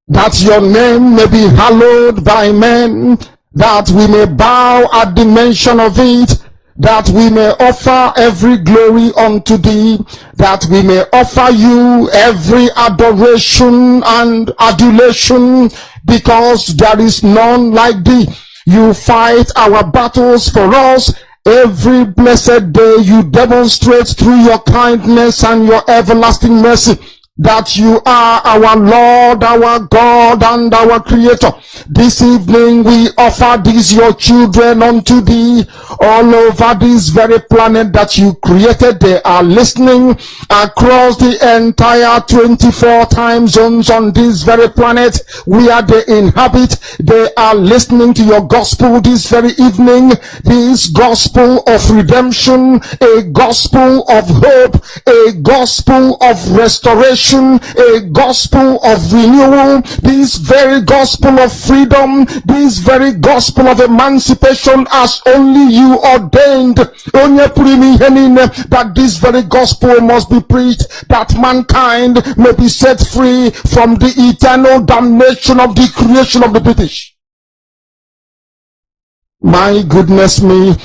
that your name may be hallowed by men, that we may bow at the mention of it, that we may offer every glory unto thee, that we may offer you every adoration and adulation, because there is none like thee. You fight our battles for us. Every blessed day you demonstrate through your kindness and your everlasting mercy that you are our Lord, our God, and our Creator. This evening we offer these your children unto thee. All over this very planet that you created, they are listening across the entire 24 time zones on this very planet where they inhabit. They are listening to your gospel this very evening, this gospel of redemption, a gospel of hope, a gospel of restoration, a gospel of renewal, this very gospel of freedom, this very gospel of emancipation as only you ordained. That this very gospel must be preached, that mankind may be set free from the eternal damnation of the creation of the British. My goodness me,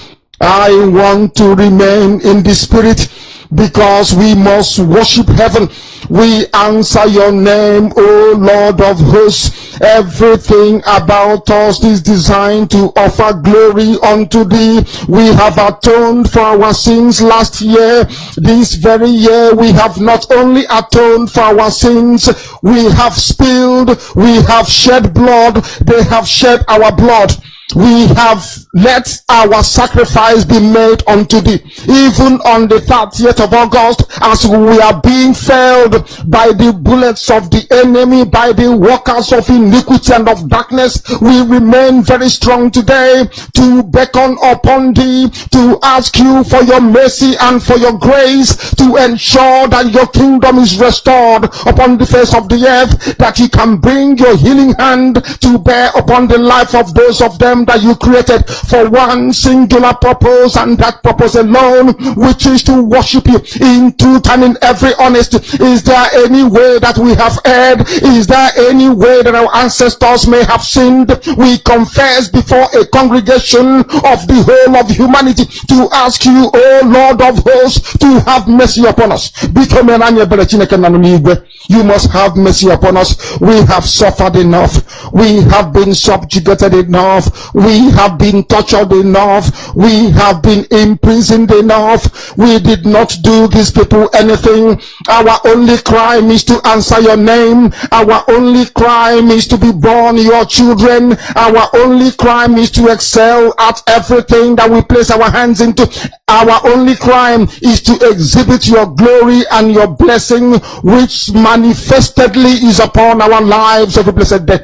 I want to remain in the spirit, because we must worship heaven. We answer your name, O Lord of hosts. Everything about us is designed to offer glory unto thee. We have atoned for our sins last year. This very year we have not only atoned for our sins, we have spilled, we have shed blood, they have shed our blood. We have let our sacrifice be made unto thee. Even on the 30th of August, as we are being felled by the bullets of the enemy, by the workers of iniquity and of darkness, we remain very strong today to beckon upon thee, to ask you for your mercy and for your grace, to ensure that your kingdom is restored upon the face of the earth, that you can bring your healing hand to bear upon the life of those of them that you created for one singular purpose, and that purpose alone, which is to worship you in truth and in every honesty. Is there any way that we have erred? Is there any way that our ancestors may have sinned? We confess before a congregation of the whole of humanity to ask you, O Lord of hosts, to have mercy upon us. You must have mercy upon us. We have suffered enough. We have been subjugated enough. We have been tortured enough. We have been imprisoned enough. We did not do these people anything. Our only crime is to answer your name. Our only crime is to be born your children. Our only crime is to excel at everything that we place our hands into. Our only crime is to exhibit your glory and your blessing, which manifestedly is upon our lives every blessed day.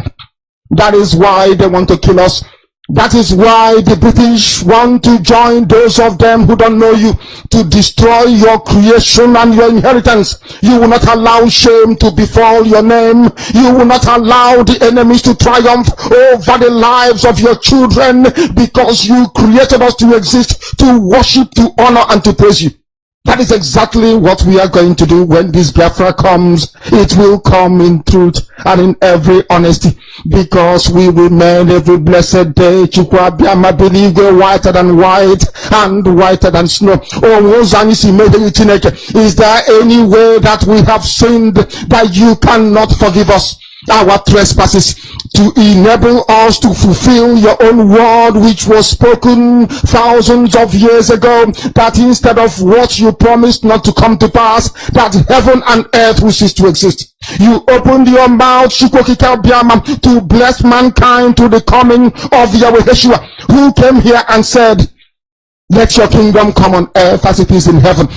That is why they want to kill us. That is why the British want to join those of them who don't know you to destroy your creation and your inheritance. You will not allow shame to befall your name. You will not allow the enemies to triumph over the lives of your children, because you created us to exist, to worship, to honor, and to praise you. That is exactly what we are going to do when this Biafra comes. It will come in truth and in every honesty, because we remain every blessed day whiter than white and whiter than snow. Is there any way that we have sinned that you cannot forgive us our trespasses, to enable us to fulfill your own word, which was spoken thousands of years ago, that instead of what you promised not to come to pass, that heaven and earth will cease to exist, you opened your mouth to bless mankind to the coming of Yahweh Yeshua, who came here and said, let your kingdom come on earth as it is in heaven.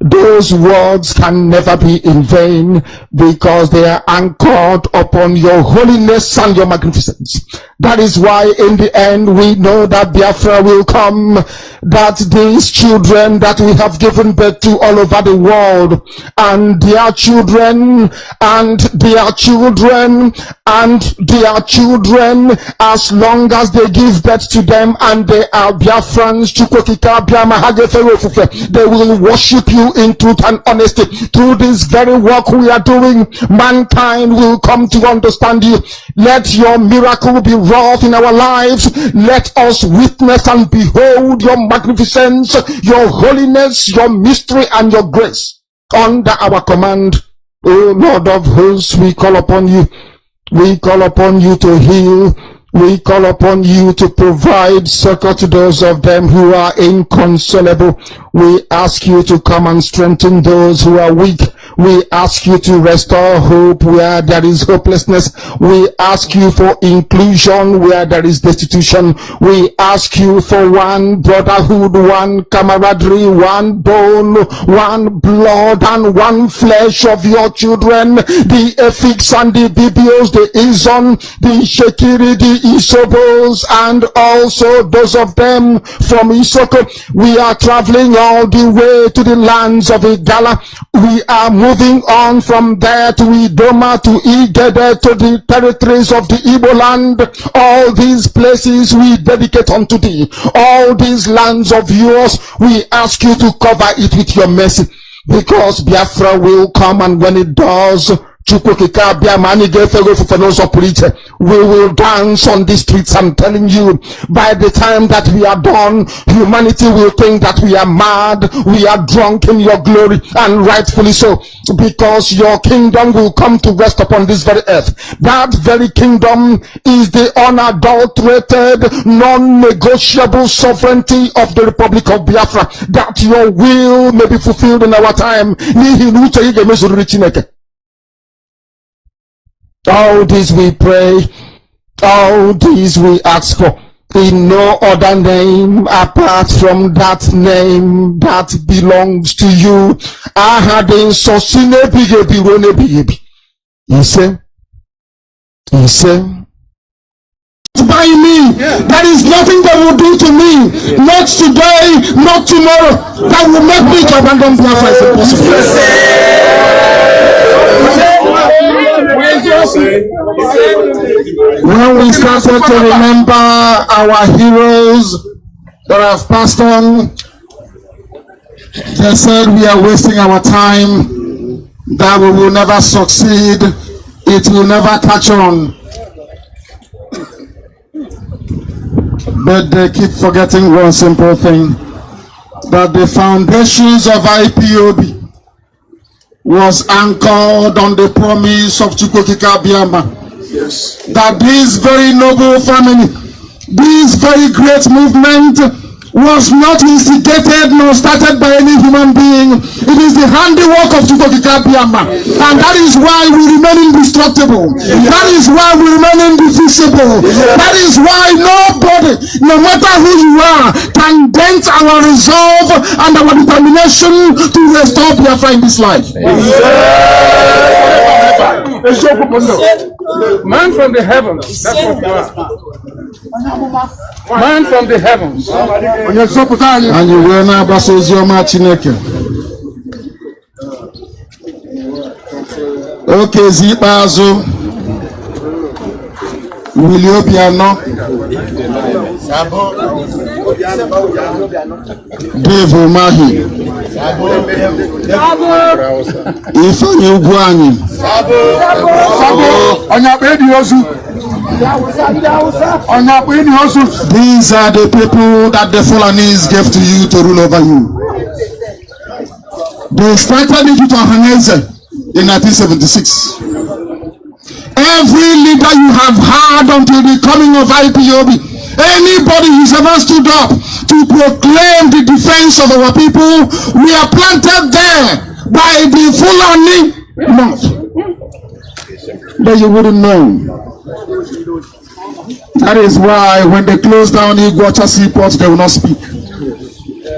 Those words can never be in vain, because they are anchored upon your holiness and your magnificence. That is why in the end we know that Biafra will come, that these children that we have given birth to all over the world, and their children, and their children, and their children, as long as they give birth to them and they are Biafrans, they will worship you in truth and honesty. Through this very work we are doing, mankind will come to understand you. Let your miracle be wrought in our lives. Let us witness and behold your magnificence, your holiness, your mystery, and your grace under our command. O Lord of hosts, we call upon you. We call upon you to heal. We call upon you to provide succor to those of them who are inconsolable. We ask you to come and strengthen those who are weak. We ask you to restore hope where there is hopelessness. We ask you for inclusion where there is destitution. We ask you for one brotherhood, one camaraderie, one bone, one blood, and one flesh of your children. The Efiks and the Bibios, the Izon, the Shekiri, the Isobos, and also those of them from Isoko. We are traveling all the way to the lands of Igala. We are moving on from there to Idoma, to Igede, to the territories of the Igbo land. All these places we dedicate unto thee. All these lands of yours, we ask you to cover it with your mercy, because Biafra will come, and when it does, we will dance on the streets. I'm telling you, by the time that we are done, humanity will think that we are mad, we are drunk in your glory, and rightfully so, because your kingdom will come to rest upon this very earth. That very kingdom is the unadulterated, non-negotiable sovereignty of the Republic of Biafra, that your will may be fulfilled in our time. All this we pray, all this we ask for, in no other name apart from that name that belongs to you. He said, by me, there is nothing they will do to me, not today, not tomorrow, that will make me to abandon Biafra. Is impossible. When we started to remember our heroes that have passed on, they said we are wasting our time, that we will never succeed, it will never catch on. But they keep forgetting one simple thing, that the foundations of IPOB was anchored on the promise of Chukwukika Biama. Yes. That this very noble family, this very great movement was not instigated nor started by any human being. It is the handiwork of Chukwukika Biama. And that is why we remain indestructible. Yeah. That is why we remain indivisible. Yeah. That is why nobody, no matter who you are, can dent our resolve and our determination to restore Biafra in this life. Man from the heavens, that's what you are. Man from the heavens. And you will now pass your Chineke. Okay, Zipazo. Will you be a no? Devo Mahi. If you go on, these are the people that the Fulanese gave to you to rule over you. They started it to Hanese in 1976. Every leader you have had until the coming of IPOB, anybody who's ever stood up to proclaim the defense of our people, we are planted there by the Fulani North. But you wouldn't know. That is why when they close down Iguacha seaports, they will not speak.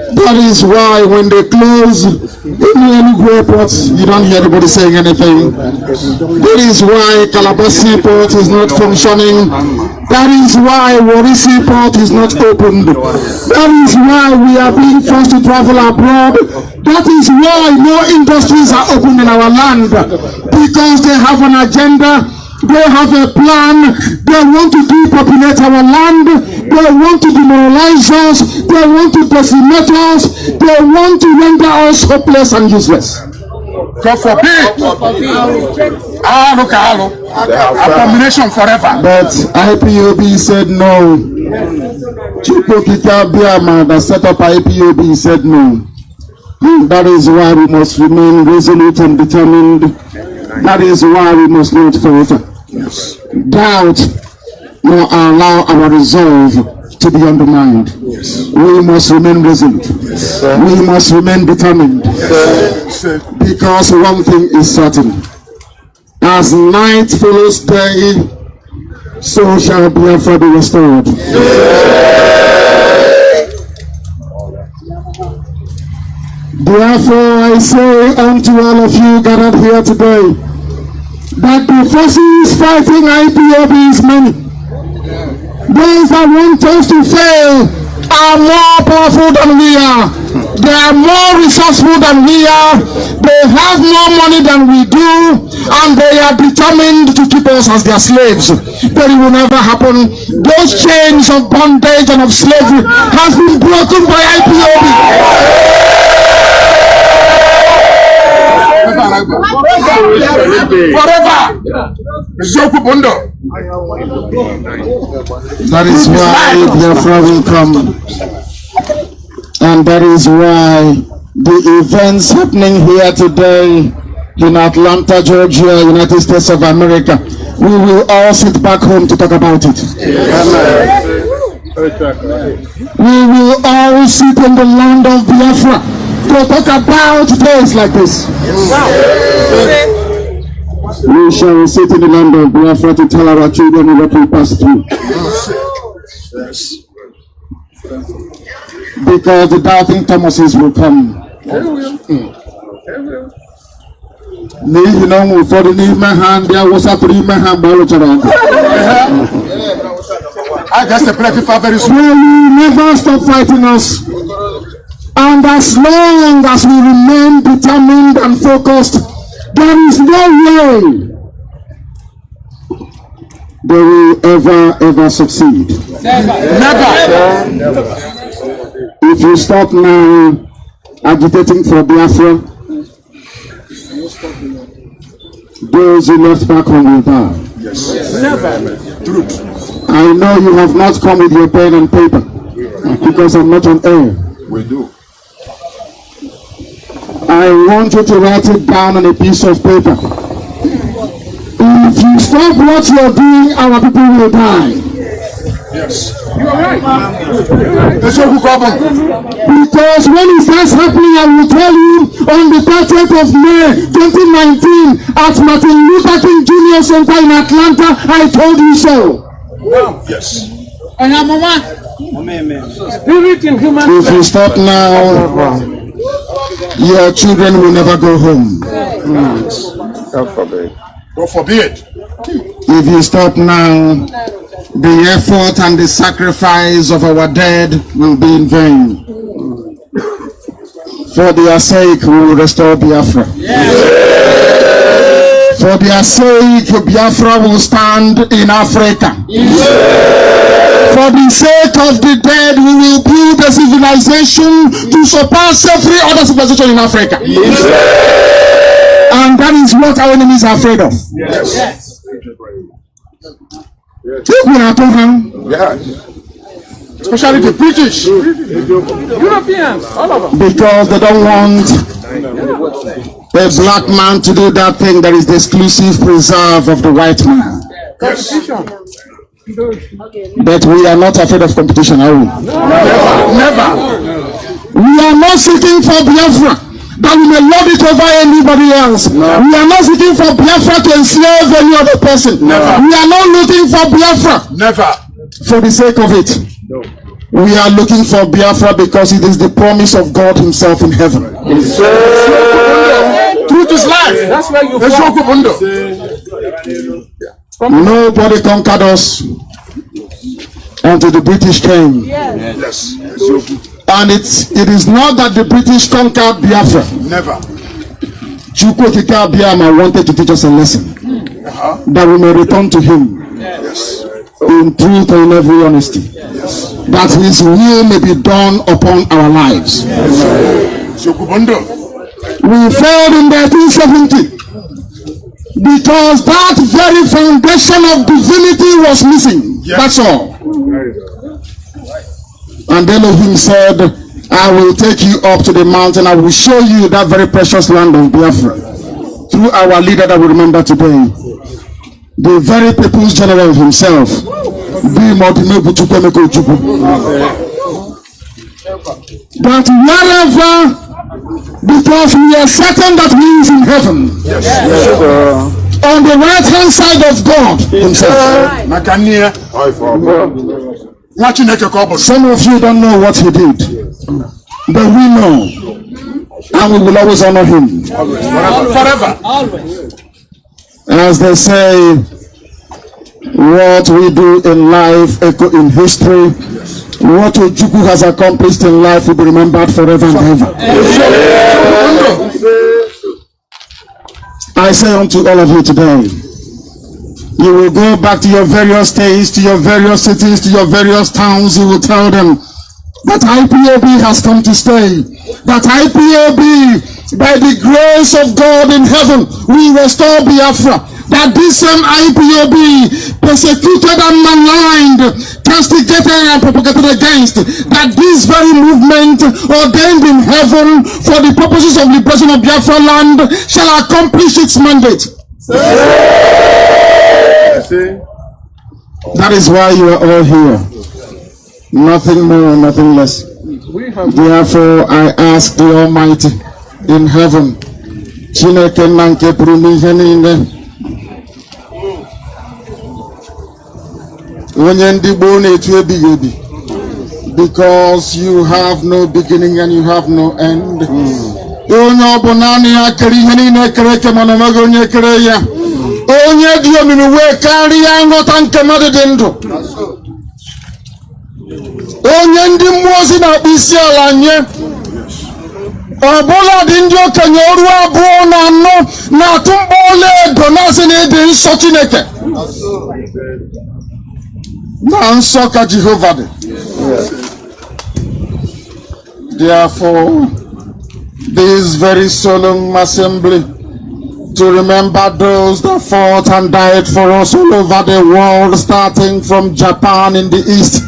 That is why when they close any airports, you don't hear anybody saying anything. That is why Calabar seaport is not functioning. That is why Warisi Port is not opened. That is why we are being forced to travel abroad. That is why no industries are open in our land. Because they have an agenda. They have a plan. They want to depopulate our land. They want to demoralize us. They want to decimate us. They want to render us hopeless and useless. God forbid. Abomination forever. But IPOB said no. Chipokita Biama that set up IPOB said no. That is why we must remain resolute and determined. That is why we must not falter. Yes. Doubt nor allow our resolve to be undermined. Yes. We must remain resolute. Yes. We must remain determined. Yes. Because one thing is certain. As night follows day, so shall Biafra be restored. Therefore I say unto all of you gathered here today, that the forces fighting IPOB is many. Those that want us to fail are more powerful than we are. They are more resourceful than we are. They have more money than we do. And they are determined to keep us as their slaves. But it will never happen. Those chains of bondage and of slavery has been broken by IPOB. Forever. That is why Biafra will come. And that is why the events happening here today in Atlanta, Georgia, United States of America, we will all sit back home to talk about it. We will all sit in the land of Biafra to talk about days like this. We shall sit in the land of Biafra to tell our children what we passed through. Because the doubting Thomases will come. N'ihi na ọnwụ ụfọdụ n'ime ha ndị awụsapụrụ ime ha mgbe alụchara ọgụ. I guess the plenty very soon. Will you never stop fighting us? And as long as we remain determined and focused, there is no way they will ever succeed. Never. If you stop now agitating for Biafra, those who left back home will die. Yes. Never. Truth. I know you have not come with your pen and paper because I'm not on air. We do. I want you to write it down on a piece of paper. If you stop what you're doing, our people will die. Yes. You are right. That's what we problem. Because when it starts happening, I will tell you on the 30th of May 2019 at Martin Luther King Jr. Center in Atlanta, I told you so. Yes. And I'm a man. If you stop now, your children will never go home. God forbid. God forbid. If you stop now, the effort and the sacrifice of our dead will be in vain. For their sake, we will restore Biafra. For their sake, Biafra will stand in Africa. For the sake of the dead, we will build a civilization to surpass every other civilization in Africa. And that is what our enemies are afraid of. Yes. Yes. Especially the British, Europeans, all of them. Because they don't want a black man to do that thing that is the exclusive preserve of the white man. Yes. But we are not afraid of competition, are we? Never. We are not seeking for Biafra that we may lord it over anybody else. No. We are not seeking for Biafra to enslave any other person. Never. We are not looking for Biafra for the sake of it. No. We are looking for Biafra because it is the promise of God himself in heaven. Truth is life. That's where you Nobody conquered us until the British came. Yes. And it is not that the British conquered Biafra. Never. Chukwokika Biama wanted to teach us a lesson that we may return to him in truth and in every honesty. That his will may be done upon our lives. We failed in 1970 because that very foundation of divinity was missing. That's all. And Elohim said, I will take you up to the mountain. I will show you that very precious land of Biafra. Through our leader that we remember today, the very people's general himself, that wherever, because we are certain that he is in heaven, on the right hand side of God himself. Some of you don't know what he did, but we know, and we will always honor him forever. As they say, what we do in life echo in history. What Ojukwu has accomplished in life will be remembered forever and ever. I say unto all of you today, you will go back to your various states, to your various cities, to your various towns. You will tell them that IPOB has come to stay. That IPOB, by the grace of God in heaven, we restore Biafra. That this same IPOB, persecuted and maligned, castigated and propagated against, that this very movement ordained in heaven for the purposes of liberation of Biafra land shall accomplish its mandate. That is why you are all here. Nothing more, nothing less. Therefore, I ask the Almighty in heaven, because you have no beginning and you have no end. Therefore, this very solemn assembly to remember those that fought and died for us all over the world, starting from Japan in the east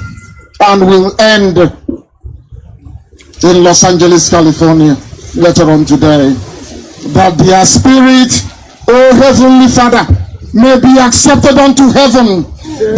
and will end in Los Angeles, California later on today, that their spirit, O Heavenly Father, may be accepted unto heaven,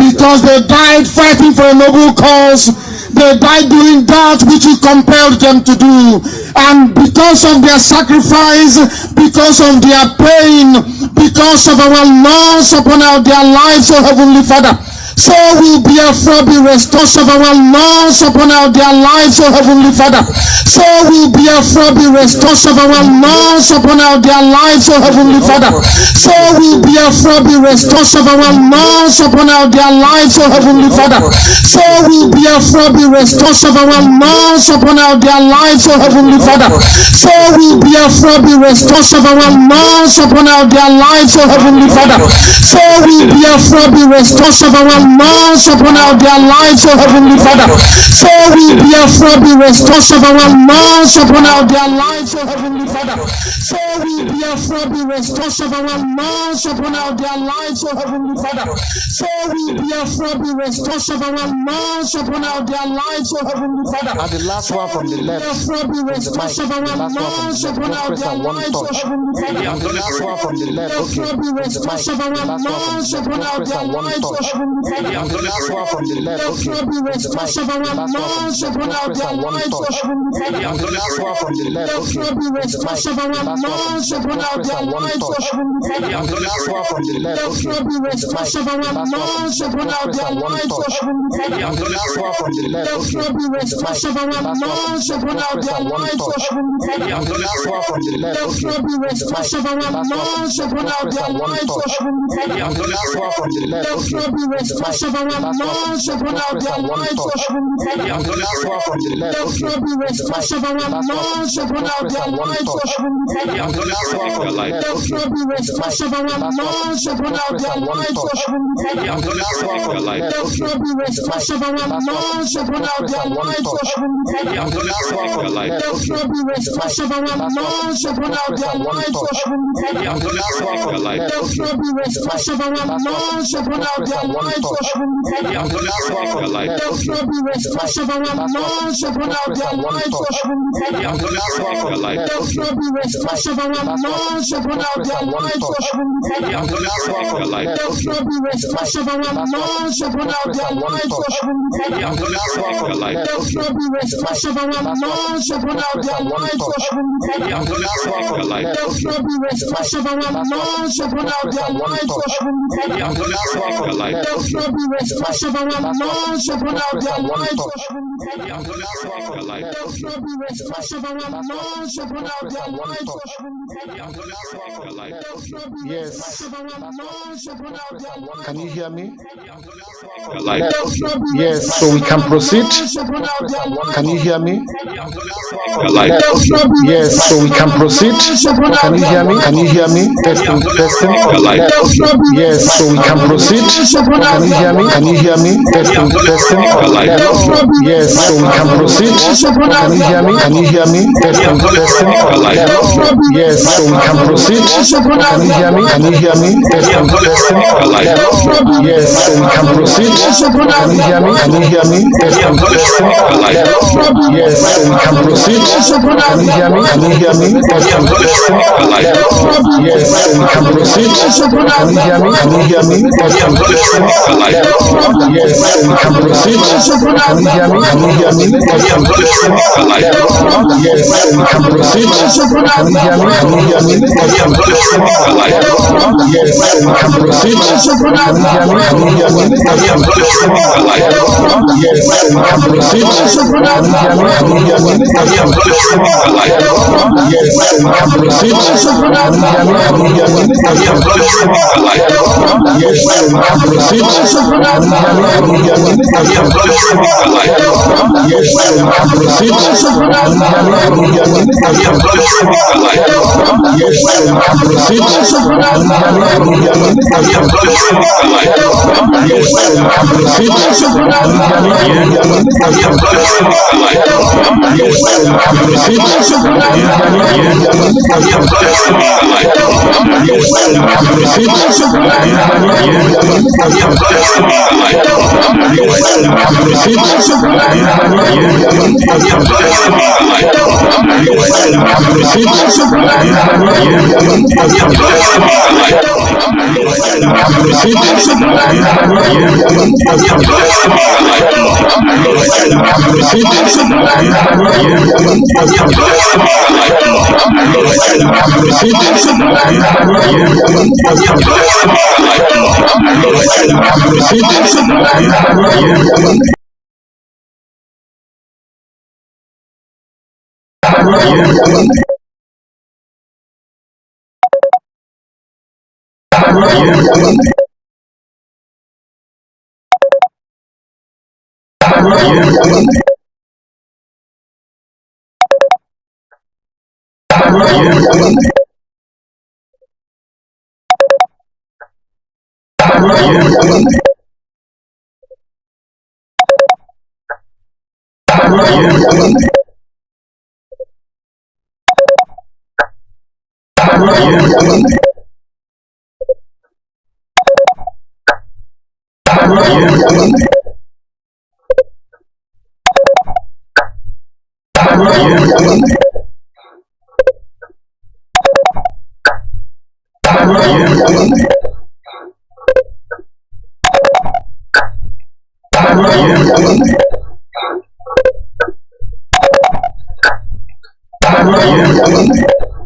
because they died fighting for a noble cause. They died doing that which you compelled them to do, and because of their sacrifice, because of their pain, because of our loss upon their lives, O Heavenly Father, so will Biafra be restored of our loss upon their lives, O Heavenly Father. So will Biafra be restored of our loss upon their lives, O Heavenly Father. So will Biafra be restored of our loss upon their lives, O Heavenly Father. So will Biafra be restored of our loss upon their lives, O Heavenly Father. So will Biafra be restored of our loss upon their lives, O Heavenly Father. So will Biafra be restored of our loss upon their lives, O Heavenly Father. So will Biafra be restored of our loss upon their lives, O Heavenly Father. So will Biafra be restored of our loss upon their lives, O Heavenly Father. So will Biafra be restored of our loss upon their lives, O Heavenly Father. And the last one from the left, Biafra be restored of our loss upon their lives, O Heavenly Father. and the last one from the left, Biafra be restored of our loss upon their lives, O Heavenly Father. and the last one from the left, Biafra be restored of our loss upon their lives, O Heavenly Father. and the last one from the left, Biafra be restored rest of our minds upon our their lives. Transfer from the left. Let be rest of our minds upon our their lives. Transfer from the left. Let be rest of our minds upon our their lives. Transfer from the left. Let be rest of our minds upon our their lives. Transfer from the left. Let be rest of our minds upon our their lives. Transfer from the left. Let be rest of our minds upon our their lives. Transfer from the left. Let be rest of our minds upon our their lives. Transfer from the left. Let be rest of our minds upon our their lives. Transfer from the left. Let be rest of our minds upon our their lives. Transfer from the left. Let be rest of our minds upon our their lives. Transfer from the left. Let be rest of our minds upon our their lives. Transfer from the left. Let be rest of our minds upon our their lives. Transfer from the left. Let be rest of our minds upon our their lives. Transfer from the left. Let be rest of our minds upon our their lives. Transfer from the left. Let be rest of our minds upon our their lives. Transfer from the left. Let be rest of our minds upon our their lives. Transfer from the left. Let be rest of our minds upon our their lives. Transfer from the left. Yes. Can you hear me? Light. Yes. So we can proceed. Can you hear me? Light. Yes. So we can proceed. Can you hear me? Can you hear me? Testing. Testing. Light. Yes. So we can proceed. Can you hear me? Can you hear me? Testing. Testing. Yes. So we can proceed. Can you hear me? Can you hear me? Testing. Testing. Yes. So we can proceed. Can you hear me? Can you hear me? Testing. Testing. Yes. So we can proceed. Can you hear me? Can you hear me? Testing. Testing. Yes. So we can proceed. Can you hear me? Can you hear me? Testing. Testing. Yes. So we can proceed. Can you hear me? Can you hear me? Testing. Testing. Yes. So we can proceed. Can you hear me? Can you hear me? Testing. Testing. Yes. So we can proceed. Can you hear me? Can you hear me? Testing. Testing. Yes. So we can proceed. Can you hear me? Can you hear me? Testing. Testing. Yes. So we can proceed. Can you hear me? Can you hear me? Testing. Testing. Yes. So we can proceed. Can you hear me? Can you hear me? Testing. Testing. Yes. So we can proceed. Can you hear me? Can you hear me? Testing. Testing. Yes. So we can proceed. Can you hear me? Can you hear me? Testing. Testing. Yes. So we can proceed. Can you hear me? Can you hear me? Testing. Testing. Yes. So we can proceed. Can you hear me? Can you hear me? Testing. Testing. Yes. So we can proceed. Can you hear me? Can you hear me? Testing. Testing. Yes. So we can proceed. Can you hear me? Can you hear me? Testing. Testing. Yes. So we can proceed. Can you hear me? Can you hear me? Testing. Testing. Yes. So we can proceed. Can you hear me? Can you hear me? Testing. Testing. Yes. So we can proceed. Can you hear me? Can you hear me? Testing. Testing. Yes. So we can proceed. Can you hear me? Can you hear me? Testing. Testing. Yes. So we can proceed. Can you hear me? Can you hear me? Testing. Testing. Yes. So we can proceed. Can you hear me? Can you hear me?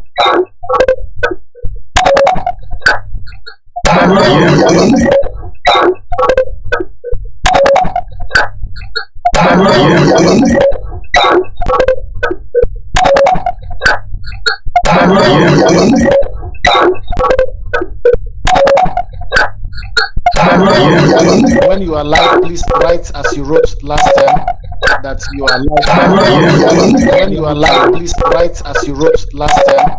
When you are live, please write as you wrote last time that you are live. When you are live, please write as you wrote last time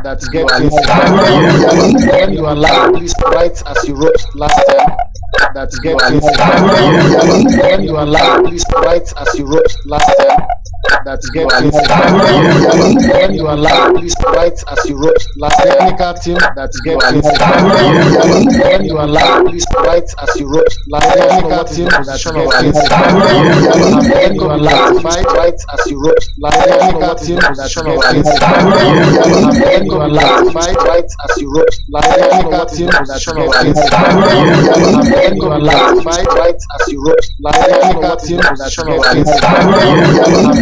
that you are live. When you are live, please write as you wrote last time that you are live. When you are live, please write as you wrote last time that you are live. When you are live, please write as you wrote last technical team that you are live. When you are live, please write as you wrote last technical team that you are live. When you are live, write as you wrote last technical team that you are live. When you are live, write as you wrote last technical team that you are live. When you are live, write as you wrote last technical team that you are live.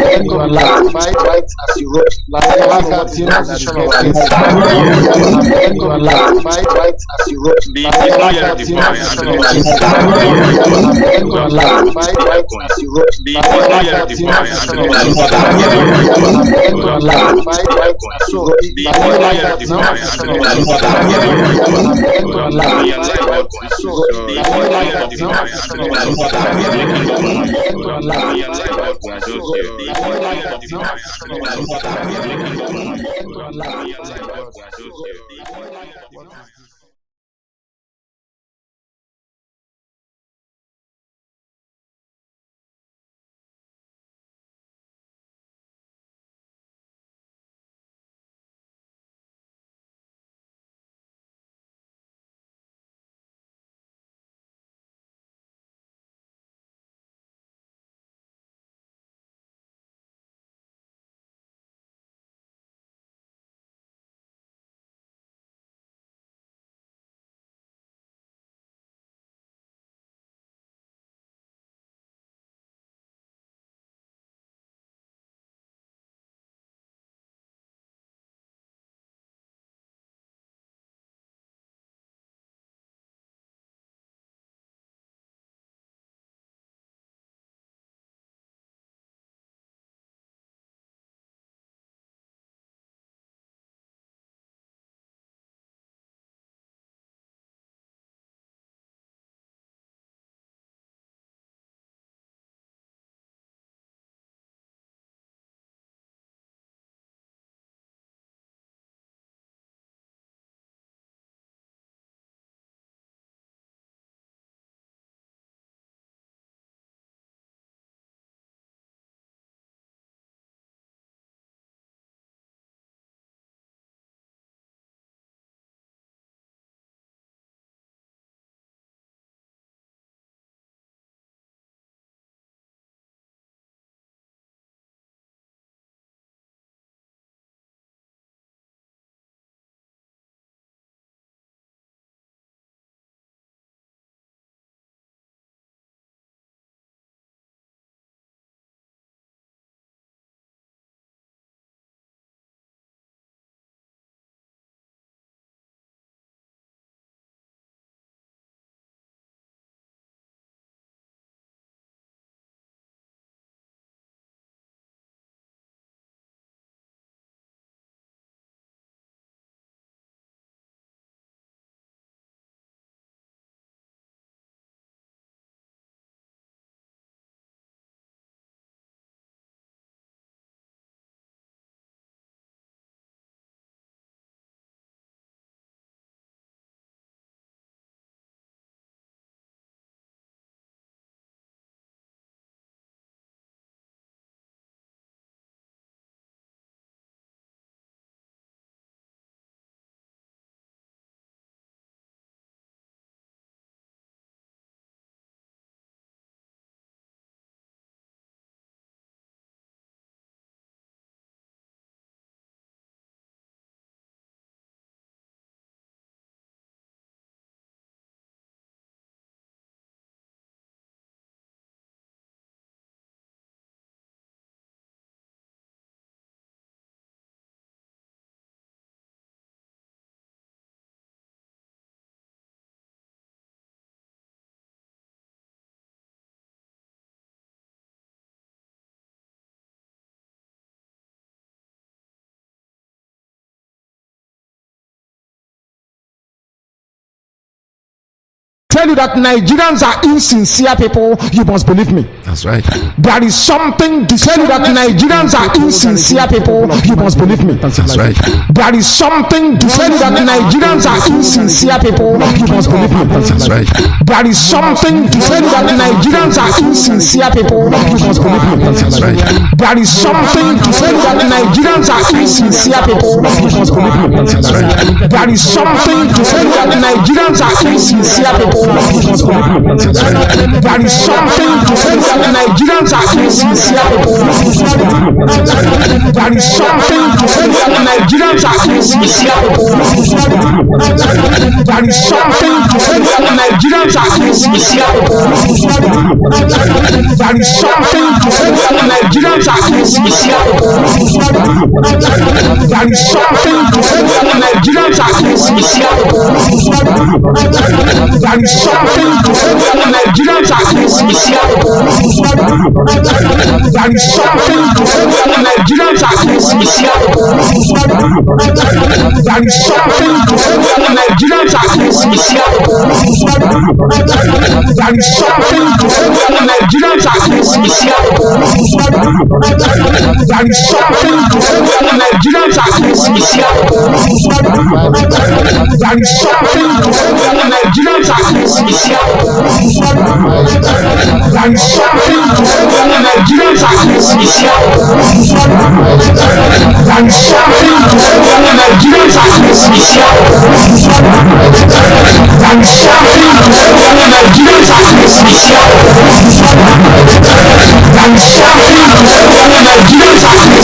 When you are live, write as you wrote last technical team that you are live. When you are live, write as you wrote last technical team that you are live. When you are live, write as you wrote last technical team that you are live. When you are live, write as you wrote last technical team that you are live. When you are live, write as you wrote last technical team that you are live. When you are live, write as you wrote last technical team that you are live. When you are live, write as you wrote last technical team. tell you that Nigerians are insincere people, you must believe me. That's right. There is something to tell you that Nigerians are insincere people, you must believe me. That's right. There is something to tell you that Nigerians are insincere people, you must believe me. That's right. There is something to tell you that Nigerians are insincere people, you must believe me. That's right. There is something to tell you that Nigerians are insincere people, you must believe me. That's right. There is something to tell you that Nigerians are insincere people, you must believe me. That's right. There is something to tell you that Nigerians are insincere people, you must believe me. There is something to tell you that Nigerians are insincere people, you must believe me. There is something to tell you that Nigerians are insincere people, you must believe me. There is something to tell you that Nigerians are insincere people, you must believe me. There is something to tell you that Nigerians are insincere people, you must believe me. There is something to tell you that Nigerians are insincere people, you must believe me. There is something to tell you that Nigerians are insincere people, you must believe me. There is something to tell you that Nigerians are insincere people, you must believe me. There is something to tell you that Nigerians are insincere people, you must believe me. There is something to tell you that Nigerians are insincere people, you must believe me. There is something to tell you that Nigerians are insincere people, you must believe me. There is something to tell you that Nigerians are insincere people, you must believe me. There is something to tell you that Nigerians are insincere people, you must believe me. There is something to tell you that Nigerians are insincere people, you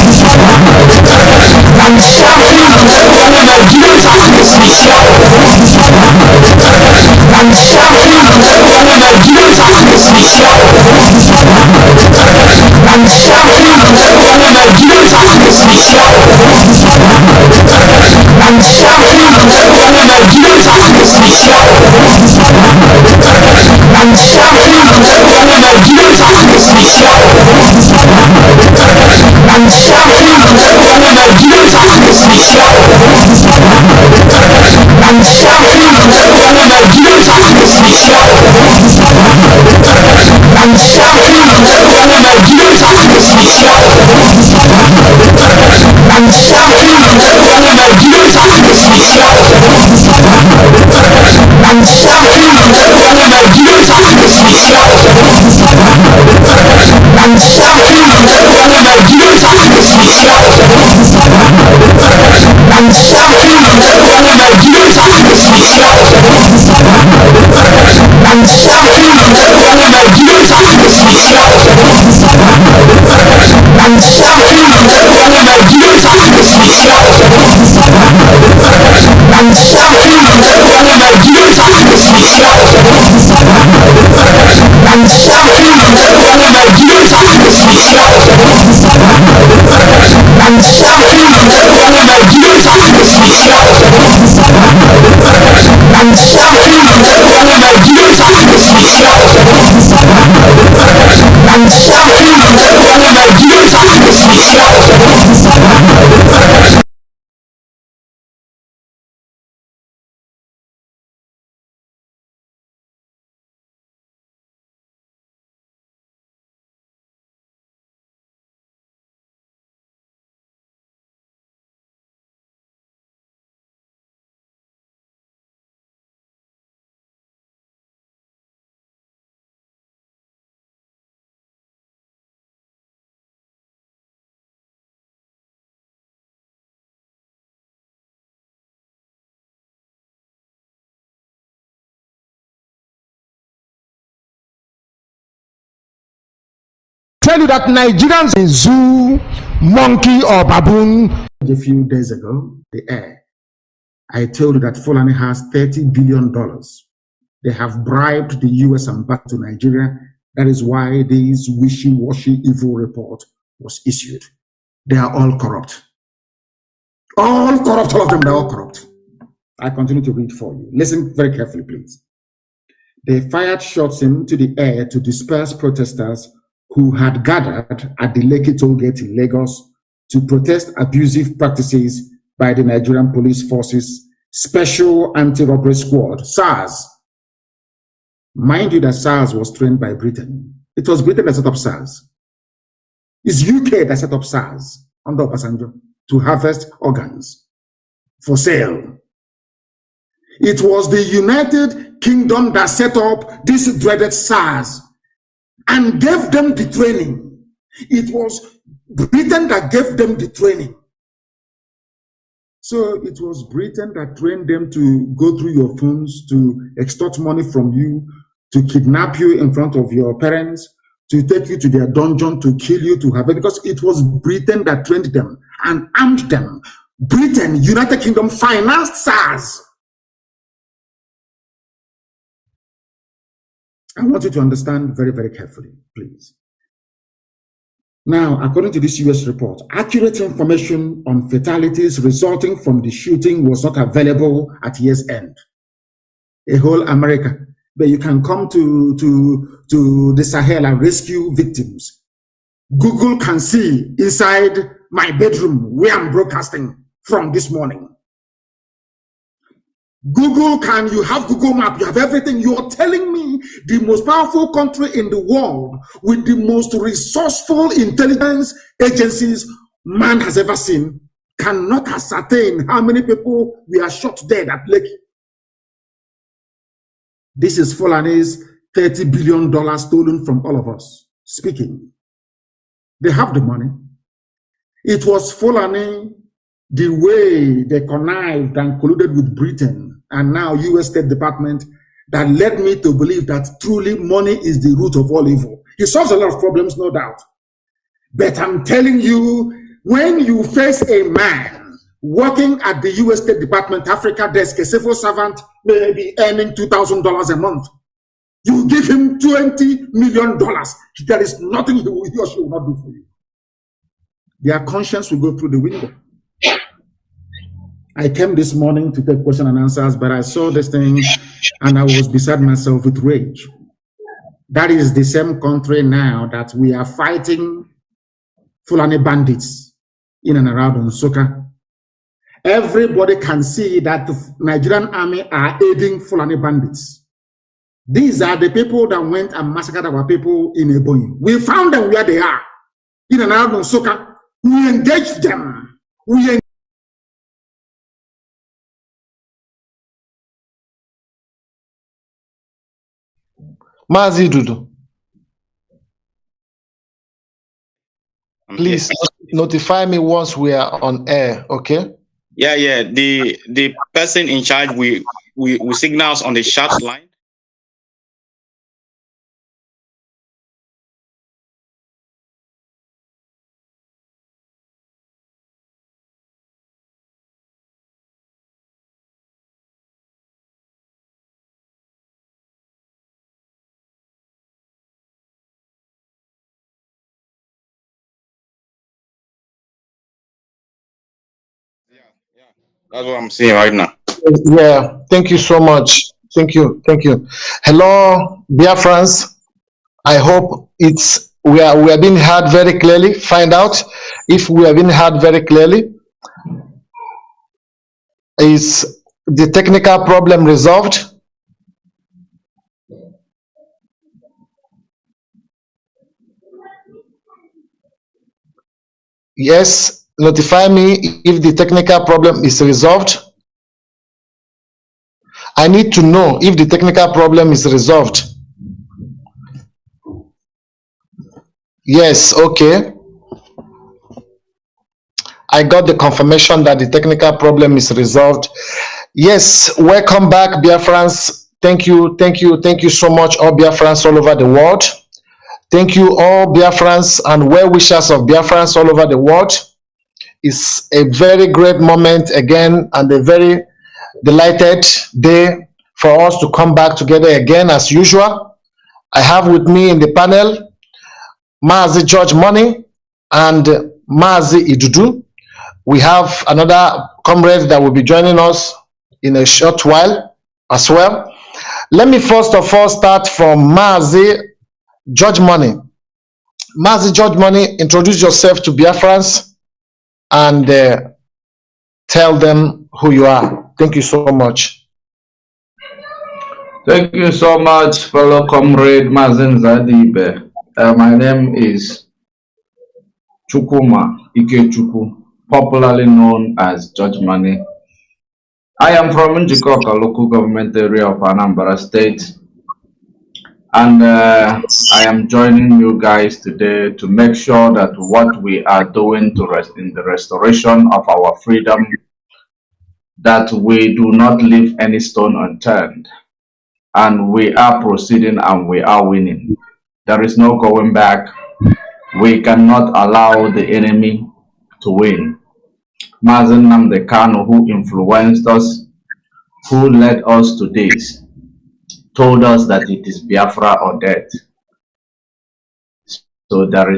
must believe me. There is something to tell you that Nigerians are insincere people, you must believe me. There is something to tell you that Nigerians are insincere people, you must believe me. There is something to tell you that Nigerians are insincere people, you must believe me. There is something to tell you that Nigerians are insincere people, you must believe me. There is something to tell you that Nigerians are insincere people, you must believe me. There is something to tell you that Nigerians are insincere people, you must believe me. There is something to tell you that Nigerians are insincere people, you must believe me. There is something to tell you that Nigerians are insincere people, you must believe me. There is something to tell you that Nigerians are insincere people, you must believe me. There is something to tell you that Nigerians are insincere people, you must believe me. There is something to tell you that Nigerians are insincere people, you must believe me. There is something to tell you that Nigerians are insincere people, you must believe me. There is something to tell you that Nigerians are insincere people, you must believe me. There is something to tell you that Nigerians are insincere people, you must believe me. There is something to tell you that Nigerians are insincere people, you must believe me. There is something to tell you that Nigerians are insincere people, you must believe me. There is something to tell you that Nigerians are insincere people, you must believe me. There is something to tell you that Nigerians are insincere people, you must believe me. There is something to tell you that Nigerians are insincere people, you must believe me. There is something to tell you that Nigerians are insincere people, you must believe me. Tell you that Nigerians is zoo, monkey or baboon. A few days ago, the air, I told you that Fulani has $30 billion. They have bribed the US embassy to Nigeria. That is why this wishy-washy evil report was issued. They are all corrupt. All corrupt, all of them, they're all corrupt. I continue to read for you. Listen very carefully, please. They fired shots into the air to disperse protesters who had gathered at the Lekki toll gate in Lagos to protest abusive practices by the Nigerian Police Forces Special Anti-Robbery Squad, SARS, Mind you that SARS was trained by Britain. It was Britain that set up SARS. It's UK that set up SARS under Obasanjo to harvest organs for sale. It was the United Kingdom that set up this dreaded SARS and gave them the training. It was Britain that gave them the training. So it was Britain that trained them to go through your phones, to extort money from you, to kidnap you in front of your parents, to take you to their dungeon, to kill you, to have it, because it was Britain that trained them and armed them. Britain, United Kingdom financed SARS. I want you to understand very, very carefully, please. Now, according to this US report, accurate information on fatalities resulting from the shooting was not available at year's end. A whole America, but you can come to the Sahel and rescue victims. Google can see inside my bedroom where I'm broadcasting from this morning. Google you have Google Map, you have everything. You're telling me the most powerful country in the world with the most resourceful intelligence agencies man has ever seen cannot ascertain how many people we are shot dead at Lake. This is Fulani's $30 billion stolen from all of us speaking. They have the money. It was Fulani, the way they connived and colluded with Britain and now US State Department, that led me to believe that truly money is the root of all evil. It solves a lot of problems, no doubt. But I'm telling you, when you face a man working at the US State Department Africa desk, a civil servant may be earning $2,000 a month, you give him $20 million. There is nothing he or she will not do for you. Their conscience will go through the window. I came this morning to take question and answers, but I saw this thing and I was beside myself with rage. That is the same country now that we are fighting Fulani bandits in and around Nsukka. Everybody can see that the Nigerian army are aiding Fulani bandits. These are the people that went and massacred our people in Ebonyi. We found them where they are, in and around Nsukka. We engaged them. Mazi Dudu, please notify me once we are on air, okay? Yeah. The person in charge we signals on the chat line. That's what I'm seeing right now. Yeah, thank you so much. Thank you. Hello, Biafrans. I hope we are being heard very clearly. Find out if we are being heard very clearly. Is the technical problem resolved? Yes. Notify me if the technical problem is resolved. I need to know if the technical problem is resolved. Yes, okay. I got the confirmation that the technical problem is resolved. Yes, welcome back, Biafrans. Thank you so much, all Biafrans all over the world. Thank you, all Biafrans and well-wishers of Biafrans all over the world. It's a very great moment again and a very delighted day for us to come back together again as usual. I have with me in the panel Mazi George Money and Mazi Idudu. We have another comrade that will be joining us in a short while as well. Let me first of all start from Mazi George Money. Mazi George Money, introduce yourself to Biafrans and tell them who you are. Thank you so much. Thank you so much, fellow comrade Mazen Zadibe. My name is Chukuma Ikechukwu, popularly known as Judge Money. I am from Njikoka, local government area of Anambra State, and I am joining you guys today to make sure that what we are doing to rest in the restoration of our freedom, that we do not leave any stone unturned, and we are proceeding and we are winning. There is no going back. We cannot allow the enemy to win. Mazi Nnamdi Kanu, who influenced us, who led us to this, told us that it is Biafra or death. So there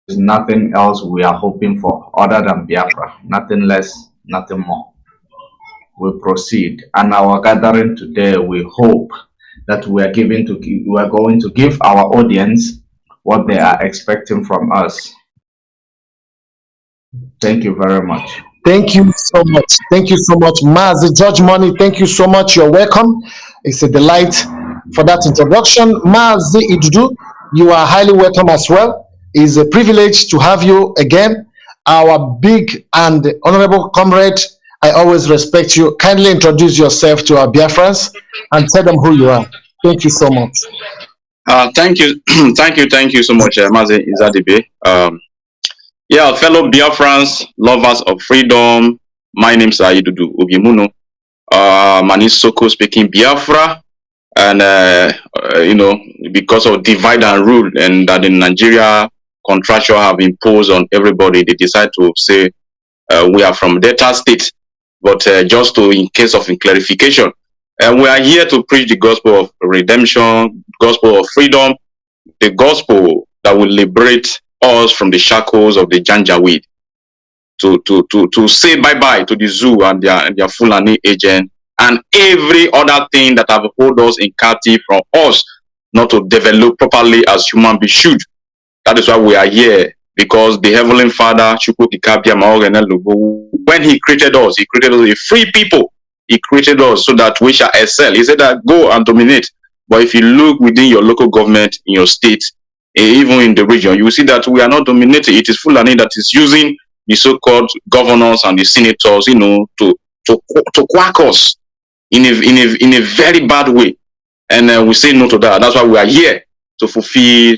is nothing else we are hoping for other than Biafra, nothing less, nothing more. We proceed, and our gathering today, we hope that we are going to give our audience what they are expecting from us. Thank you very much. Thank you so much. Thank you so much, Mazi Judge Money. Thank you so much. You're welcome. It's a delight for that introduction. Mazi Idudu, you are highly welcome as well. It's a privilege to have you again. Our big and honorable comrade, I always respect you. Kindly introduce yourself to our Biafrans and tell them who you are. Thank you so much. Thank you, thank you so much, Mazi Izadibe. Yeah, fellow Biafrans, lovers of freedom. My name is Idudu Obimuno. Manisoko speaking Biafra, and you know, because of divide and rule, and that in Nigeria contractual have imposed on everybody, they decide to say we are from Delta State. But just to, in case of clarification, we are here to preach the gospel of redemption, gospel of freedom, the gospel that will liberate us from the shackles of the Janjaweed, to say bye-bye to the zoo and their Fulani agent and every other thing that have hold us in captive from us not to develop properly as human beings should. That is why we are here, because the Heavenly Father, when He created us a free people. He created us so that we shall excel. He said that go and dominate. But if you look within your local government, in your state, even in the region, you will see that we are not dominated. It is Fulani that is using the so-called governors and the senators, you know, to quack us in a very bad way. And we say no to that. That's why we are here to fulfill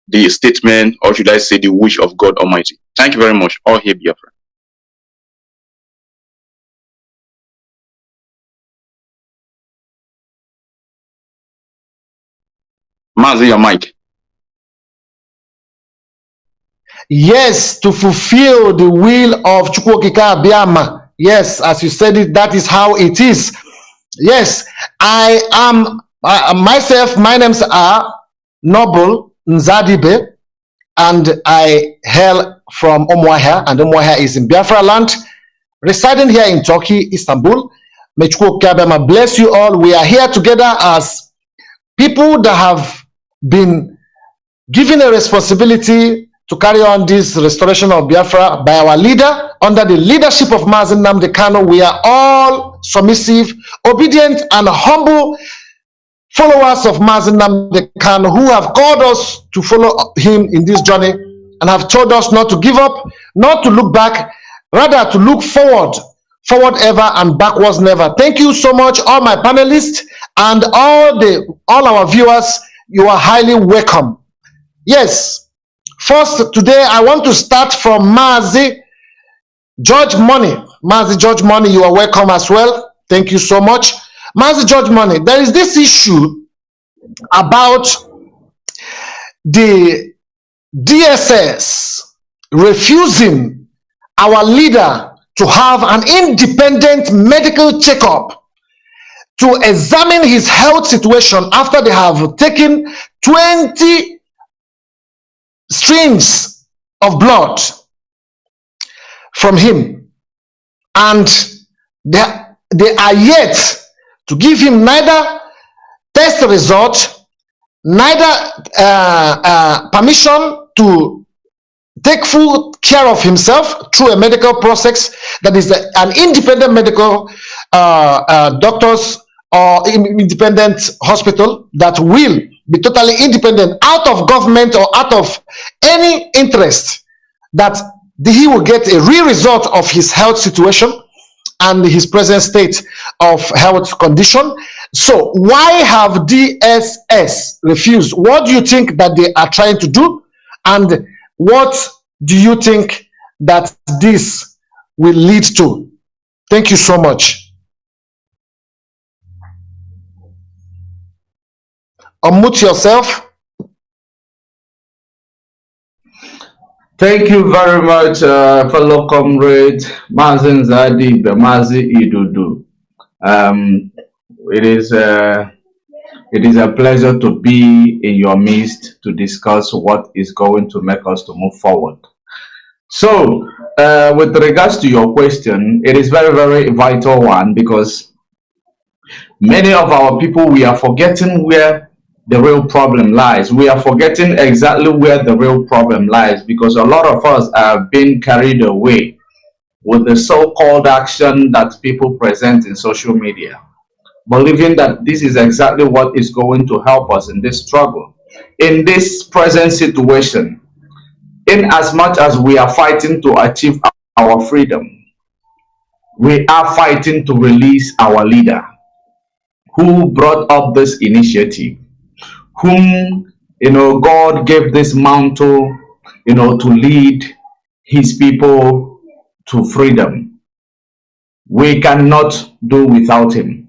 the statement, or should I say the wish of God Almighty. Thank you very much. All hail Biafra. Mazi, your mic. Yes, to fulfill the will of Chukwokika Abiyama. Yes, as you said it, that is how it is. Yes, I am myself, my names are Noble Nzadibe, and I hail from Umuahia, and Umuahia is in Biafra land, residing here in Turkey, Istanbul. May Chukwokika Abiyama bless you all. We are here together as people that have been given a responsibility to carry on this restoration of Biafra by our leader, under the leadership of Mazi Nnamdi Kanu. We are all submissive, obedient, and humble followers of Mazi Nnamdi Kanu, who have called us to follow him in this journey and have told us not to give up, not to look back, rather to look forward ever and backwards never. Thank you so much, all my panelists and all our viewers. You are highly welcome. Yes, first today I want to start from Mazi Judge Money. Mazi Judge Money, you are welcome as well. Thank you so much. Mazi Judge Money, there is this issue about the DSS refusing our leader to have an independent medical checkup to examine his health situation after they have taken 20 streams of blood from him, and they are yet to give him neither test result, neither permission to take full care of himself through a medical process that is an independent medical doctors or independent hospital that will be totally independent, out of government or out of any interest, that he will get a real result of his health situation and his present state of health condition. So why have DSS refused? What do you think that they are trying to do? And what do you think that this will lead to? Thank you so much. Unmute yourself. Thank you very much, fellow comrade Mazi Zadi, Mazi Idudu. It is a pleasure to be in your midst to discuss what is going to make us to move forward. So, with regards to your question, it is very, very vital one, because many of our people, we are forgetting where the real problem lies. We are forgetting exactly where the real problem lies, because a lot of us are being carried away with the so-called action that people present in social media, believing that this is exactly what is going to help us in this struggle, in this present situation. In as much as we are fighting to achieve our freedom, we are fighting to release our leader who brought up this initiative, whom, God gave this mantle, to lead his people to freedom. We cannot do without him.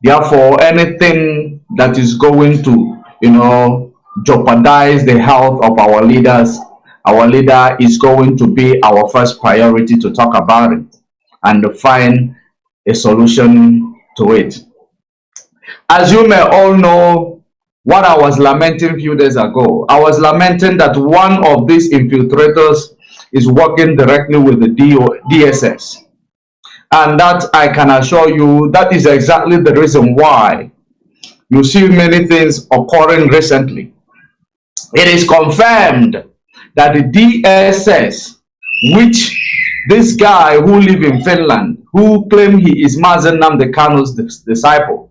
Therefore, anything that is going to, jeopardize the health of our leaders, our leader is going to be our first priority to talk about it and to find a solution to it. As you may all know, what I was lamenting a few days ago, I was lamenting that one of these infiltrators is working directly with the DSS. And that, I can assure you, that is exactly the reason why you see many things occurring recently. It is confirmed that the DSS, which this guy who lives in Finland, who claims he is Mazi Nnamdi Kanu's disciple,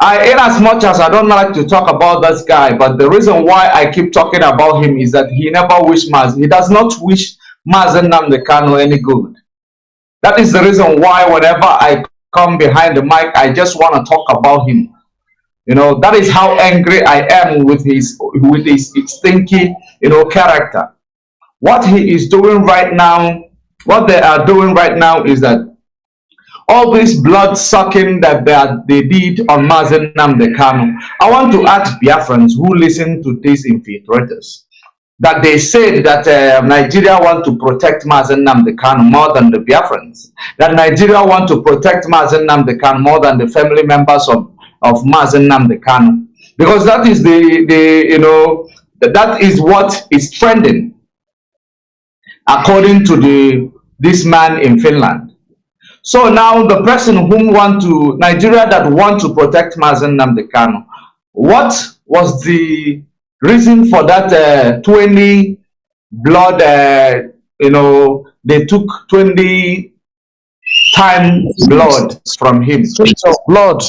in as much as I don't like to talk about this guy, but the reason why I keep talking about him is that he never wished Mazi. He does not wish Mazi Nnamdi Kanu any good. That is the reason why whenever I come behind the mic, I just want to talk about him. That is how angry I am with his stinky, character. What he is doing right now, what they are doing right now is that all this blood sucking that they did on Mazi Nnamdi Kanu. I want to ask Biafrans who listen to these infiltrators that they said that Nigeria want to protect Mazi Nnamdi Kanu more than the Biafrans, that Nigeria want to protect Mazi Nnamdi Kanu more than the family members of Mazi Nnamdi Kanu, because that is that is what is trending according to this man in Finland. So now the person whom Nigeria that want to protect Mazi Nnamdi Kanu, what was the reason for that 20 blood, they took 20 times blood from him? Of blood.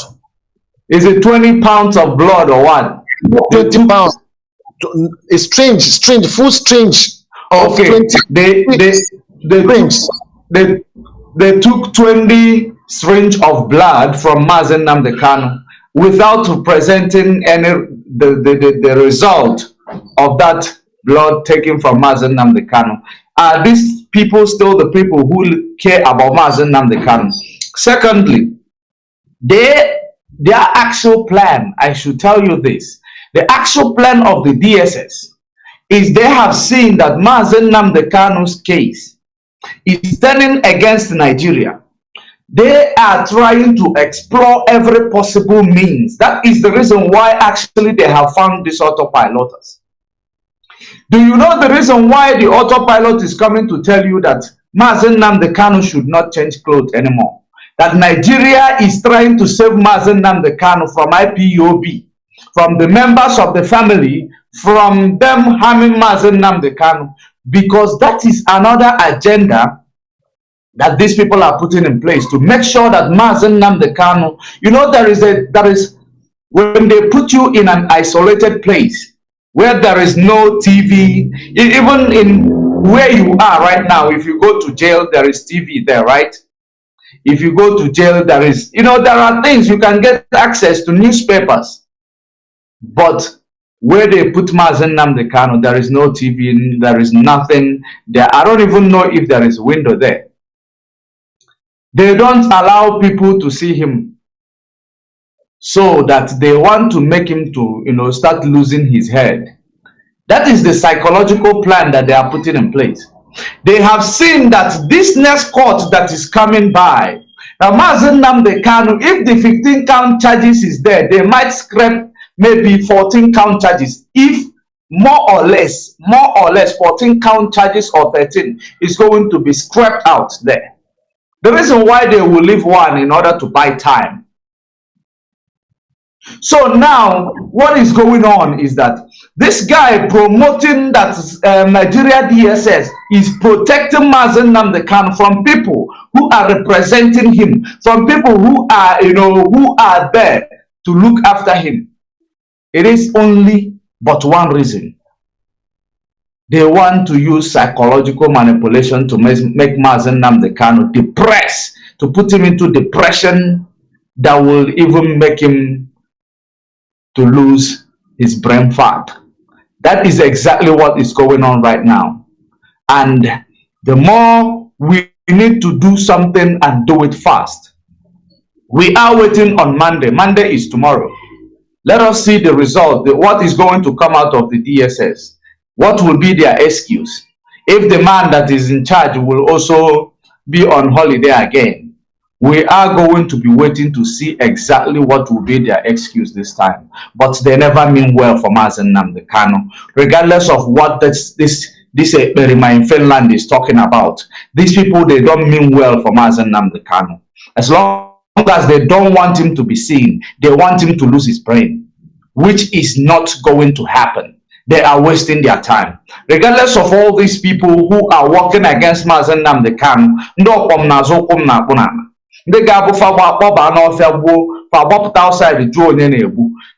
Is it 20 pounds of blood or what? 20 pounds. It's strange, full strange. Okay, 20. They took 20 syringes of blood from Mazi Nnamdi Kanu without presenting the result of that blood taken from Mazi Nnamdi Kanu. Are these people still the people who care about Mazi Nnamdi Kanu? Secondly, their actual plan, I should tell you this, the actual plan of the DSS is they have seen that Mazi Nnamdi Kanu's case is turning against Nigeria. They are trying to explore every possible means. That is the reason why actually they have found these autopilots. Do you know the reason why the autopilot is coming to tell you that Mazi Nnamdi Kanu should not change clothes anymore? That Nigeria is trying to save Mazi Nnamdi Kanu from IPOB, from the members of the family, from them harming Mazi Nnamdi Kanu, because that is another agenda that these people are putting in place to make sure that Mazi Nnamdi Kanu, you know, there is when they put you in an isolated place where there is no TV, even in where you are right now, if you go to jail, there is TV there, right? If you go to jail, there is, you know, there are things you can get access to newspapers. But where they put Mazi Nnamdi Kanu, there is no TV, there is nothing there. I don't even know if there is a window there. They don't allow people to see him, so that they want to make him to, you know, start losing his head. That is the psychological plan that they are putting in place. They have seen that this next court that is coming by, now Mazi Nnamdi Kanu, if the 15-count charges is there, they might scrap maybe 14-count charges. If more or less 14-count charges or 13 is going to be scrapped out there. The reason why they will leave one in order to buy time. So now what is going on is that this guy promoting that Nigeria DSS is protecting Mazi Nnamdi Kanu from people who are representing him, from people who are, you know, who are there to look after him. It is only but one reason. They want to use psychological manipulation to make Mazi Nnamdi Kanu depressed, to put him into depression that will even make him to lose his brain fat. That is exactly what is going on right now. And the more we need to do something and do it fast. We are waiting on Monday. Monday is tomorrow. Let us see the result, what is going to come out of the DSS. What will be their excuse? If the man that is in charge will also be on holiday again, we are going to be waiting to see exactly what will be their excuse this time. But they never mean well for Mazi Nnamdi Kanu, regardless of what this Berima in Finland is talking about. These people, they don't mean well for Mazi Nnamdi Kanu. As long as they don't want him to be seen, they want him to lose his brain, which is not going to happen. They are wasting their time. Regardless of all these people who are working against Mazi Nnamdi Kanu,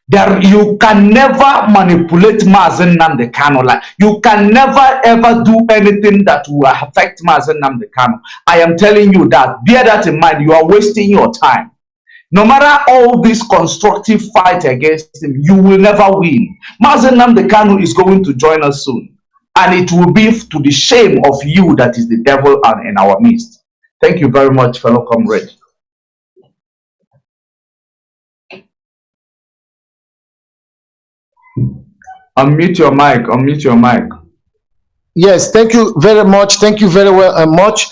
there you can never manipulate Mazi Nnamdi Kanu. Like, you can never ever do anything that will affect Mazi Nnamdi Kanu. I am telling you that. Bear that in mind. You are wasting your time. No matter all this constructive fight against him, you will never win. Mazi Nnamdi Kanu is going to join us soon. And it will be to the shame of you that is the devil in our midst. Thank you very much, fellow comrade. Unmute your mic. Unmute your mic. Yes, thank you very much. Thank you very much.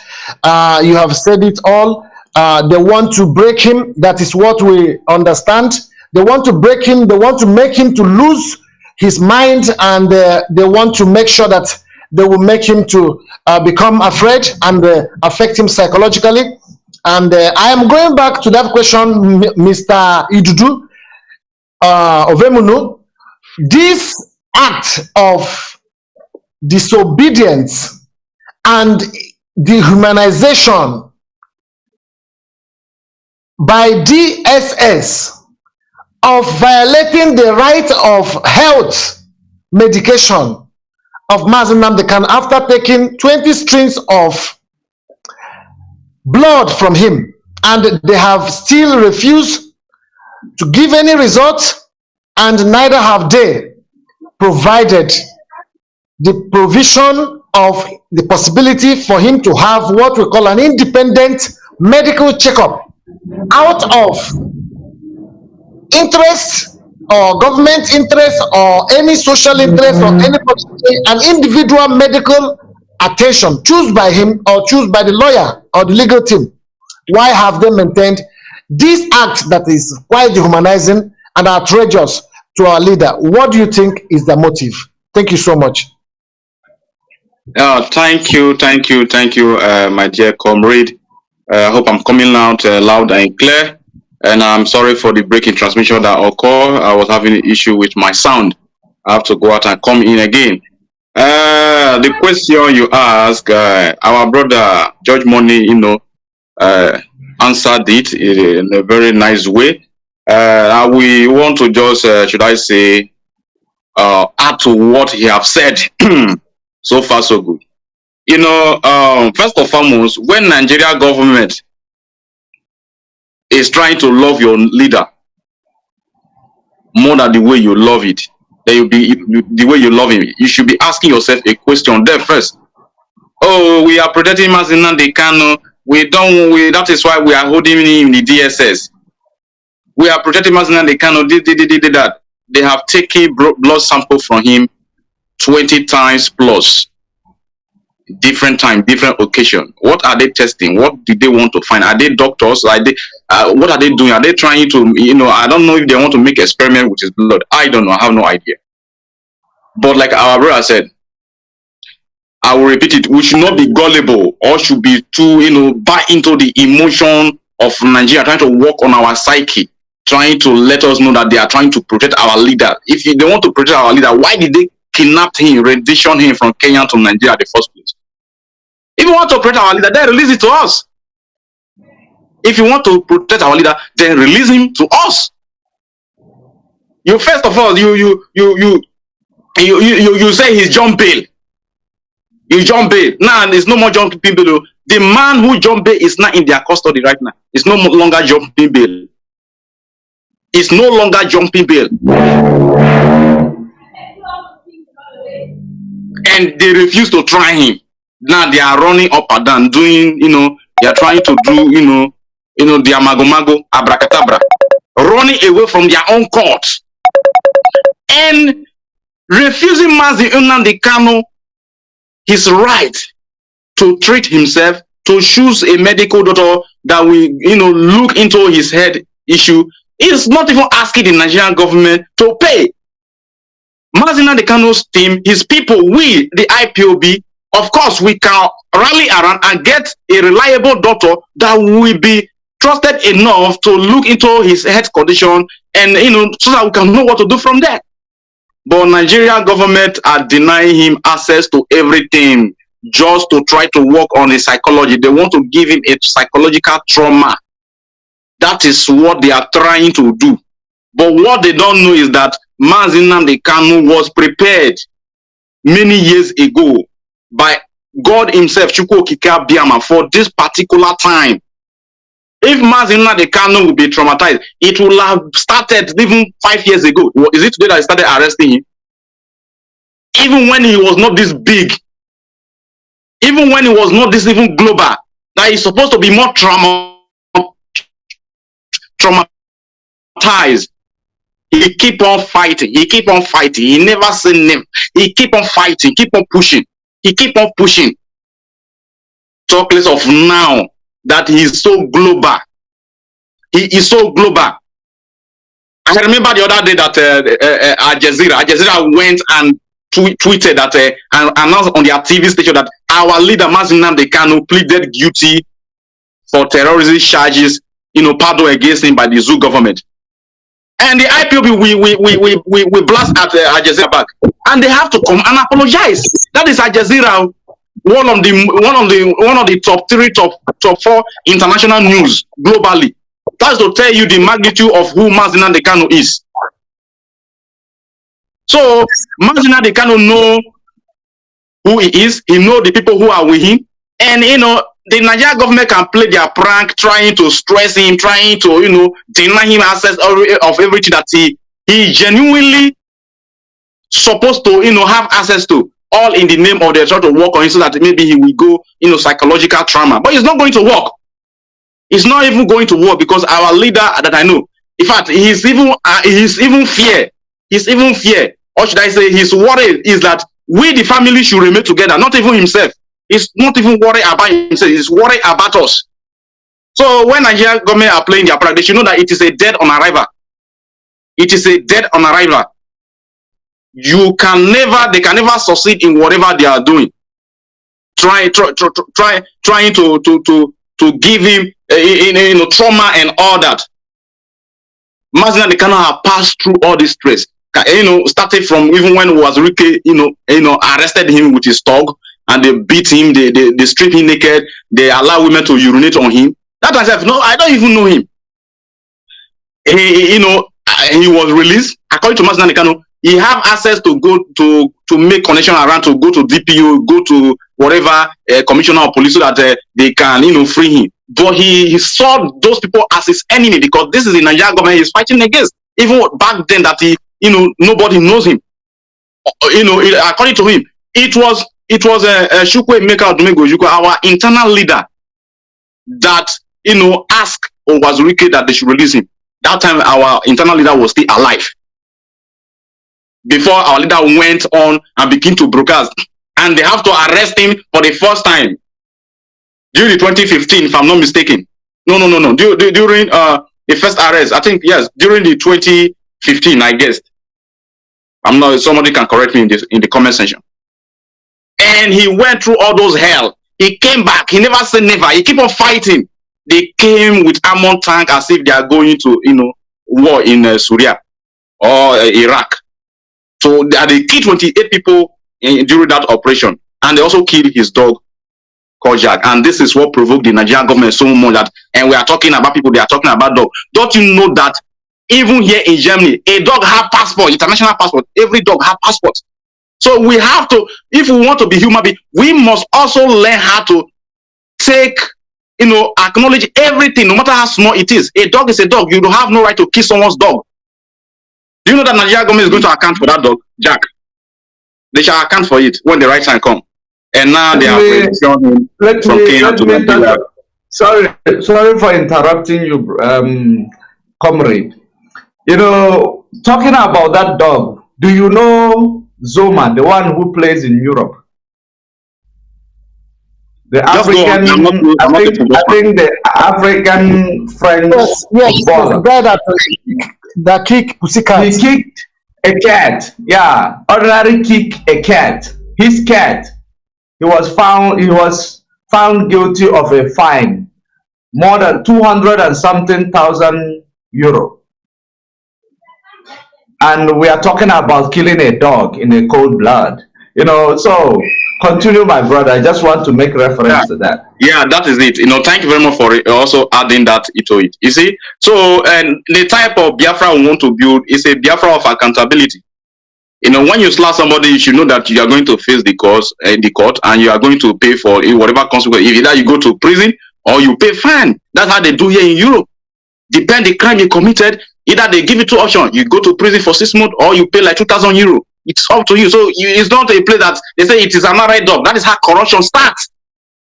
You have said it all. They want to break him. That is what we understand. They want to break him. They want to make him to lose his mind, and they want to make sure that they will make him to become afraid and affect him psychologically. And I am going back to that question, Mr. Idudu Ovemunu. This act of disobedience and dehumanization by DSS of violating the right of health medication of Mazi Nnamdi Kanu after taking 20 strings of blood from him, and they have still refused to give any results, and neither have they provided the provision of the possibility for him to have what we call an independent medical checkup out of interest or government interest or any social interest or any an individual medical attention chosen by him or chosen by the lawyer or the legal team. Why have they maintained this act that is quite dehumanizing and outrageous to our leader? What do you think is the motive? Thank you so much. Thank you, my dear comrade. I hope I'm coming out loud and clear. And I'm sorry for the breaking transmission that occurred. I was having an issue with my sound. I have to go out and come in again. The question you ask, our brother George Money, answered it in a very nice way. We want to just, should I say, add to what he have said. So far, so good. First and foremost, when Nigeria government is trying to love your leader more than the way you love it, then you'll be the way you love him. You should be asking yourself a question there first. Oh, we are protecting Mazi Nnamdi Kanu. That is why we are holding him in the DSS. We are protecting Mazi Nnamdi Kanu. That. They have taken blood sample from him 20 times plus. Different time, different occasion. What are they testing? What did they want to find? Are they doctors? What are they doing? Are they trying to, I don't know if they want to make experiment with his blood. I don't know. I have no idea. But like our brother said, I will repeat it. We should not be gullible or should be too, buy into the emotion of Nigeria, trying to work on our psyche, trying to let us know that they are trying to protect our leader. If they want to protect our leader, why did they kidnap him, rendition him from Kenya to Nigeria in the first place? If you want to protect our leader, then release it to us. If you want to protect our leader, then release him to us. You first of all, you say he's John bail. You jump bail. Now there's no more jumping bail. The man who jumped bail is not in their custody right now. It's no longer jumping bail. It's no longer jumping bail. And they refuse to try him. Now they are running up and down, doing, they are trying to do, the amagomago, abracadabra, running away from their own court. And refusing Mazi Nnamdi Kanu his right to treat himself, to choose a medical doctor that will, look into his head issue. Is not even asking the Nigerian government to pay. Mazi Nnamdi Kanu's team, his people, we, the IPOB, of course, we can rally around and get a reliable doctor that will be trusted enough to look into his health condition and, so that we can know what to do from there. But Nigerian government are denying him access to everything just to try to work on his psychology. They want to give him a psychological trauma. That is what they are trying to do. But what they don't know is that Mazi Nnamdi Kanu was prepared many years ago by God himself, Chukwu Okike Abiyama, for this particular time. If Mazi Nnamdi Kanu will be traumatized, it will have started even 5 years ago. Is it today that I started arresting him? Even when he was not this big, even when he was not this even global, that he's supposed to be more traumatized. He keep on fighting. He keep on fighting. He never said name. He keep on fighting. Keep on pushing. He keep on pushing. Talk less of now that he is so global. He is so global. I remember the other day that Al Jazeera went and tweeted that and announced on their TV station that our leader Mazi Nnamdi Kanu pleaded guilty for terrorism charges, pardon against him by the Zoo government. And the IPOB we blast at Al Jazeera back, and they have to come and apologize. That is Al Jazeera, one of the top 3, top 4 international news globally. That's to tell you the magnitude of who Mazi Nnamdi Kanu is. So Mazi Nnamdi Kanu know who he is. He know the people who are with him, and the Nigerian government can play their prank, trying to stress him, trying to deny him access of everything that he genuinely supposed to have access to, all in the name of they try to work on him so that maybe he will go psychological trauma. But it's not going to work. It's not even going to work, because our leader that I know, in fact, he's even fear. He's even fear. Or should I say he's worried is that we the family should remain together, not even himself. He's not even worried about himself, he's worried about us. So when Nigerian government are playing their practice, they should know that it is a dead on arrival. It is a dead on arrival. They can never succeed in whatever they are doing. Trying to give him trauma and all that. Mazi Nnamdi Kanu have passed through all this stress. started from even when Wazirike, arrested him with his dog, and they beat him, they strip him naked, they allow women to urinate on him. That myself, no, I don't even know him. He was released. According to Mazi Kanu, he have access to go to make connection around, to go to DPO, go to whatever commissioner of police, so that they can, free him. But he saw those people as his enemy, because this is the Nigerian government he's fighting against. Even back then, that nobody knows him. According to him, it was Shukwe Meka Odumegojuko, our internal leader, that asked Wazirike that they should release him. That time, our internal leader was still alive. Before our leader went on and began to broadcast, and they have to arrest him for the first time during the 2015, if I'm not mistaken. No. During the first arrest, I think, yes, during the 2015, I guess. I'm not. Somebody can correct me in the comment section. And he went through all those hell. He came back. He never said never. He kept on fighting. They came with armored tank as if they are going to, war in Syria or Iraq. So they killed 28 people during that operation, and they also killed his dog called Jack. And this is what provoked the Nigerian government so much that, and we are talking about people, they are talking about dog. Don't you know that even here in Germany, a dog have passport, international passport. Every dog have passport. So we have to, if we want to be human being, we must also learn how to take, acknowledge everything, no matter how small it is. A dog is a dog. You don't have no right to kill someone's dog. Do you know that Nigeria government is going to account for that dog, Jack? They shall account for it when the right time comes. And now they are from Kenya to Nigeria. Sorry for interrupting you, comrade. Talking about that dog, do you know Zoma, the one who plays in Europe? The African, I think the African French footballer. The guy that kicked pussycat. He kicked a cat. Yeah, ordinary kick a cat. His cat. He was found guilty of a fine, more than 200 and something thousand euro. And we are talking about killing a dog in a cold blood. So continue, my brother. I just want to make reference to that. Yeah, that is it. Thank you very much for also adding that to it. You see, so and the type of Biafra we want to build is a Biafra of accountability. When you slap somebody, you should know that you are going to face the court, and you are going to pay for whatever consequence. Either you go to prison or you pay fine. That's how they do here in Europe. Depend the crime you committed. Either they give you two options: you go to prison for 6 months, or you pay like 2,000 euro. It's up to you. So it's not a place that they say it is an honorary dog. That is how corruption starts.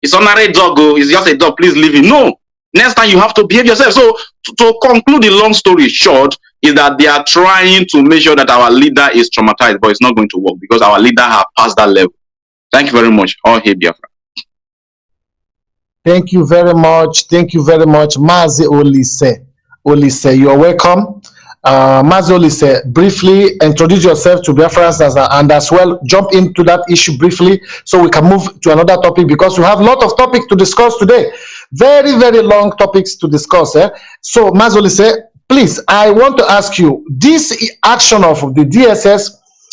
It's an honorary dog. It's just a dog. Please leave it. No. Next time you have to behave yourself. So to conclude the long story short, is that they are trying to make sure that our leader is traumatized, but it's not going to work because our leader have passed that level. Thank you very much. All hail Biafra. Thank you very much. Thank you very much, Mazi Olise. You are welcome. Mazi Olise, briefly introduce yourself to Biafrans and as well jump into that issue briefly so we can move to another topic, because we have a lot of topics to discuss today. Very, very long topics to discuss. So Mazi Olise, please, I want to ask you, this action of the DSS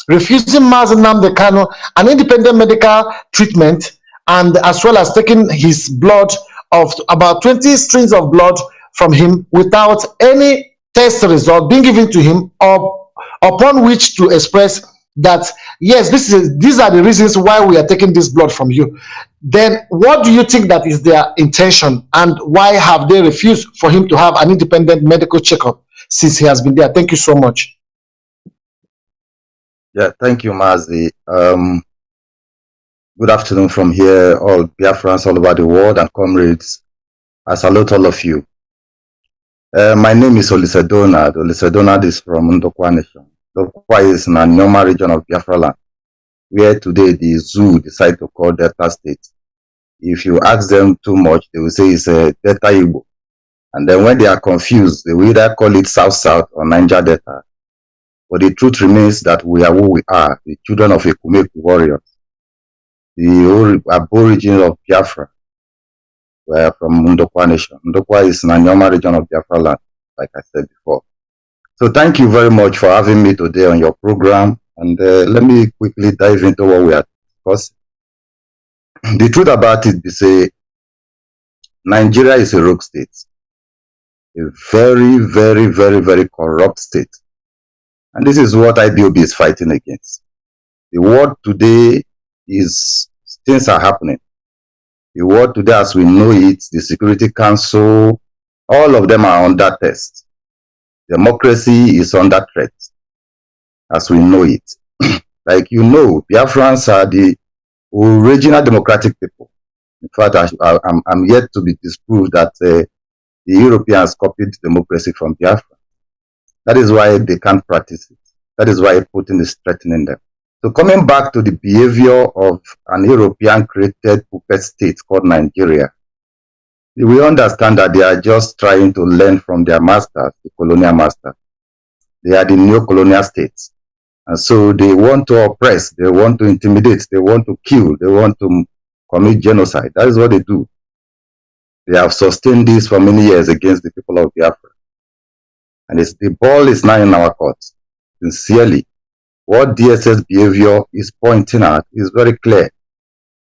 refusing Mazi Nnamdi Kanu an independent medical treatment, and as well as taking his blood of about 20 strings of blood from him without any test result being given to him, or upon which to express that yes, these are the reasons why we are taking this blood from you. Then what do you think that is their intention, and why have they refused for him to have an independent medical checkup since he has been there? Thank you so much. Yeah, thank you, Mazi. Good afternoon from here, all Biafrans all over the world and comrades. I salute all of you. My name is Olise Donald. Olise Donald is from Ndokwa Nation. Ndokwa is in a normal region of Biafra land, where today the zoo decided to call Delta State. If you ask them too much, they will say it's a Delta Igbo. And then when they are confused, they will either call it South-South or Niger Delta. But the truth remains that we are who we are, the children of Ekumeku warriors. The aborigines of Biafra were from Ndokwa Nation. Ndokwa is in a normal region of Biafra land, like I said before. So thank you very much for having me today on your program. And let me quickly dive into what we are discussing. The truth about it is, Nigeria is a rogue state, a very, very, very, very corrupt state. And this is what IPOB is fighting against. The world today is, things are happening. The world today, as we know it, the Security Council, all of them are under test. Democracy is under threat, as we know it. Like you know, Biafrans are the original democratic people. In fact, I'm yet to be disproved that the Europeans copied democracy from Biafra. That is why they can't practice it. That is why Putin is threatening them. So coming back to the behavior of an European-created puppet state called Nigeria, we understand that they are just trying to learn from their masters, the colonial masters. They are the neo-colonial states. And so they want to oppress, they want to intimidate, they want to kill, they want to commit genocide. That is what they do. They have sustained this for many years against the people of Biafra. And the ball is now in our courts. Sincerely, what DSS behavior is pointing at is very clear.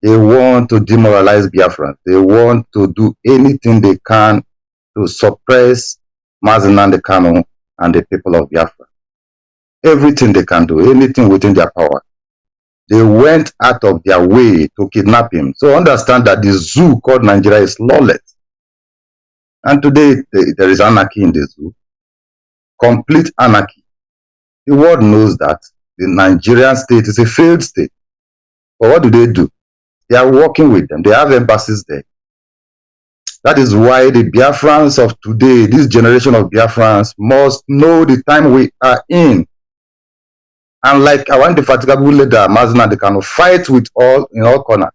They want to demoralize Biafra. They want to do anything they can to suppress Mazi Nnamdi Kanu and the people of Biafra. Everything they can do, anything within their power. They went out of their way to kidnap him. So understand that the zoo called Nigeria is lawless. And today there is anarchy in the zoo. Complete anarchy. The world knows that the Nigerian state is a failed state. But what do? They are working with them. They have embassies there. That is why the Biafrans of today, this generation of Biafrans, must know the time we are in. And like our indefatigable leader, Mazi Nnamdi Kanu, fight with all in all corners,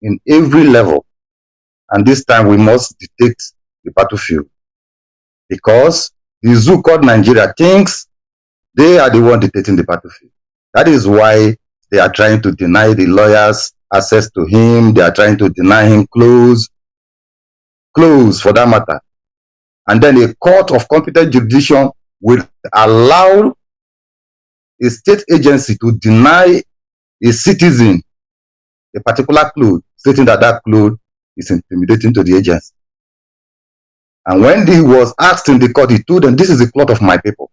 in every level. And this time we must dictate the battlefield. Because the zoo called Nigeria thinks they are the one dictating the battlefield. That is why they are trying to deny the lawyers access to him. They are trying to deny him clothes for that matter. And then a court of competent jurisdiction will allow a state agency to deny a citizen a particular cloth, stating that that cloth is intimidating to the agency. And when he was asked in the court, he told them, this is the cloth of my people.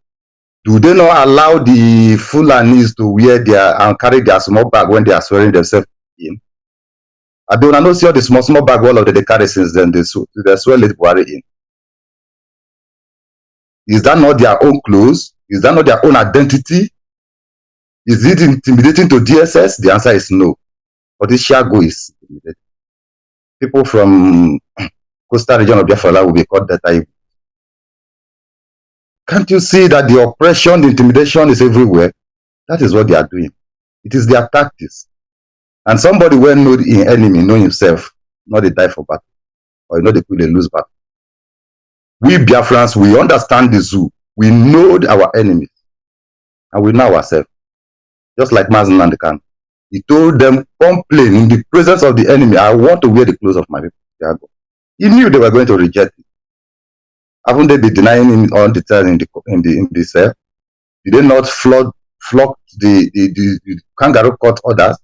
Do they not allow the Fulanis to wear their and carry their small bag when they are swearing themselves in? I don't know, see all the small bag all of they carry since then they swear let Buhari in. Is that not their own clothes? Is that not their own identity? Is it intimidating to DSS? The answer is no. But this Shago is intimidating. People from coastal region of Biafra will be called that type. Can't you see that the oppression, the intimidation is everywhere? That is what they are doing. It is their tactics. And somebody when know the enemy, know himself, not they die for battle, or you know they could lose battle. We Biafrans, we understand the zoo. We know our enemies, and we know ourselves. Just like Mazi Nnamdi Kanu. He told them, complain in the presence of the enemy, I want to wear the clothes of my people. He knew they were going to reject it. Haven't they been denying him all the time in the cell? Did they not flock the kangaroo court orders?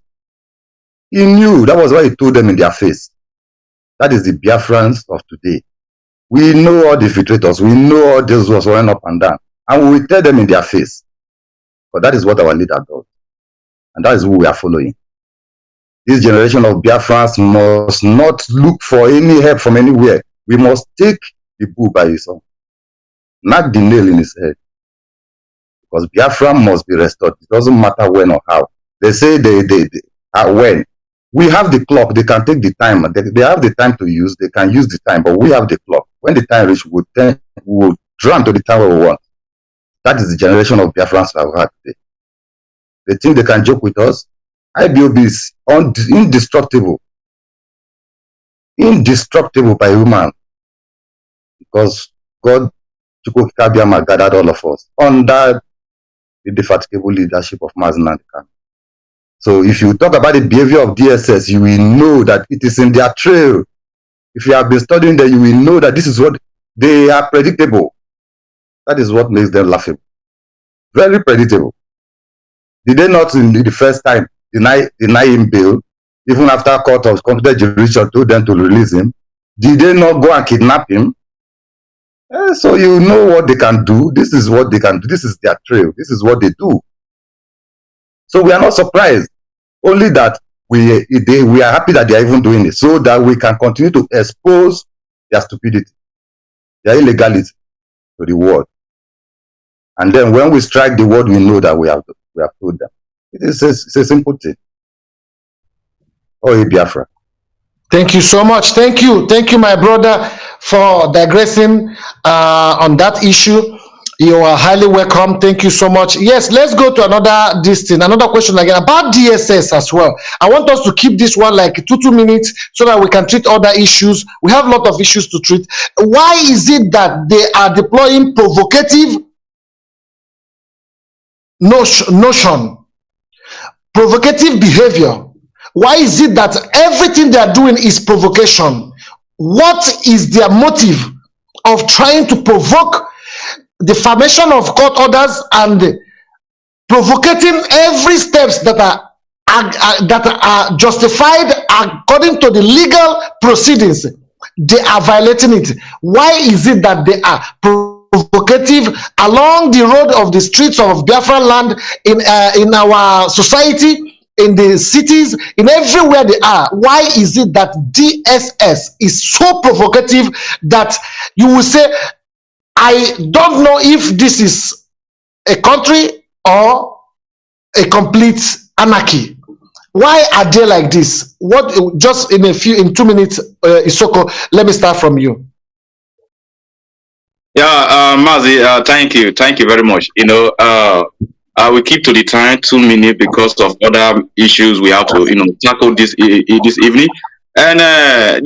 He knew. That was why he told them in their face. That is the Biafrans of today. We know all the infiltrators. We know all those who are running up and down. And we will tell them in their face. But that is what our leader does. And that is who we are following. This generation of Biafrans must not look for any help from anywhere. We must take the bull by his own. Knock the nail in his head. Because Biafra must be restored. It doesn't matter when or how. They say they when. We have the clock. They can take the time. They have the time to use. They can use the time. But we have the clock. When the time reaches, we will run to the time where we want. That is the generation of Biafrans we have had today. They think they can joke with us. IBOB is indestructible. Indestructible by human. Because God, Chukwu Kabiyama, gathered all of us under the indefatigable leadership of Mazi Nnamdi Kanu. So if you talk about the behavior of DSS, you will know that it is in their trail. If you have been studying them, you will know that this is what they are predictable. That is what makes them laughable. Very predictable. Did they not in the first time deny him bail, even after court of competent jurisdiction told them to release him? Did they not go and kidnap him? So you know what they can do. This is what they can do. This is their trail. This is what they do. So we are not surprised. Only that we are happy that they are even doing it, so that we can continue to expose their stupidity, their illegality to the world. And then when we strike the world, we know that we have told them. It's a simple thing. Oh, Biafra. Thank you so much. Thank you, my brother, for digressing on that issue. You are highly welcome. Thank you so much. Yes, let's go to another question again about DSS as well. I want us to keep this one like 2 minutes so that we can treat other issues. We have a lot of issues to treat. Why is it that they are deploying provocative notion, provocative behavior? Why is it that everything they are doing is provocation? What is their motive of trying to provoke the formation of court orders and provocating every steps that are justified according to the legal proceedings? They are violating it. Why is it that they are provocative along the road of the streets of Biafra land, in our society, in the cities, in everywhere they are? Why is it that DSS is so provocative that you will say, I don't know if this is a country or a complete anarchy? Why are they like this? What? Just in 2 minutes, Isoko, let me start from you. Yeah, Mazi, thank you very much. You know, we keep to the time 2 minutes because of other issues we have to, tackle this evening. And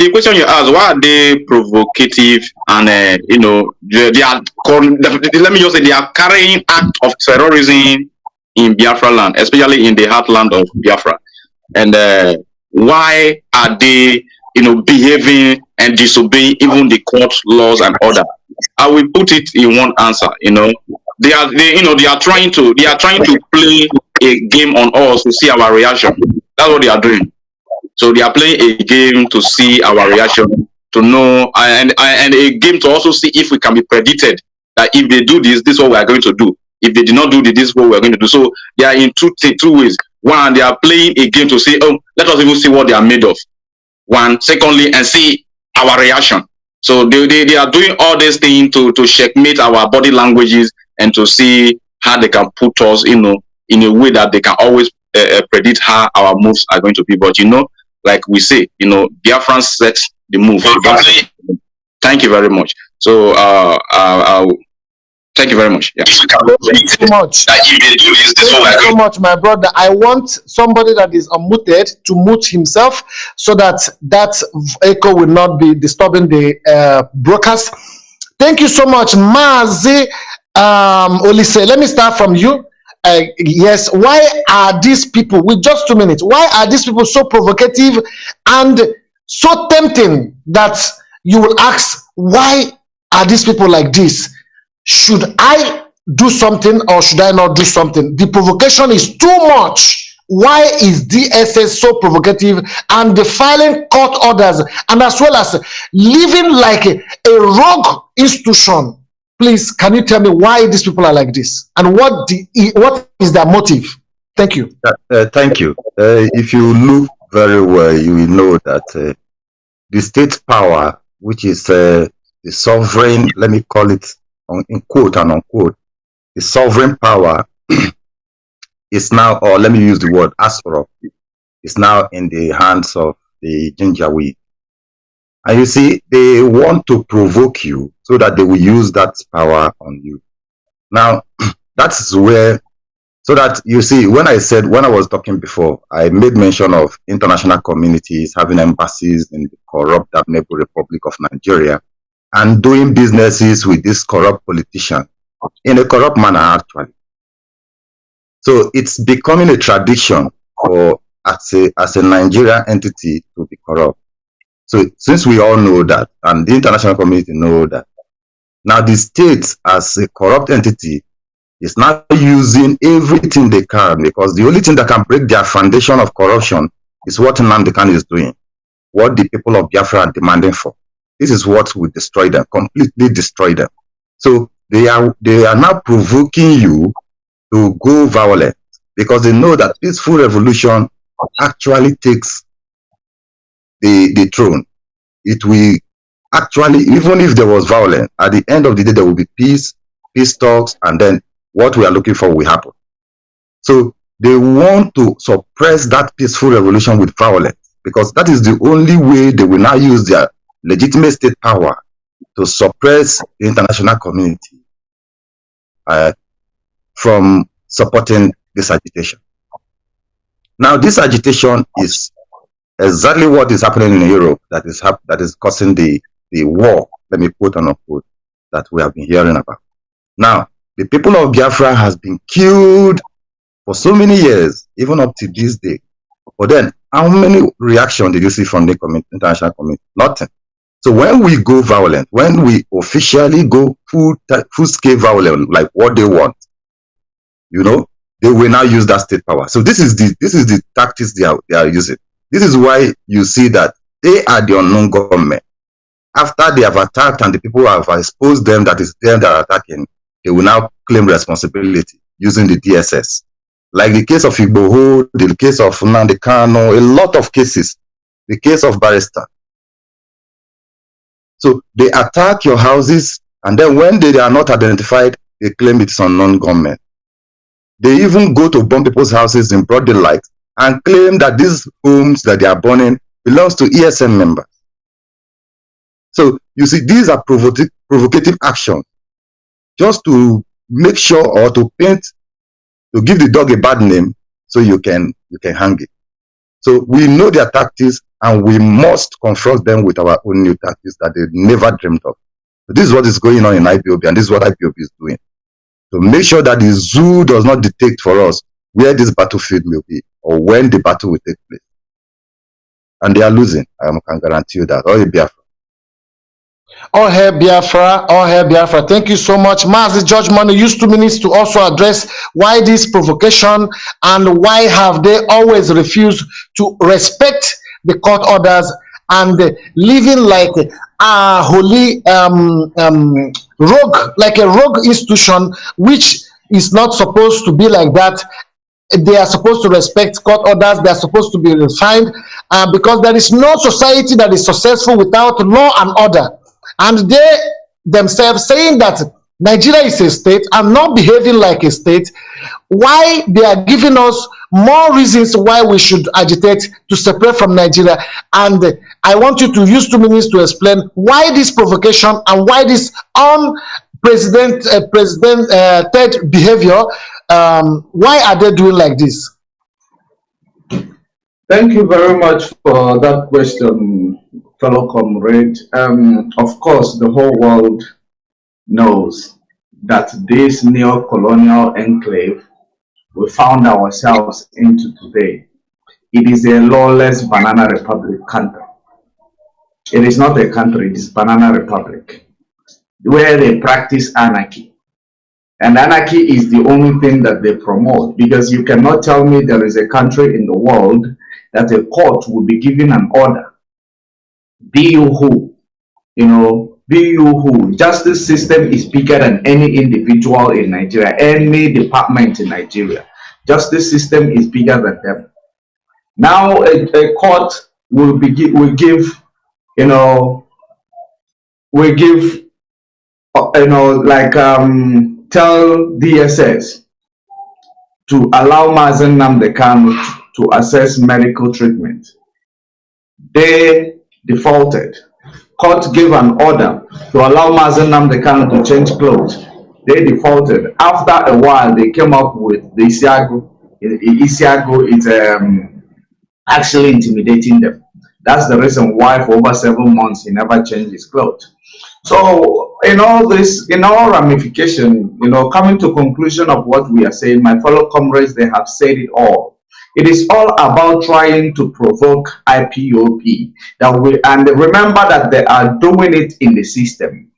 the question you asked, why are they provocative? And they are. Let me just say, they are carrying act of terrorism in Biafra land, especially in the heartland of Biafra. And why are they, behaving and disobeying even the court laws and order? I will put it in one answer. They are trying to play a game on us to see our reaction. That's what they are doing. So they are playing a game to see our reaction, to know, and a game to also see if we can be predicted that if they do this, this is what we are going to do. If they did not do this, this is what we are going to do. So they are in two ways. One, they are playing a game to say, oh, let us even see what they are made of. One, secondly, and see our reaction. So they are doing all these things to checkmate our body languages and to see how they can put us, in a way that they can always predict how our moves are going to be. But like we say, Biafrans set the move. Thank you very much. So thank you very much. Yeah. Thank you so much. Thank you so much, my brother. I want somebody that is unmuted to mute himself so that echo will not be disturbing the broadcast. Thank you so much, Mazi. Olise, let me start from you. Yes, why are these people, with just 2 minutes, why are these people so provocative and so tempting that you will ask, why are these people like this? Should I do something or should I not do something? The provocation is too much. Why is DSS so provocative and defiling court orders, and as well as living like a rogue institution? Please, can you tell me why these people are like this, and what is their motive? Thank you. Thank you. If you look very well, you will know that the state power, which is the sovereign, let me call it in quote and unquote, the sovereign power is now, or let me use the word Asperov, is now in the hands of the Janjaweed. And you see, they want to provoke you so that they will use that power on you. Now, that's where, so that you see, when I was talking before, I made mention of international communities having embassies in the corrupt Abnebu Republic of Nigeria and doing businesses with this corrupt politician in a corrupt manner, actually. So it's becoming a tradition for, as a Nigerian entity, to be corrupt. So since we all know that, and the international community know that, Now the state, as a corrupt entity, is now using everything they can, because the only thing that can break their foundation of corruption is what Nnamdi Kanu is doing, what the people of Biafra are demanding for. This is what will destroy them, completely destroy them. So they are now provoking you to go violent, because they know that peaceful revolution actually takes the throne. It will actually, even if there was violence, at the end of the day, there will be peace talks, and then what we are looking for will happen. So they want to suppress that peaceful revolution with violence, because that is the only way they will now use their legitimate state power to suppress the international community from supporting this agitation. Now, this agitation is exactly what is happening in Europe that is causing the war, let me quote and unquote, that we have been hearing about. Now, the people of Biafra has been killed for so many years, even up to this day. But then, how many reactions did you see from the international community? Nothing. So when we go violent, when we officially go full-scale violent, like what they want, you know, they will now use that state power. So this is the tactics they are using. This is why you see that they are the unknown government. After they have attacked and the people have exposed them that is them that are attacking, they will now claim responsibility using the DSS. Like the case of Ipob, the case of Nnamdi Kanu, a lot of cases, the case of Barrister. So they attack your houses, and then when they are not identified, they claim it's unknown government. They even go to bomb people's houses in broad daylight and claim that these homes that they are burning belongs to ESM members. So you see, these are provocative actions just to make sure, or to paint, to give the dog a bad name so you can hang it. So we know their tactics, and we must confront them with our own new tactics that they never dreamed of. So this is what is going on in Ipob, and this is what Ipob is doing. To make sure that the zoo does not dictate for us where this battlefield will be or when the battle will take place. And they are losing. I can guarantee you that. Oh, Biafra. All hail Biafra, all hail Biafra. Thank you so much. Mazi Judge Money, use 2 minutes to also address why this provocation and why have they always refused to respect the court orders and living like a holy rogue, like a rogue institution, which is not supposed to be like that. They are supposed to respect court orders. They are supposed to be refined, because there is no society that is successful without law and order. And they themselves saying that Nigeria is a state and not behaving like a state, why they are giving us more reasons why we should agitate to separate from Nigeria. And I want you to use 2 minutes to explain why this provocation and why this unprecedented behavior. Why are they doing like this? Thank you very much for that question, fellow comrade. Of course, the whole world knows that this neo-colonial enclave we found ourselves into today, it is a lawless banana republic country. It is not a country, it is banana republic, where they practice anarchy. And anarchy is the only thing that they promote, because you cannot tell me there is a country in the world that a court will be given an order. Be you who, you know, be you who. Justice system is bigger than any individual in Nigeria, any department in Nigeria. Justice system is bigger than them. Now a court will give, you know, like tell DSS to allow Mazi Nnamdi Kanu to access medical treatment. They defaulted. Court gave an order to allow Mazi Nnamdi Kanu to change clothes. They defaulted. After a while, they came up with the Isiago. Isiago is actually intimidating them. That's the reason why for over 7 months he never changed his clothes. So in all this, in all ramification, you know, coming to conclusion of what we are saying, my fellow comrades, they have said it all. It is all about trying to provoke IPOB. And remember that they are doing it in the system.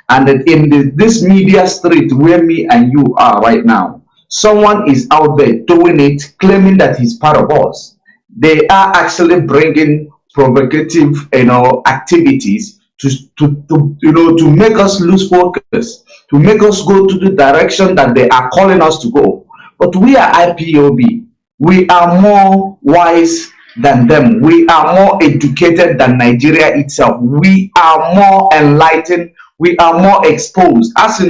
And that in this media street where me and you are right now, someone is out there doing it, claiming that he's part of us. They are actually bringing provocative, activities to make us lose focus, to make us go to the direction that they are calling us to go. But we are IPOB. We are more wise than them. We are more educated than Nigeria itself. We are more enlightened. We are more exposed. As in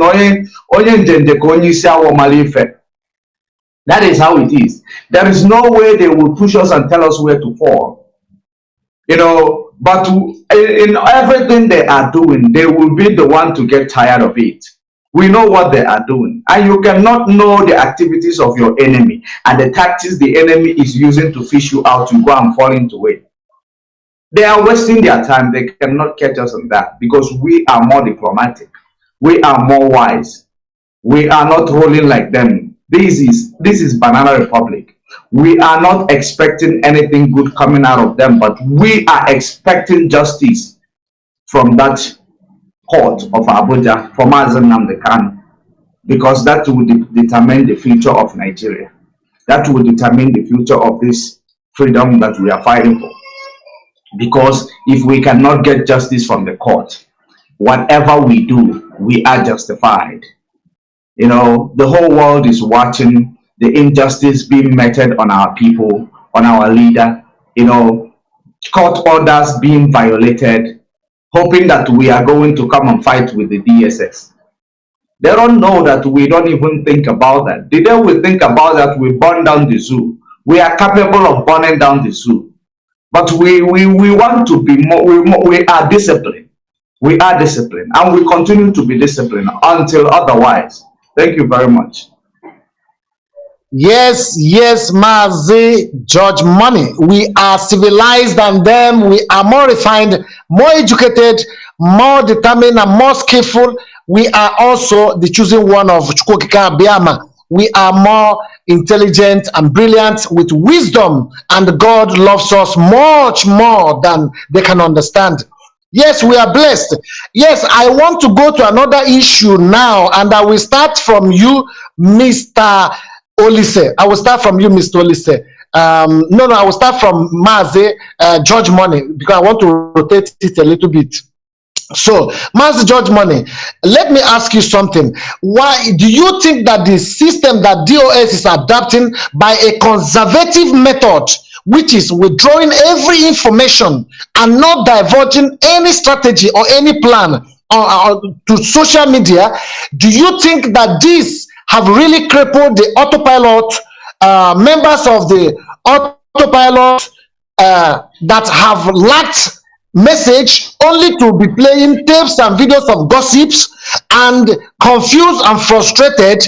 that is how it is. There is no way they will push us and tell us where to fall. But in everything they are doing, they will be the one to get tired of it. We know what they are doing. And you cannot know the activities of your enemy and the tactics the enemy is using to fish you out to go and fall into it. They are wasting their time. They cannot catch us on that because we are more diplomatic. We are more wise. We are not rolling like them. This is Banana Republic. We are not expecting anything good coming out of them, but we are expecting justice from that court of Abuja for Mazi Nnamdi Kanu, because that will determine the future of Nigeria. That will determine the future of this freedom that we are fighting for. Because if we cannot get justice from the court, whatever we do, we are justified. The whole world is watching the injustice being meted on our people, on our leader, court orders being violated, hoping that we are going to come and fight with the DSS. They don't know that we don't even think about that. The day we think about that, we burn down the zoo. We are capable of burning down the zoo. But we want to be more, we are disciplined. We are disciplined and we continue to be disciplined until otherwise. Thank you very much. Yes, Mazi, George Money. We are civilized than them. We are more refined, more educated, more determined, and more skillful. We are also the chosen one of Chukwokika Biama. We are more intelligent and brilliant with wisdom, and God loves us much more than they can understand. Yes, we are blessed. Yes, I want to go to another issue now, and I will start from you, Mr. Olise. I will start from you, Mr. Olise. No, I will start from Mazi, George Money, because I want to rotate it a little bit. So, Mazi George Money, let me ask you something. Why do you think that the system that DOS is adapting by a conservative method, which is withdrawing every information and not diverging any strategy or any plan to social media, do you think that this have really crippled the autopilot, members of the autopilot that have lacked message, only to be playing tapes and videos of gossips, and confused and frustrated,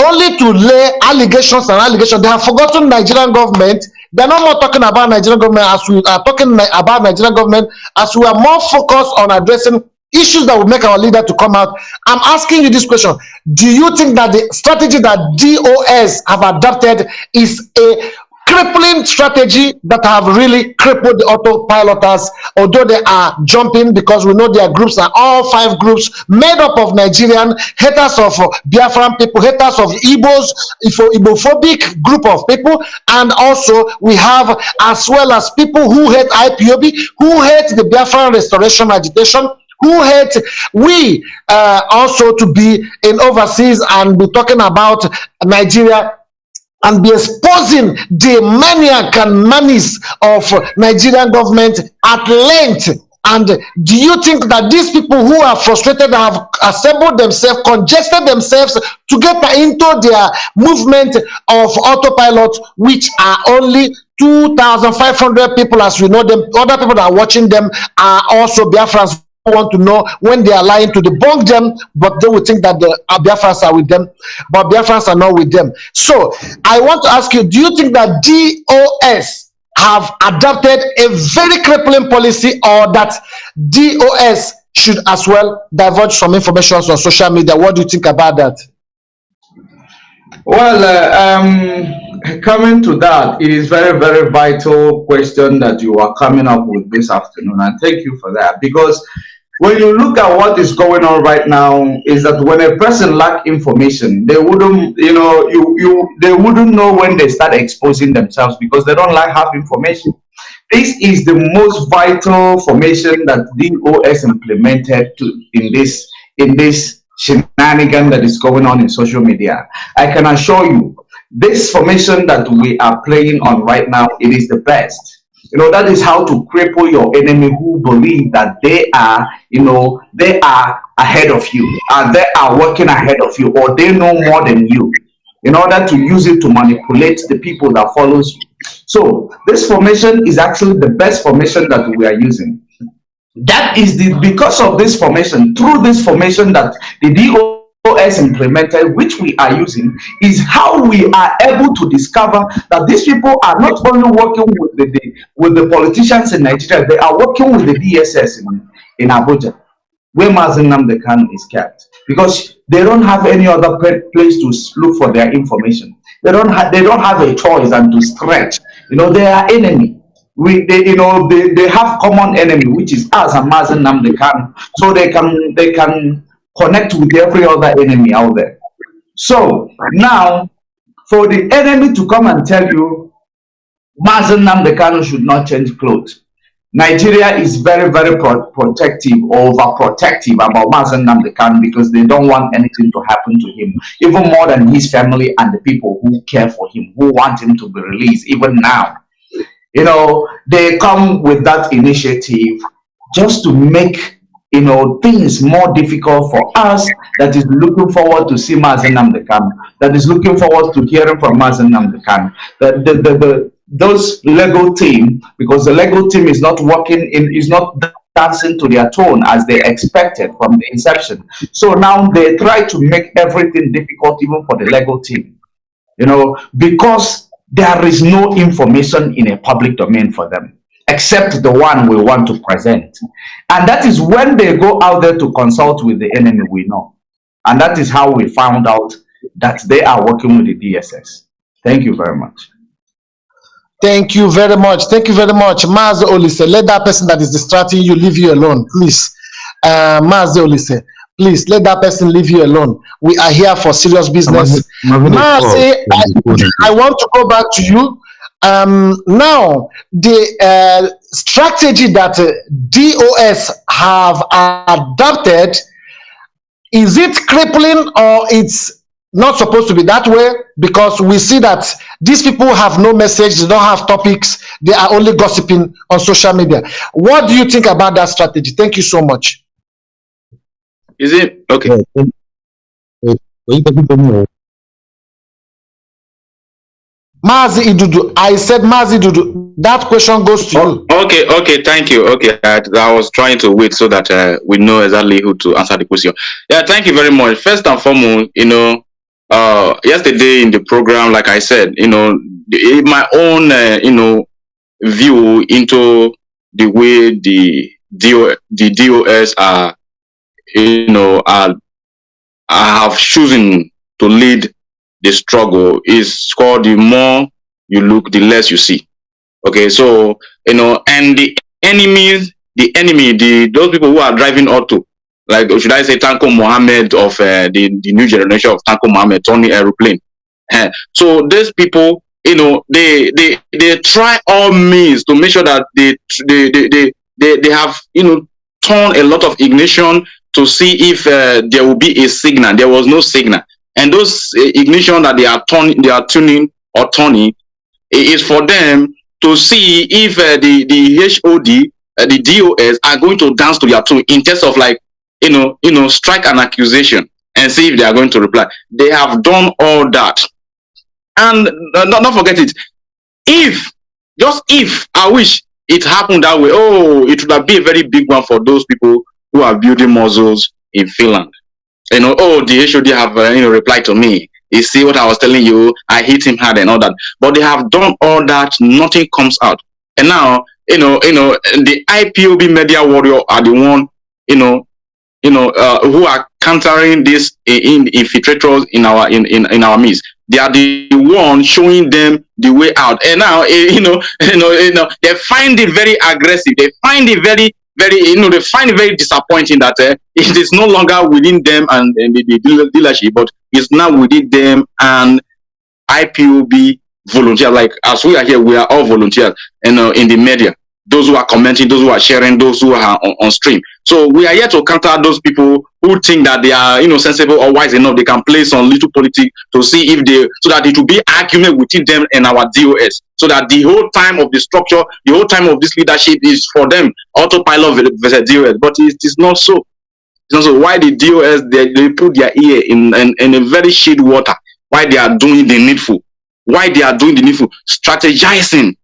only to lay allegations and allegations? They have forgotten Nigerian government. They're not more talking about Nigerian government as we are talking about Nigerian government, as we are more focused on addressing issues that will make our leader to come out. I'm asking you this question. Do you think that the strategy that DOS have adopted is a crippling strategy that have really crippled the autopiloters, although they are jumping, because we know their groups are all 5 groups made up of Nigerian haters of Biafran people, haters of Igbos, Igbophobic group of people, and also we have as well as people who hate IPOB, who hate the Biafran restoration agitation, who hate we also to be in overseas and be talking about Nigeria and be exposing the maniac and malice of Nigerian government at length. And do you think that these people who are frustrated have assembled themselves, congested themselves to get into their movement of autopilot, which are only 2,500 people as we know them? Other people that are watching them are also Biafrans who want to know when they are lying to debunk them, but they will think that the Biafrans are with them, but Biafrans are not with them. So I want to ask you, do you think that DOS have adopted a very crippling policy, or that DOS should as well diverge from information on social media? What do you think about that? Well, coming to that, it is very, very vital question that you are coming up with this afternoon, and thank you for that, because when you look at what is going on right now, is that when a person lack information, they wouldn't, they wouldn't know when they start exposing themselves because they don't like have information. This is the most vital formation that DOS implemented in this shenanigan that is going on in social media. I can assure you, this formation that we are playing on right now, it is the best. That is how to cripple your enemy who believe that they are, they are ahead of you, and they are working ahead of you, or they know more than you, in order to use it to manipulate the people that follows you. So this formation is actually the best formation that we are using. That is because of this formation, through this formation that the DOS implemented, which we are using, is how we are able to discover that these people are not only working with the politicians in Nigeria, they are working with the DSS in Abuja, where Mazi Nnamdi Kanu is kept, because they don't have any other place to look for their information. They don't have a choice than to stretch. They are enemy. They have common enemy, which is us and Mazi Nnamdi Kanu, so they can connect with every other enemy out there. So now, for the enemy to come and tell you Mazi Nnamdi Kanu should not change clothes, Nigeria is very, very protective, overprotective about Mazi Nnamdi Kanu, because they don't want anything to happen to him, even more than his family and the people who care for him, who want him to be released even now. They come with that initiative just to make things more difficult for us that is looking forward to see Mazi Nnamdi Kanu, that is looking forward to hearing from Mazi Nnamdi Kanu. Those Lego team, because the Lego team is not working is not dancing to their tone as they expected from the inception. So now they try to make everything difficult even for the Lego team, because there is no information in a public domain for them, except the one we want to present. And that is when they go out there to consult with the enemy we know. And that is how we found out that they are working with the DSS. Thank you very much. Thank you very much. Thank you very much. Mazi Olise, let that person that is distracting you leave you alone, please. Mazi Olise, please let that person leave you alone. We are here for serious business. Mazi, I want to go back to you. Now, the strategy that DOS have adopted, is it crippling or it's not supposed to be that way? Because we see that these people have no message, they don't have topics, they are only gossiping on social media. What do you think about that strategy? Thank you so much. Is it okay? Mazi Idudu, I said Mazi Idudu. That question goes to you. Okay, thank you. Okay, I was trying to wait so that we know exactly who to answer the question. Yeah, thank you very much. First and foremost, yesterday in the program, like I said, my own, view into the way the DOS are, have chosen to lead the struggle is called the more you look, the less you see. Okay, so and the enemy, those people who are driving auto, like should I say Tanko Mohammed of the new generation of Tanko Mohammed, Tony Aeroplane. So these people, they try all means to make sure that they have turned a lot of ignition to see if there will be a signal. There was no signal. And those ignition that they are tuning or turning is for them to see if the HOD, the DOS are going to dance to their tune in terms of like, strike an accusation and see if they are going to reply. They have done all that. And don't forget it. Just if I wish it happened that way, it would have been a very big one for those people who are building muscles in Finland. The HOD have replied to me. You see what I was telling you? I hit him hard and all that. But they have done all that. Nothing comes out. And now, the IPOB media warrior are the one, who are countering these infiltrators in our midst. They are the one showing them the way out. And now, they find it very aggressive. They find it very, very, they find it very disappointing that it is no longer within them and the dealership, but it's now within them and IPOB volunteers. Like as we are here, we are all volunteers, and in the media, those who are commenting, those who are sharing, those who are on stream. So we are here to counter those people who think that they are, sensible or wise enough. They can play some little politics to see if they, so that it will be argument within them and our DOS. So that the whole time of the structure, the whole time of this leadership is for them, autopilot versus DOS. But it is not so. It's not so. Why the DOS, they put their ear in a very shade water. Why they are doing the needful. Why they are doing the needful. Strategizing.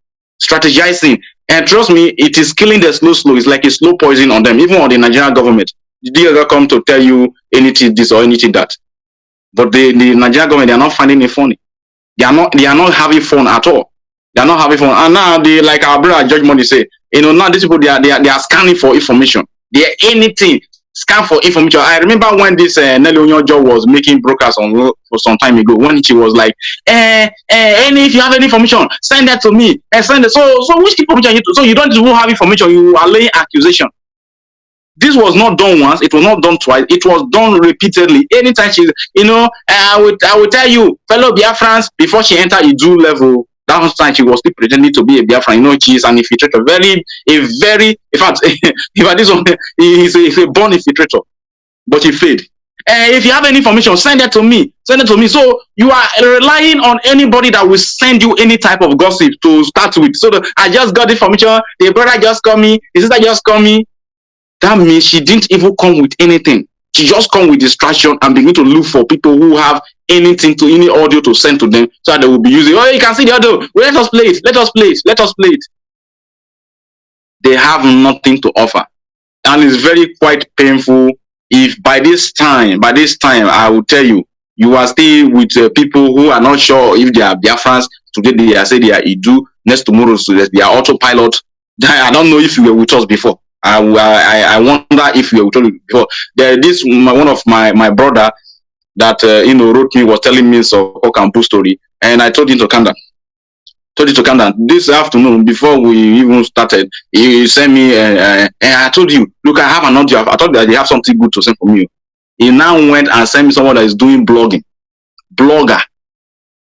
And trust me, it is killing them slow. It's like a slow poison on them, even on the Nigerian government. They ever come to tell you anything this or anything that. But the Nigerian government, they are not finding it funny. They are not having fun at all. They are not having fun. And now they, like our brother Judge Money say, now these people they are scanning for information. They are anything. Scan for information. I remember when this Nelly Onyojo was making broadcasts for some time ago, when she was like, if you have any information, send that to me. Send it. So which information? So you don't even have information. You are laying accusation. This was not done once. It was not done twice. It was done repeatedly. Anytime she, I will tell you, fellow Biafrans, before she entered Idu level, that time she was still pretending to be a Biafran. She is an infiltrator. In fact, this one, he's a born infiltrator, but he failed. If you have any information, send it to me. Send it to me. So you are relying on anybody that will send you any type of gossip to start with. So I just got information. The brother just called me. The sister just called me. That means she didn't even come with anything. She just come with distraction and begin to look for people who have anything to any audio to send to them, so that they will be using. Oh, you can see the audio. Well, let us play it. They have nothing to offer, and it's very quite painful. If by this time, I will tell you, you are still with people who are not sure if they are Biafrans. Today they are saying they are Idu. Next tomorrow, so they are autopilot. I don't know if you were with us before. I wonder if you were with us before. One of my brother that wrote me was telling me some Okampu story, and I told him to calm down. This afternoon, before we even started, he sent me and I told you, look, I have an audio. I thought that they have something good to send from you. He now went and sent me someone that is doing blogger,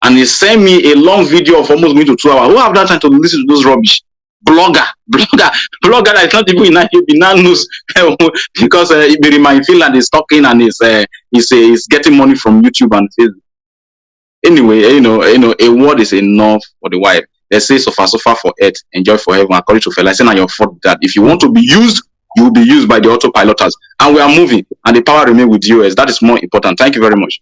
and he sent me a long video of almost going to 2 hours. Who have that time to listen to those rubbish? Blogger that is not even in Nigerian news because Ibirima in Finland is talking and is getting money from YouTube and Facebook. Anyway, a word is enough for the wife. They say suffer for earth, enjoy for heaven. According to Fela, I say now your fault that if you want to be used, you will be used by the autopiloters. And we are moving, and the power remains with US. That is more important. Thank you very much.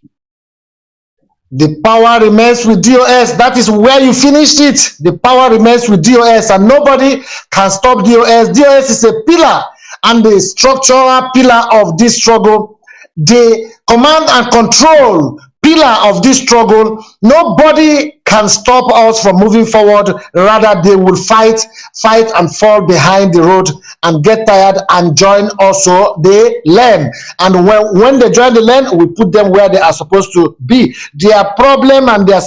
The power remains with DOS. That is where you finished it. The power remains with DOS, and nobody can stop DOS. DOS is a pillar and the structural pillar of this struggle. The command and control pillar of this struggle. Nobody can stop us from moving forward. Rather, they will fight and fall behind the road and get tired and join also the lane. And when they join the lane, we put them where they are supposed to be. Their problem and their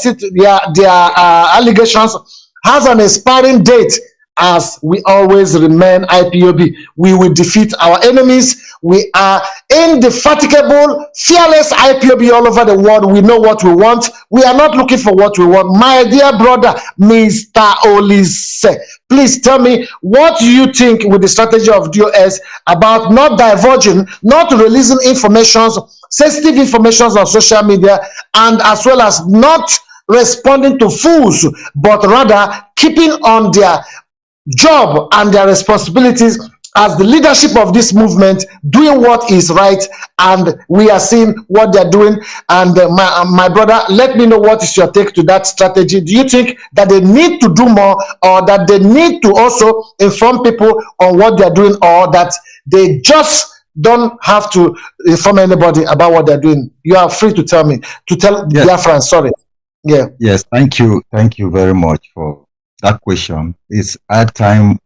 allegations has an expiring date. As we always remain IPOB, we will defeat our enemies. We are indefatigable, fearless IPOB all over the world. We know what we want. We are not looking for what we want. My dear brother, Mr. Olise, please tell me, what do you think with the strategy of DOS about not divulging, not releasing information, sensitive information on social media, and as well as not responding to fools, but rather keeping on their job and their responsibilities as the leadership of this movement, doing what is right, and we are seeing what they're doing. And my brother, let me know what is your take to that strategy. Do you think that they need to do more, or that they need to also inform people on what they're doing, or that they just don't have to inform anybody about what they're doing? You are free to tell me, to tell Biafrans. Sorry. Yeah. Yes, thank you very much for that question. It's at time,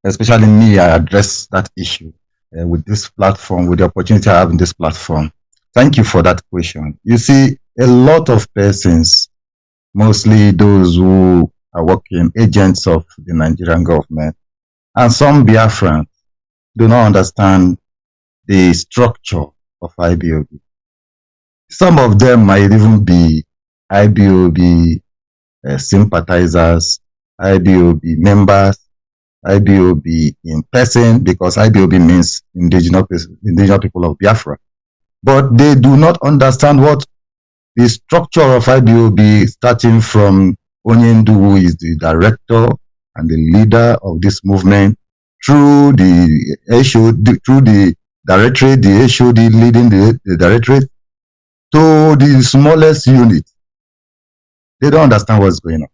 especially me, I address that issue with this platform, with the opportunity I have in this platform. Thank you for that question. You see, a lot of persons, mostly those who are working agents of the Nigerian government, and some Biafrans, do not understand the structure of IPOB. Some of them might even be IPOB sympathizers, IPOB members, IPOB in person, because IPOB means indigenous people of Biafra. But they do not understand what the structure of IPOB, starting from Onyendu, who is the director and the leader of this movement, through the HOD, through the directorate, the HOD leading the directorate, to the smallest unit. They don't understand what's going on.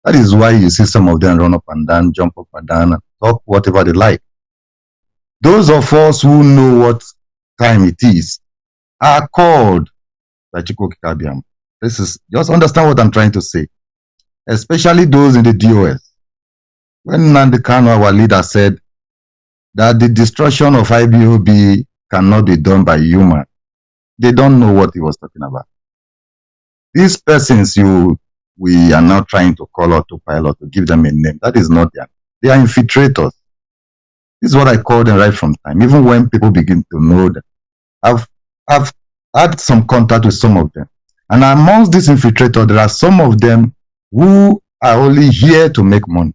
That is why you see some of them run up and down, jump up and down, and talk whatever they like. Those of us who know what time it is are called by Chukwu Kikabiam. This is, just understand what I'm trying to say, especially those in the DOS. When Nnamdi Kanu, our leader, said that the destruction of IPOB cannot be done by human, they don't know what he was talking about. These persons we are now trying to call autopilot, to give them a name, that is not them. They are infiltrators. This is what I call them right from time. Even when people begin to know them, I've had some contact with some of them. And amongst these infiltrators, there are some of them who are only here to make money.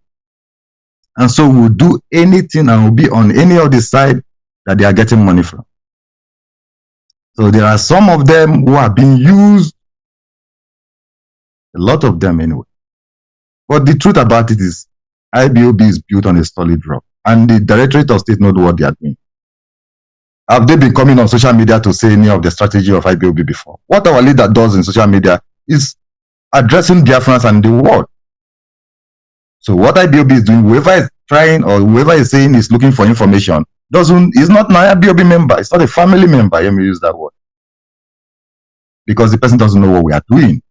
And so will do anything and will be on any of the side that they are getting money from. So there are some of them who are being used, a lot of them anyway. But the truth about it is, IPOB is built on a solid rock. And the Directorate of State knows what they are doing. Have they been coming on social media to say any of the strategy of IPOB before? What our leader does in social media is addressing Biafrans and the world. So what IPOB is doing, whoever is trying or whoever is saying is looking for information, is not an IPOB member. It's not a family member. Let me use that word. Because the person doesn't know what we are doing.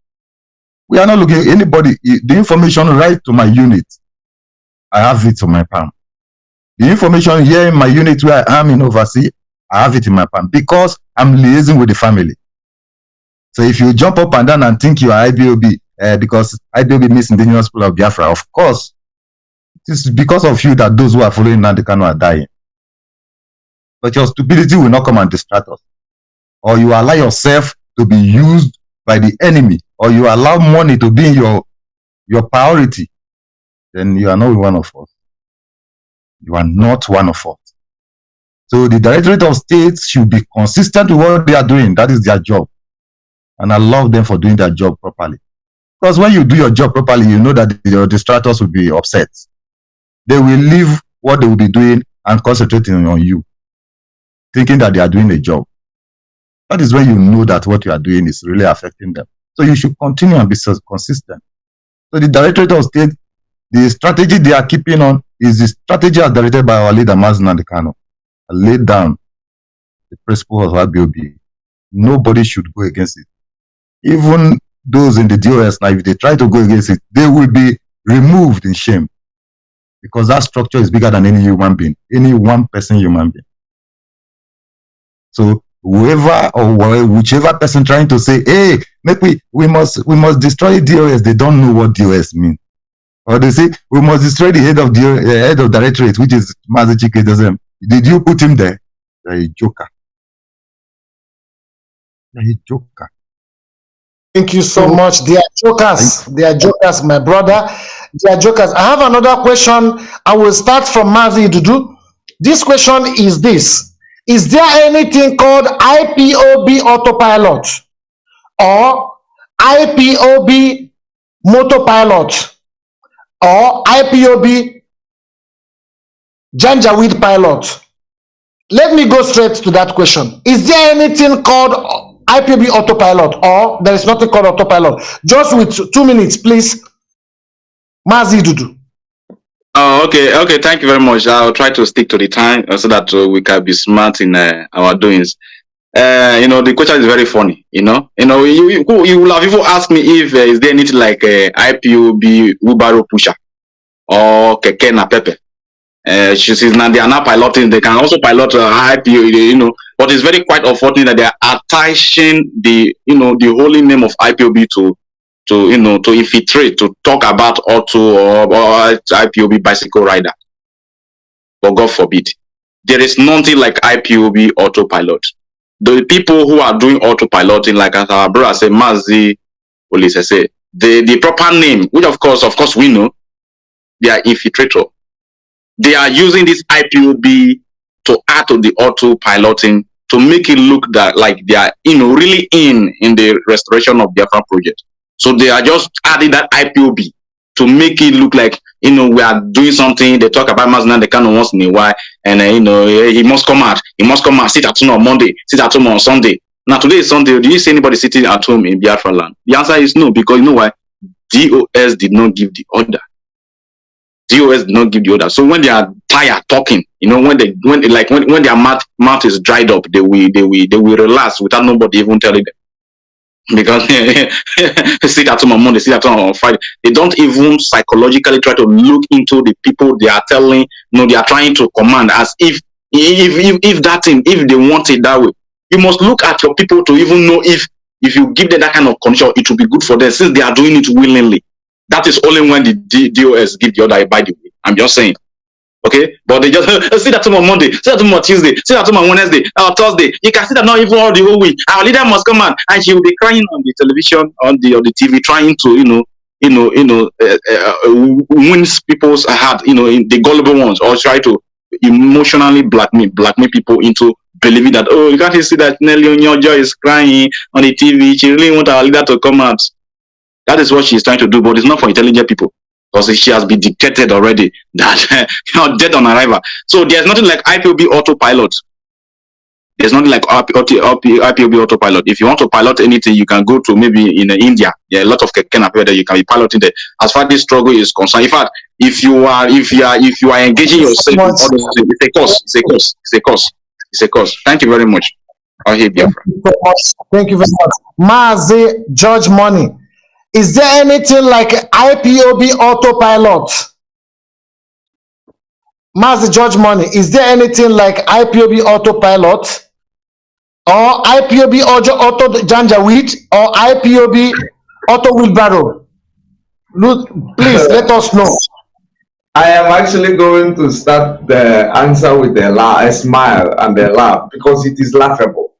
We are not looking at anybody. The information right to my unit, I have it on my palm. The information here in my unit where I am in overseas, I have it in my palm because I'm liaising with the family. So if you jump up and down and think you are IPOB, because IPOB means indigenous people of Biafra, of course, it is because of you that those who are following Nnamdi Kanu are dying. But your stupidity will not come and distract us. Or you allow yourself to be used by the enemy, or you allow money to be your priority, then you are not one of us. You are not one of us. So the Directorate of State should be consistent with what they are doing. That is their job. And I love them for doing their job properly. Because when you do your job properly, you know that your distractors will be upset. They will leave what they will be doing and concentrating on you, thinking that they are doing a job. That is when you know that what you are doing is really affecting them. So you should continue and be consistent. So the Directorate of State, the strategy they are keeping on is the strategy as directed by our leader, Mazi and Kanu. Laid down the principle of IPOB. Nobody should go against it. Even those in the DOS now, if they try to go against it, they will be removed in shame. Because that structure is bigger than any human being, any one person human being. So whoever or whichever person trying to say, hey, we must destroy DOS, they don't know what DOS means. Or they say we must destroy the head of directorate, which is Mazi Chike. Did you put him there? You're a joker. You're a joker. Thank you so much. They are jokers. They are jokers, my brother. They are jokers. I have another question. I will start from Mazi Dudu. This question is this. Is there anything called IPOB autopilot or IPOB motopilot or IPOB Janjaweed pilot? Let me go straight to that question. Is there anything called IPOB autopilot or there is nothing called autopilot? Just with 2 minutes, please. Mazi Dudu. Okay, thank you very much. I'll try to stick to the time so that we can be smart in our doings. The question is very funny. You will have even asked me if is there anything like IPOB wheelbarrow pusher or keke na pepe. She says now they are not piloting. They can also pilot IPOB. But it's very quite unfortunate that they are attaching the holy name of IPOB to infiltrate, to talk about auto or IPOB bicycle rider. But God forbid. there is nothing like IPOB autopilot. The people who are doing autopiloting, like as our brother said, Mazi, police say, the proper name, which of course we know, they are infiltrator. They are using this IPOB to add to the autopiloting to make it look that like they are, really in the restoration of Biafra project. So they are just adding that IPOB to make it look like, we are doing something. They talk about Mazi the Kanu once in a while, and he must come out. He must come out, sit at home on Monday, sit at home on Sunday. Now today is Sunday. Do you see anybody sitting at home in Biafra land? The answer is no, because you know why? DOS did not give the order. DOS did not give the order. So when they are tired talking, when their mouth is dried up, they will relax without nobody even telling them. Because sit at home on Monday, sit at home on Friday. They don't even psychologically try to look into the people they are telling. They are trying to command, as if that thing, if they want it that way. You must look at your people to even know if you give them that kind of condition, it will be good for them, since they are doing it willingly. That is only when the DOS give the order, by the way. I'm just saying. Okay? But they just sit at home on Monday, sit at home on Tuesday, sit at home on Wednesday, or Thursday. You can see that not even all the whole week. Our leader must come out, and she will be crying on the television, on the TV, trying to, win people's heart, in the gullible ones, or try to emotionally blackmail people into believing that, oh, you can't see that Nelly Onyojo is crying on the TV. She really wants our leader to come out. That is what she's trying to do, but it's not for intelligent people, because she has been dictated already that dead on arrival. So there's nothing like IPOB autopilot. There's nothing like IPOB autopilot. If you want to pilot anything, you can go to maybe in India. There are a lot of keken up here that you can be piloting there. As far as this struggle is concerned, in fact, if you are engaging yourself in all those things, it's a cost. Thank you very much. Biafra. Thank you very much. Mazi George Money. Is there anything like IPOB autopilot? Mazi George Money, is there anything like IPOB autopilot, or IPOB auto janjaweed, or IPOB auto wheelbarrow? Look, please let us know. I am actually going to start the answer with a smile and a laugh, because it is laughable.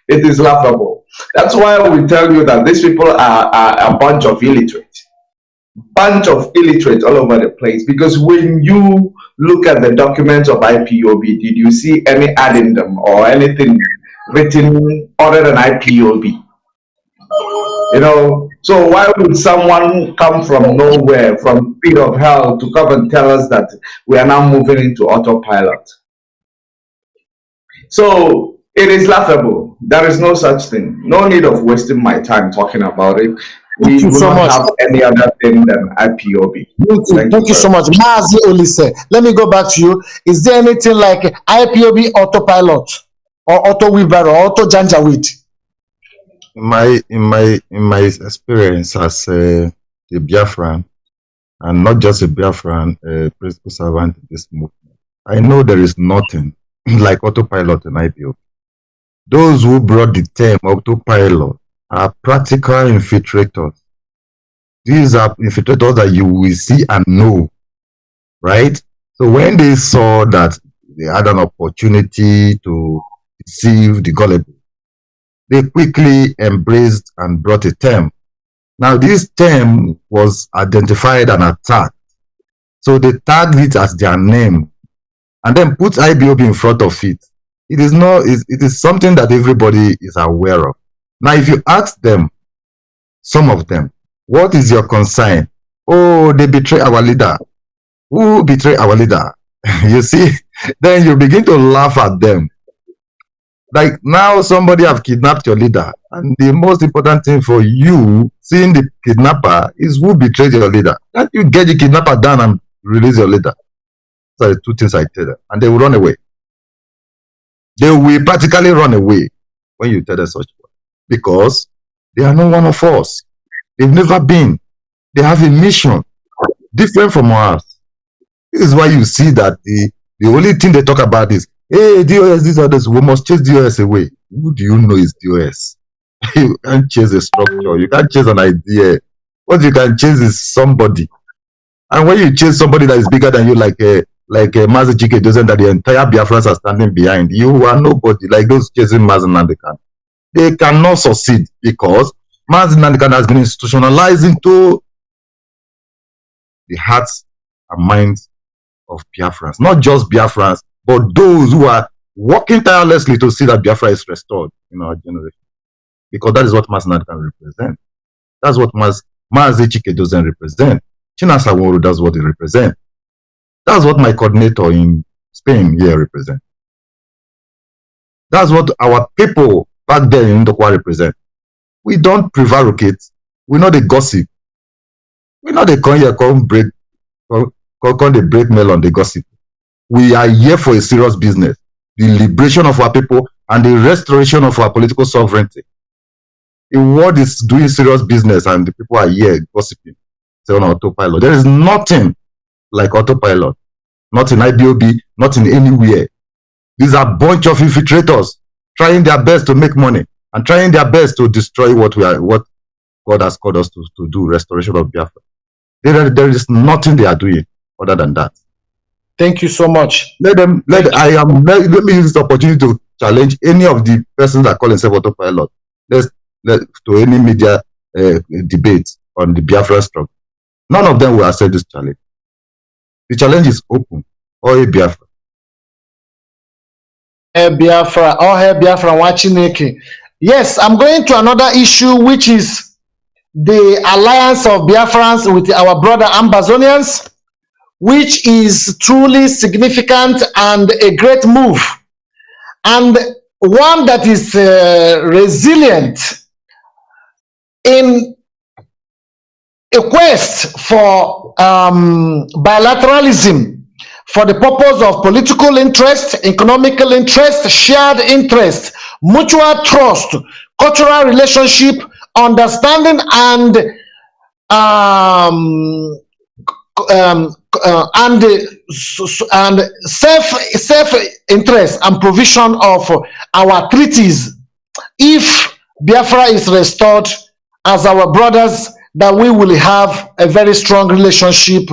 It is laughable. That's why we tell you that these people are a bunch of illiterate. Bunch of illiterate all over the place. Because when you look at the documents of IPOB, did you see any addendum or anything written other than IPOB? So why would someone come from nowhere, from pit of hell, to come and tell us that we are now moving into autopilot? So it is laughable. There is no such thing. No need of wasting my time talking about it. We do not have any other thing than IPOB. Thank you so much. Mazi Olise, let me go back to you. Is there anything like IPOB autopilot, or auto wheelbarrow, or auto janjaweed? In my experience as a Biafran, and not just a Biafran, a principal servant in this movement, I know there is nothing like autopilot in IPOB. Those who brought the term autopilot are practical infiltrators. These are infiltrators that you will see and know, right? So when they saw that they had an opportunity to deceive the gullible, they quickly embraced and brought a term. Now this term was identified and attacked. So they tagged it as their name and then put IPOB in front of it. It is something that everybody is aware of. Now, if you ask them, some of them, what is your concern? Oh, they betray our leader. Who betray our leader? You see, then you begin to laugh at them. Like now somebody have kidnapped your leader. And the most important thing for you, seeing the kidnapper, is who betrayed your leader. Can't you get the kidnapper down and release your leader? So the two things I tell them. And they will run away. They will practically run away when you tell them such words, because they are not one of us. They've never been. They have a mission different from ours. This is why you see that the only thing they talk about is, hey, DOS, these others, we must chase DOS away. Who do you know is DOS? You can't chase a structure. You can't chase an idea. What you can chase is somebody. And when you chase somebody that is bigger than you, like like Mazi Chike doesn't, that the entire Biafrans are standing behind. You are nobody, like those chasing Mazi Nnamdi. They cannot succeed because Mazi Nnamdi has been institutionalized into the hearts and minds of Biafrans. Not just Biafrans, but those who are working tirelessly to see that Biafra is restored in our generation. Because that is what Mazi Nnamdi can represent. That's what Mazi Chike doesn't represent. Chinasa Nworu, that's what he represents. That's what my coordinator in Spain here represents. That's what our people back there in Ndokwa represent. We don't prevaricate. We know the gossip. We know they come here, come break mail on the gossip. We are here for a serious business. The liberation of our people and the restoration of our political sovereignty. The world is doing serious business and the people are here gossiping. Say on autopilot. There is nothing like autopilot. Not in IBOB, not in anywhere. These are a bunch of infiltrators trying their best to make money and trying their best to destroy what God has called us to do, restoration of Biafra. There is nothing they are doing other than that. Thank you so much. Let me use this opportunity to challenge any of the persons that call themselves autopilot. To any media debate on the Biafra struggle. None of them will accept this challenge. The challenge is open. All Biafra. Biafra, all Biafra watching. Yes, I'm going to another issue, which is the alliance of Biafrans with our brother Ambazonians, which is truly significant and a great move, and one that is resilient in a quest for bilateralism for the purpose of political interest, economical interest, shared interest, mutual trust, cultural relationship, understanding, and self-interest and provision of our treaties. If Biafra is restored as our brothers, that we will have a very strong relationship,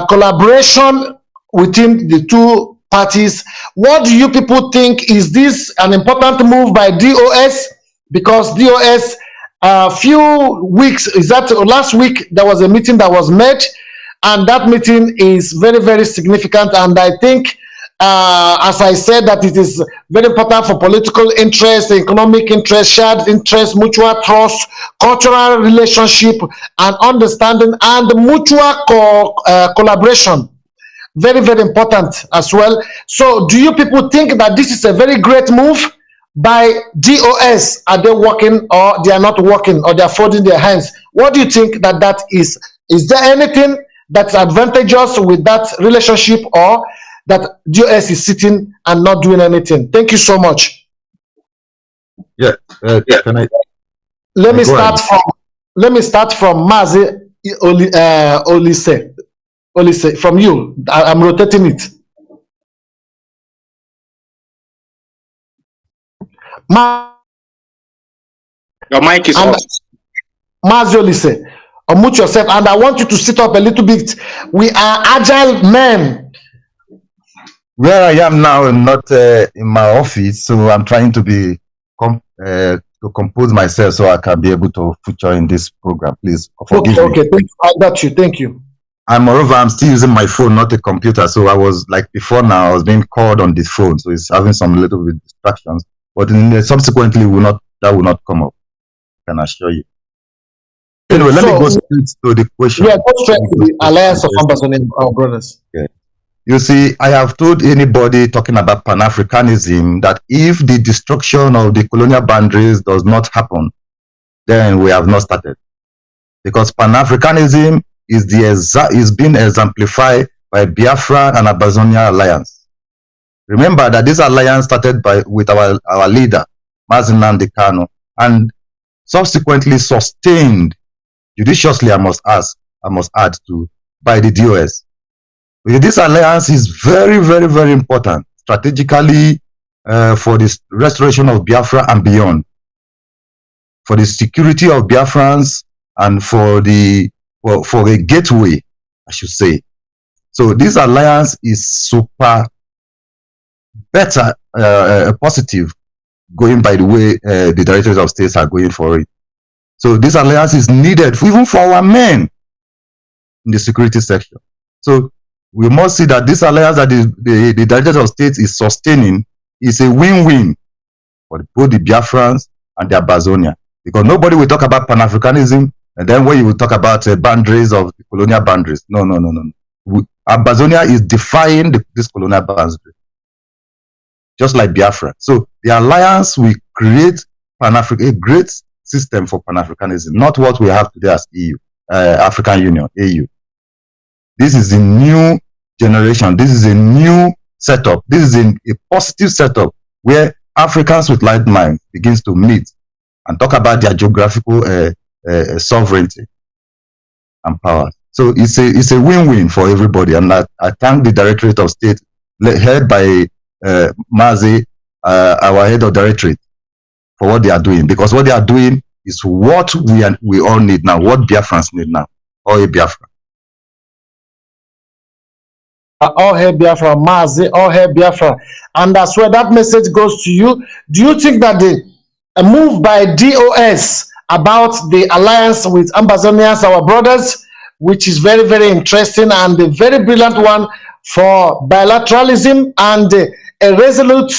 collaboration within the two parties. What do you people think? Is this an important move by DOS? Because DOS, a few weeks, is that last week, there was a meeting that was made, and that meeting is very, very significant. And I think, as I said, that it is very important for political interest, economic interest, shared interest, mutual trust, cultural relationship, and understanding, and mutual collaboration. Very, very important as well. So do you people think that this is a very great move by DOS? Are they working, or they are not working, or they are folding their hands? What do you think that is? Is there anything that's advantageous with that relationship, or that DOS is sitting and not doing anything? Thank you so much. Yeah. Can I? Let me start from Mazi Olise, from you. I'm rotating it. Your mic is off. Mazi Olise, unmute yourself, and I want you to sit up a little bit. We are agile men. Where I am now, I'm not in my office, so I'm trying to be to compose myself so I can be able to feature in this program. Please forgive me. Okay, thank you. I got you. Thank you. And moreover, I'm still using my phone, not a computer. So I was like before now, I was being called on this phone, so it's having some little bit distractions. But subsequently, that will not come up. I can assure you. Anyway, let me go straight to the question. Yeah, go straight to the alliance of Ambazonian, our brothers. Okay. You see, I have told anybody talking about Pan-Africanism that if the destruction of the colonial boundaries does not happen, then we have not started. Because Pan-Africanism is being exemplified by Biafra and Ambazonian alliance. Remember that this alliance started with our leader, Mazi Nnamdi Kanu, and subsequently sustained judiciously, I must add to, by the DOS. This alliance is very, very, very important strategically for the restoration of Biafra and beyond, for the security of Biafrans, and for a gateway, I should say, So this alliance is super better, positive, going by the way the directors of states are going for it. So this alliance is needed even for our men in the security section. So we must see that this alliance that the directors of states is sustaining is a win-win for both the Biafrans and the Ambazonia, because nobody will talk about Pan-Africanism and then when you will talk about boundaries of the colonial boundaries. No. Ambazonia is defying this colonial boundary, just like Biafra. So the alliance will create a great system for Pan-Africanism, not what we have today as EU, African Union, AU. This is a new generation. This is a new setup. This is a positive setup where Africans with like mind begins to meet and talk about their geographical sovereignty and power. So it's a win-win for everybody. And I thank the Directorate of State, led by Mazi, our head of directorate, for what they are doing, because what they are doing is what we all need now, what Biafrans need now, or Biafra. All hail Biafra, Mazi, all hail Biafra. And that's where that message goes to you. Do you think that a move by DOS about the alliance with Ambazonians, our brothers, which is very, very interesting and a very brilliant one for bilateralism and a resolute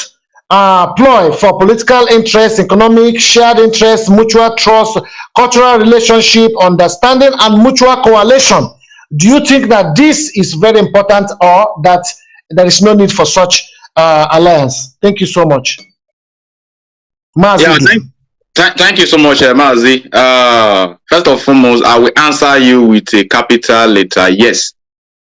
ploy for political interest, economic, shared interest, mutual trust, cultural relationship, understanding, and mutual coalition? Do you think that this is very important, or that there is no need for such alliance? Thank you so much. Mazi. Yeah, thank you so much, Mazi. First and foremost, I will answer you with a capital letter yes.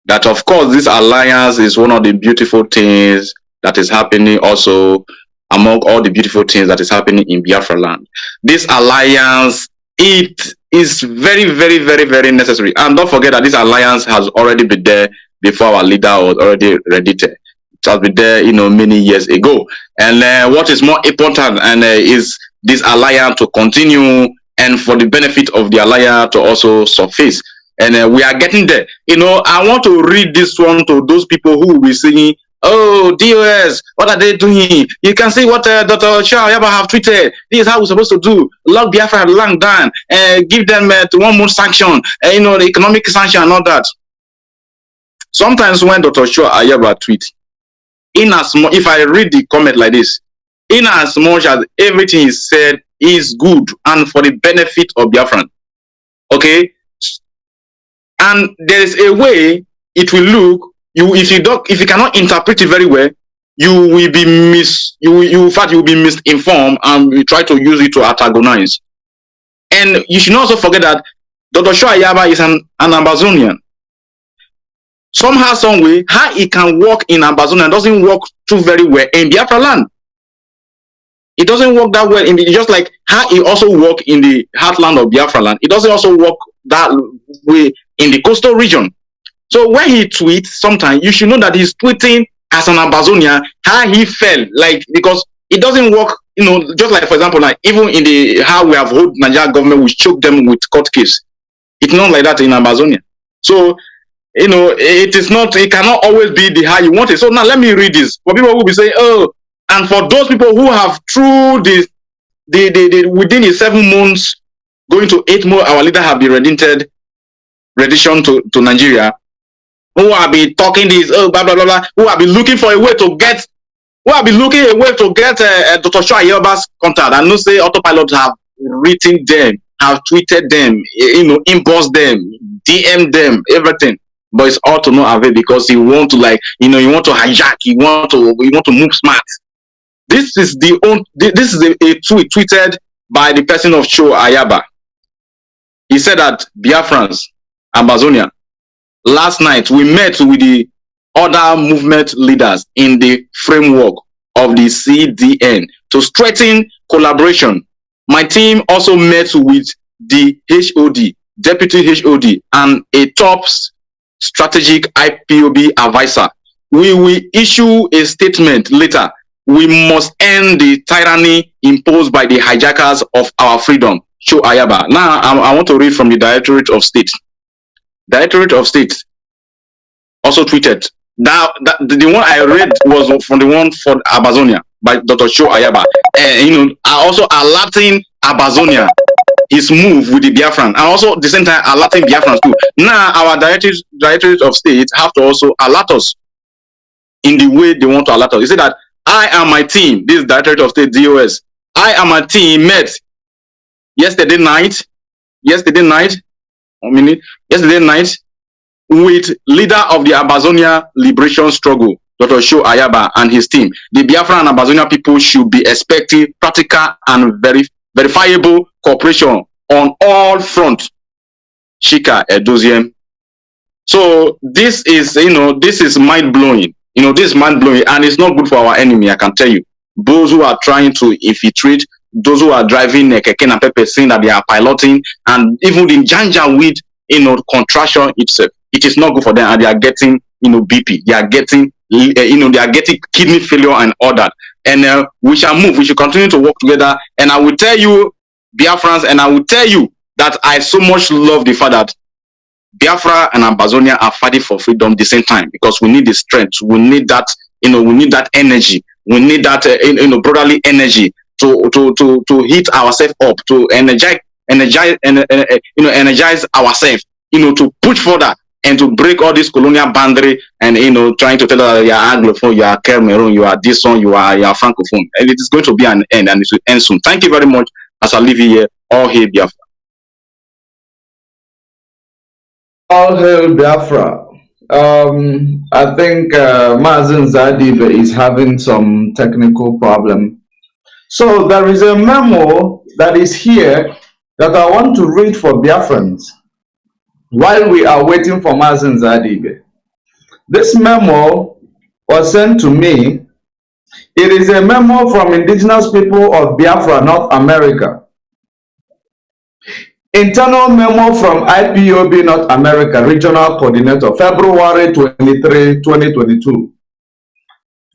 That of course this alliance is one of the beautiful things that is happening also among all the beautiful things that is happening in Biafra land. This alliance, it is very, very, very, very necessary. And don't forget that this alliance has already been there before our leader was already ready to. It has been there, many years ago. And what is more important is this alliance to continue, and for the benefit of the alliance to also surface. And we are getting there. I want to read this one to those people who will be saying, oh, DOS, what are they doing? You can see what Dr. Shah Yaba have tweeted. This is how we're supposed to do. Lock Biafra long down, give them to 1 month sanction, the economic sanction and all that. Sometimes when Dr. Shah Yaba tweet, if I read the comment like this, in as much as everything is said is good and for the benefit of Biafran, okay, and there is a way it will look. If you cannot interpret it very well, you will be misinformed and you try to use it to antagonize. And you should also forget that Dr. Shah Yaba is an Ambazonian. Somehow, some way, how he can work in Ambazonia doesn't work too very well in Biafra land. It doesn't work that well just like how he also work in the heartland of Biafra land. It doesn't also work that way in the coastal region. So when he tweets, sometimes you should know that he's tweeting as an Ambazonian, how he felt, because it doesn't work, just like, for example, like even in how we have hold Nigeria government, we choke them with court case. It's not like that in Ambazonia. So, it cannot always be the how you want it. So now let me read this. For people who will be saying, oh, and for those people who have through within the 7 months, going to 8 more, our leader have been rendition to Nigeria, who have been talking this, blah blah blah blah, who have been looking for a way to get, Dr. Shah Yaba's contact, and no say autopilot have written them, have tweeted them, inboxed them, DM them, everything, but it's all to no avail because he want to you want to hijack, you want to move smart. This is a tweet tweeted by the person of Cho Ayaba. He said that Biafrans, Ambazonia, last night we met with the other movement leaders in the framework of the CDN to strengthen collaboration. My team also met with the HOD, Deputy HOD, and a top strategic IPOB advisor. We will issue a statement later. We must end the tyranny imposed by the hijackers of our freedom. Cho Ayaba. Now, I want to read from the Directorate of State. Directorate of State also tweeted. The one I read was from the one for Abazonia by Dr. Sho Ayaba. Also alerting Abazonia his move with the Biafran, and also at the same time alerting Biafrans too. Now our directorate of state have to also alert us in the way they want to alert us. They say that I and my team, this directorate of state DOS, I and my team met yesterday night with leader of the Abazonia liberation struggle, Dr. Sho Ayaba, and his team. The Biafra and Abazonia people should be expecting practical and verifiable cooperation on all fronts. Shika Edoziem. So this is, this is mind-blowing. This is mind-blowing, and it's not good for our enemy, I can tell you. Those who are trying to infiltrate, those who are driving Keke and Pepe, saying that they are piloting, and even the Janjaweed, contraction itself, it is not good for them, and they are getting, BP. They are getting, they are getting kidney failure and all that. And we shall move. We should continue to work together. And I will tell you, Biafrans, and I will tell you that I so much love the fact that Biafra and Amazonia are fighting for freedom at the same time, because we need the strength. We need that, we need that energy. We need that, brotherly energy to hit ourselves up, to energize ourselves, to push further and to break all this colonial boundary and, trying to tell us that you are Anglophone, you are Cameroon, you are this one, you are Francophone. And it is going to be an end, and it will end soon. Thank you very much. As I leave here, all hail Biafra. All hail Biafra. I think Mazi Nzadive is having some technical problem. So there is a memo that is here that I want to read for Biafrans while we are waiting for Mazi Nzadive. This memo was sent to me. It is a memo from indigenous people of Biafra, North America. Internal memo from IPOB North America Regional Coordinator, February 23, 2022.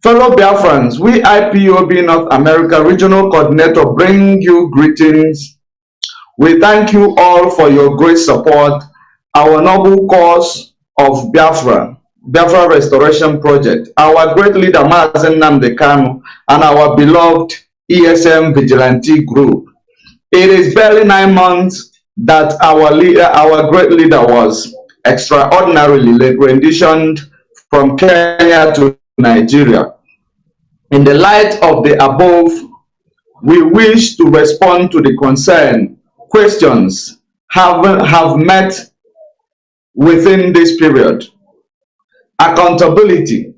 Fellow Biafrans, we IPOB North America Regional Coordinator bring you greetings. We thank you all for your great support. Our noble cause of Biafra Restoration Project, our great leader Mazi Nnamdi Kanu, and our beloved ESM Vigilante Group. It is barely 9 months that our great leader was extraordinarily renditioned from Kenya to Nigeria. In the light of the above, we wish to respond to the concern questions have met within this period. Accountability.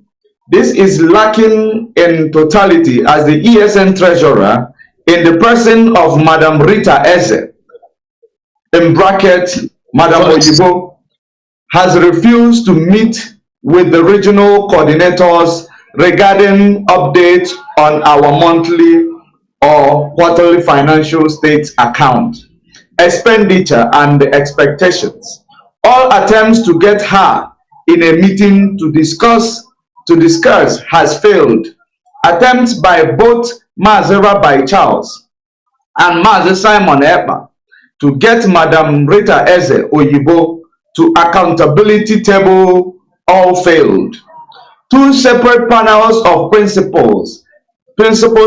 This is lacking in totality, as the ESN treasurer, in the person of Madam Rita Eze, in bracket, Madam Oyibo, has refused to meet with the regional coordinators regarding updates on our monthly or quarterly financial state account, expenditure, and expectations. All attempts to get her in a meeting to discuss has failed. Attempts by both Mazi Rabai Charles and Mazi Simon Epa to get Madam Rita Eze Oyibo to accountability table all failed. Two separate panels of principal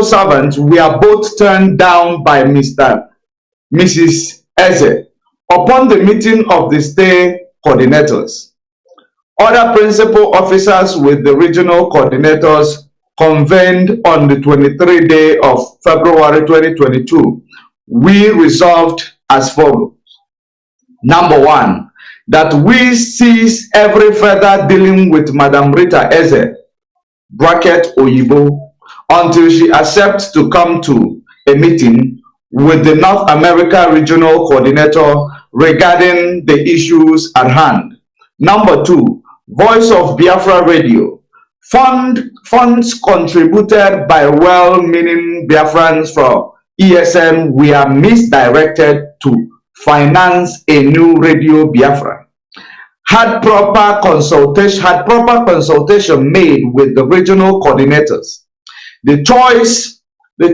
servants were both turned down by Mrs. Eze upon the meeting of the state coordinators. Other principal officers with the regional coordinators convened on the 23rd day of February 2022. We resolved as follows. Number one, that we cease every further dealing with Madam Rita Eze, bracket Oyibo, until she accepts to come to a meeting with the North America Regional Coordinator regarding the issues at hand. Number two, Voice of Biafra Radio. Funds contributed by well-meaning Biafrans from ESM were misdirected to finance a new Radio Biafra. Had proper consultation made with the regional coordinators. The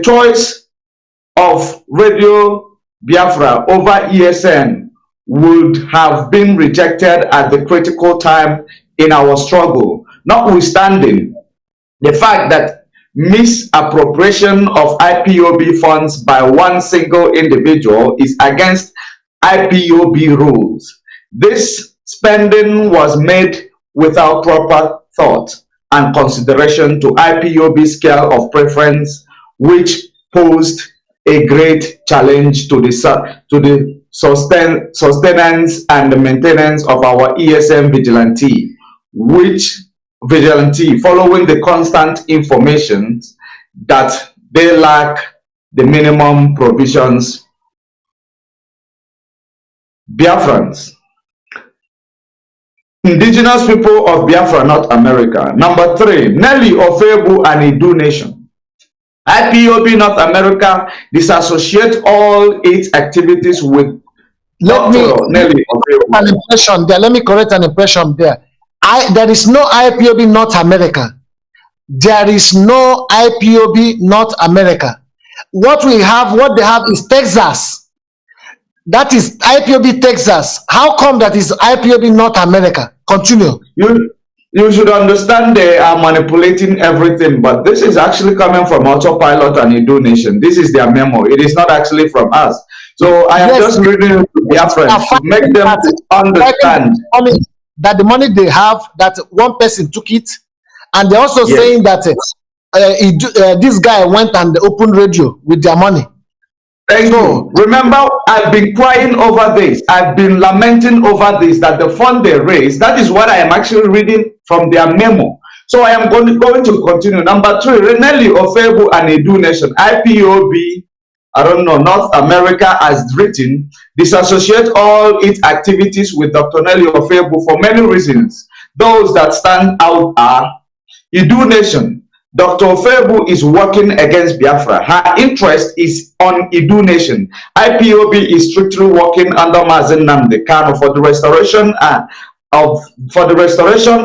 choice of Radio Biafra over ESN would have been rejected at the critical time in our struggle, notwithstanding the fact that misappropriation of IPOB funds by one single individual is against IPOB rules. This spending was made without proper thought and consideration to IPOB scale of preference, which posed a great challenge to the sustenance and the maintenance of our ESM vigilante, following the constant information that they lack the minimum provisions. Biafrans, indigenous people of Biafra, North America. Number 3, Nelly Ofebu and Idu Nation. IPOB North America disassociate all its activities with Let me Nelly Ofebu. An impression there. Let me correct an impression there. There is no IPOB North America. There is no IPOB North America. What they have is Texas. That is IPOB Texas. How come that is IPOB North America? Continue. You should understand they are manipulating everything, but this is actually coming from Autopilot and Idu Nation. This is their memo. It is not actually from us. So I am just reading it to their friends to make them understand that the money they have, that one person took it, and they're also saying that this guy went and opened radio with their money. Thank you. Remember, I've been crying over this. I've been lamenting over this, that the fund they raised, that is what I am actually reading from their memo. So I am going to continue. Number 3, Renelli Ofebu and Idu Nation, IPOB, I don't know, North America has written, disassociate all its activities with Dr. Nelly Ofebu for many reasons. Those that stand out are Idu Nation. Dr. Ofebu is working against Biafra. Her interest is on Idu Nation. IPOB is strictly working under Mazi Nnamdi Kanu for the restoration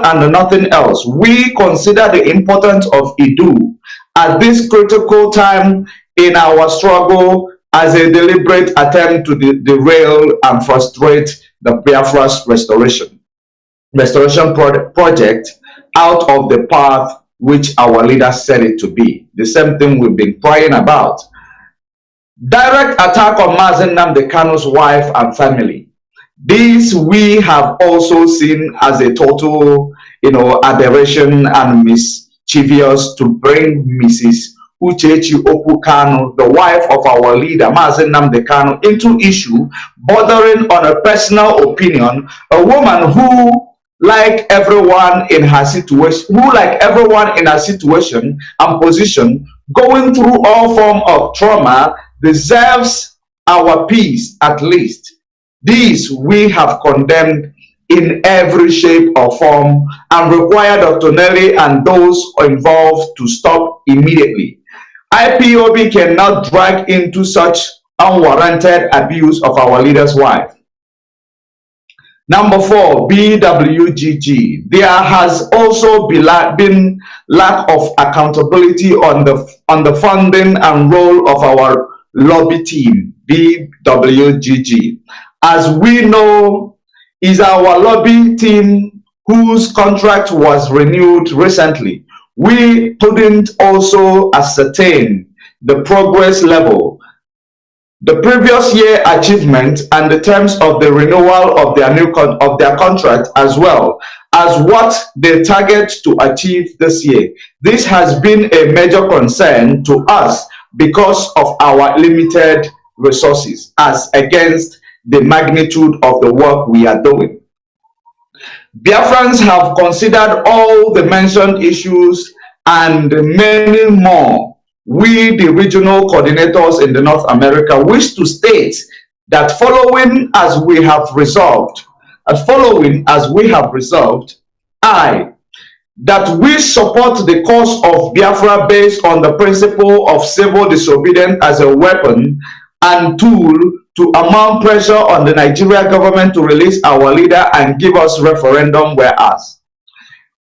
and nothing else. We consider the importance of Idu at this critical time in our struggle as a deliberate attempt to derail and frustrate the Biafra's restoration project out of the path which our leaders said it to be. The same thing we've been crying about. Direct attack on Mazi Nnamdi Kanu's wife and family. This we have also seen as a total, aberration and mischievous to bring Mrs. Uchechi Opu Kanu, the wife of our leader Mazi Nnamdi Kanu, into issue bordering on a personal opinion, a woman who, like everyone in her situation, and position, going through all form of trauma, deserves our peace at least. This we have condemned in every shape or form and require Dr. Nelly and those involved to stop immediately. IPOB cannot drag into such unwarranted abuse of our leader's wife. Number 4, BWGG. There has also been lack of accountability on the funding and role of our lobby team, BWGG. As we know, is our lobby team whose contract was renewed recently. We couldn't also ascertain the progress level, the previous year achievement, and the terms of the renewal of their contract, as well as what they target to achieve this year. This has been a major concern to us because of our limited resources as against the magnitude of the work we are doing. Biafrans have considered all the mentioned issues and many more. We, the regional coordinators in the North America, wish to state that following as we have resolved, that we support the cause of Biafra based on the principle of civil disobedience as a weapon and tool to amount pressure on the Nigeria government to release our leader and give us referendum whereas.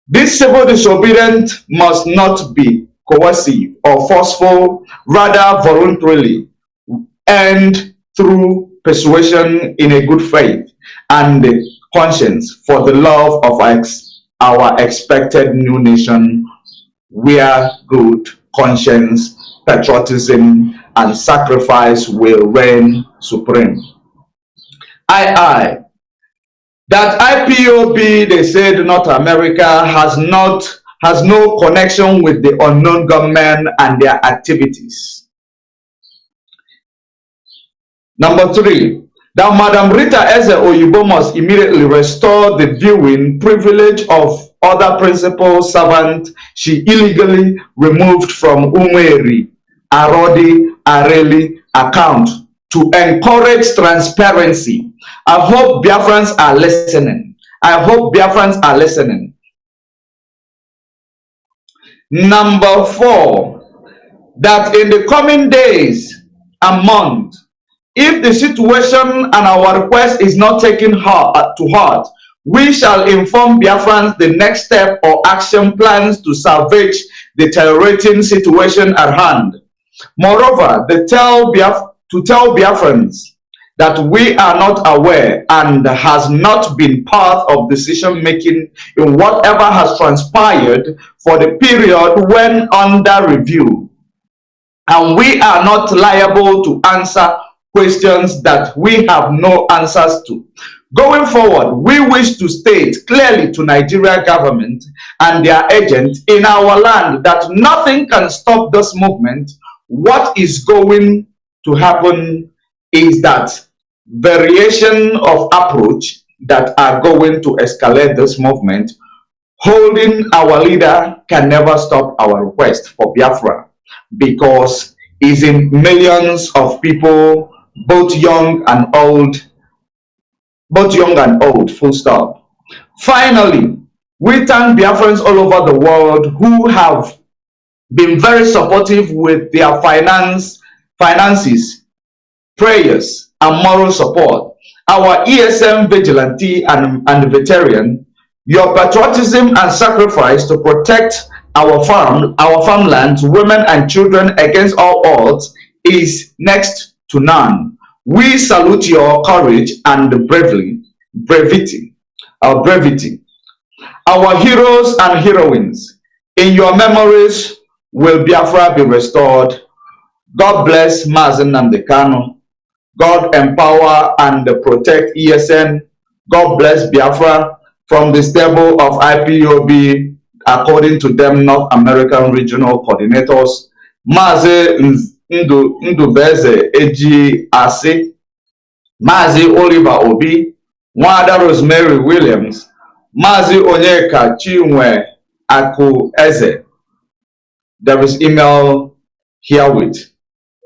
This civil disobedience must not be coercive or forceful, rather voluntarily and through persuasion in a good faith and conscience for the love of our expected new nation where good conscience, patriotism, and sacrifice will reign supreme. That IPOB, they said North America, has no connection with the unknown government and their activities. Number 3, that Madam Rita Eze Oyibo must immediately restore the viewing privilege of other principal servants she illegally removed from Umeri, Arodi, Areli account to encourage transparency. I hope Biafrans are listening. I hope Biafrans are listening. Number 4, that in the coming days and months, if the situation and our request is not taken to heart, we shall inform Biafrans the next step or action plans to salvage the deteriorating situation at hand. Moreover, to tell Biafrans that we are not aware and has not been part of decision making in whatever has transpired for the period when under review, and we are not liable to answer questions that we have no answers to. Going forward, we wish to state clearly to Nigeria government and their agents in our land that nothing can stop this movement. What is going to happen is that variation of approach that are going to escalate this movement. Holding our leader can never stop our request for Biafra, because it's in millions of people, both young and old, full stop. Finally, we thank Biafrans all over the world who have been very supportive with their finances, prayers, and moral support. Our ESM vigilante and veteran, your patriotism and sacrifice to protect our farmlands, women and children against all odds is next to none. We salute your courage and brevity. Our heroes and heroines, in your memories will Biafra be restored. God bless Mazi Nnamdi Kanu. God empower and protect ESN. God bless Biafra from the stable of IPOB, according to them North American regional coordinators. Mazi Ndubeze Eji Ase, Mazi Oliver Obi, Nwada Rosemary Williams, Mazi Onyeka Chinwe Aku Eze. There is email herewith.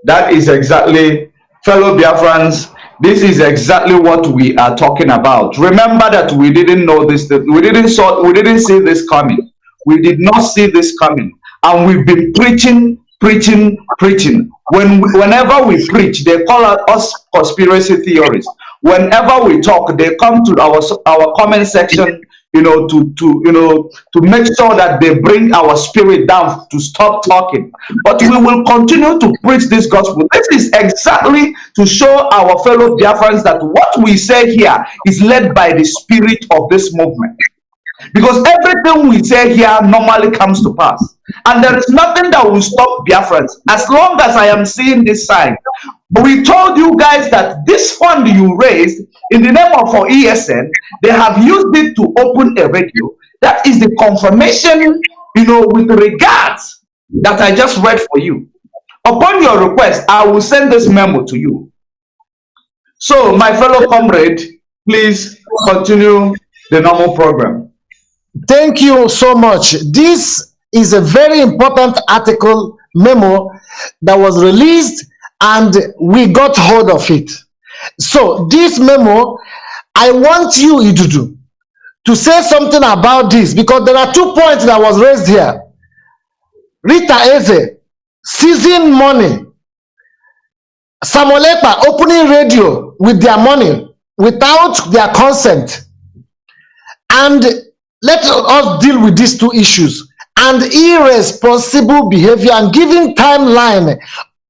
That is exactly, fellow Biafrans, this is exactly what we are talking about. Remember that we didn't know this, we didn't see this coming. We did not see this coming. And we've been preaching. Whenever we preach, they call us conspiracy theorists. Whenever we talk, they come to our comment section, to make sure that they bring our spirit down to stop talking. But we will continue to preach this gospel. This is exactly to show our fellow Biafrans that what we say here is led by the spirit of this movement. Because everything we say here normally comes to pass. And there is nothing that will stop Biafrans as long as I am seeing this sign. We told you guys that this fund you raised in the name of our ESN, they have used it to open a radio. That is the confirmation, with regards that I just read for you. Upon your request, I will send this memo to you. So, my fellow comrade, please continue the normal program. Thank you so much. This is a very important article memo that was released and we got hold of it. So this memo, I want you, Idudu, to say something about this, because there are 2 points that was raised here. Rita Eze, seizing money. Samolepa opening radio with their money without their consent. And let us deal with these 2 issues. And irresponsible behavior and giving timeline,